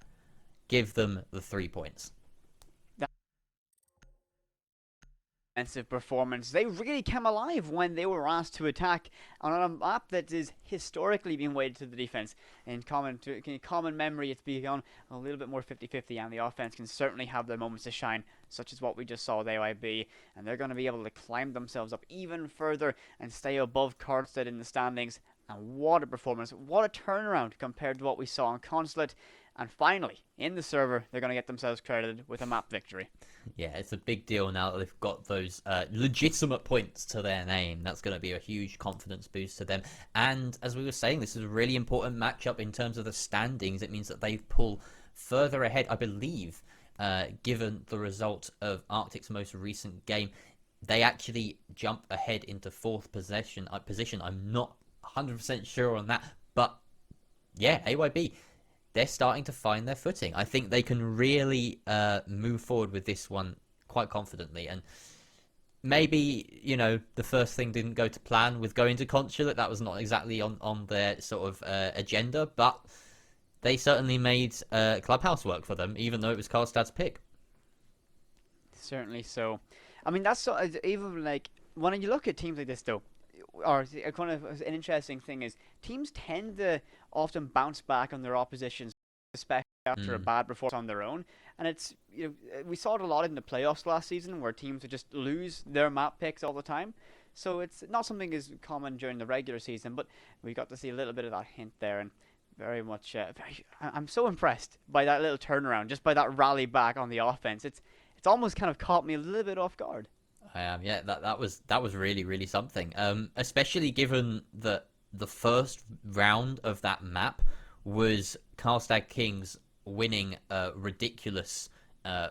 give them the 3 points. Defensive performance. They really came alive when they were asked to attack on a map that is historically being weighted to the defense. In common memory, it's become a little bit more 50-50, and the offense can certainly have their moments to shine, such as what we just saw with AYB, and they're going to be able to climb themselves up even further and stay above Carlstad in the standings. And what a performance, what a turnaround compared to what we saw on Consulate. And finally, in the server, they're going to get themselves credited with a map victory. Yeah, it's a big deal now that they've got those legitimate points to their name. That's going to be a huge confidence boost to them. And as we were saying, this is a really important matchup in terms of the standings. It means that they pull further ahead, I believe, given the result of Arctic's most recent game. They actually jump ahead into 4th position. I'm not 100% sure on that. But yeah, AYB, they're starting to find their footing. I think they can really move forward with this one quite confidently. And maybe, the first thing didn't go to plan with going to Consulate. That was not exactly on their sort of agenda, but they certainly made Clubhouse work for them, even though it was Carlstad's pick. Certainly so. I mean, that's even like, when you look at teams like this, though, or kind of an interesting thing is teams tend to often bounce back on their oppositions, especially after a bad performance on their own. And it's, we saw it a lot in the playoffs last season, where teams would just lose their map picks all the time. So it's not something as common during the regular season, but we got to see a little bit of that hint there, and very much. I'm so impressed by that little turnaround, just by that rally back on the offense. It's almost kind of caught me a little bit off guard. I am, yeah. That was really, really something. Especially given that the first round of that map was Carlstad Kings winning a ridiculous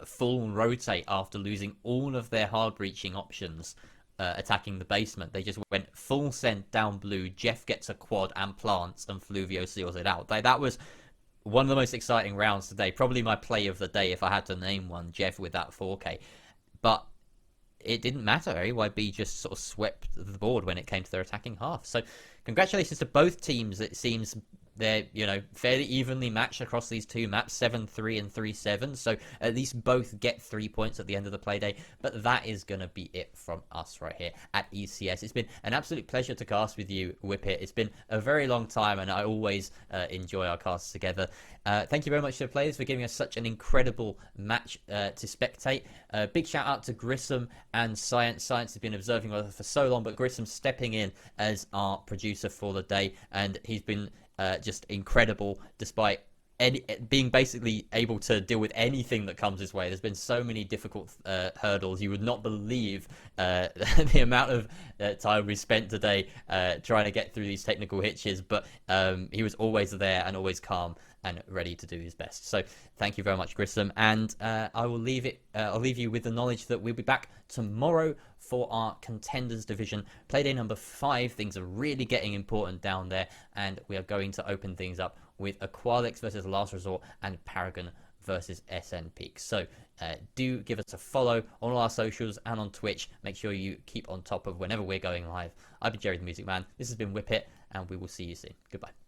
full rotate after losing all of their hard breaching options. Attacking the basement, they just went full send down blue. Jeff gets a quad and plants, and Fluvio seals it out. That was one of the most exciting rounds today. Probably my play of the day if I had to name one. Jeff with that 4K, but it didn't matter. AYB just sort of swept the board when it came to their attacking half. So congratulations to both teams. It seems they're, fairly evenly matched across these two maps, 7-3 and 3-7. So at least both get 3 points at the end of the Playday. But that is going to be it from us right here at ECS. It's been an absolute pleasure to cast with you, Whippet. It's been a very long time, and I always enjoy our casts together. Thank you very much to the players for giving us such an incredible match to spectate. Big shout out to Grissom and Science. Science has been observing us for so long, but Grissom stepping in as our producer for the day, and he's been just incredible despite being basically able to deal with anything that comes his way. There's been so many difficult hurdles. You would not believe the amount of time we spent today trying to get through these technical hitches, but he was always there and always calm and ready to do his best. So thank you very much, Grissom, and I'll leave you with the knowledge that we'll be back tomorrow for our Contenders Division Playday number 5. Things are really getting important down there, and we are going to open things up with Aqualix versus Last Resort and Paragon versus SN Peak. So do give us a follow on all our socials and on Twitch. Make sure you keep on top of whenever we're going live. I've been Jerry the Music Man. This has been Whippet, and we will see you soon. Goodbye.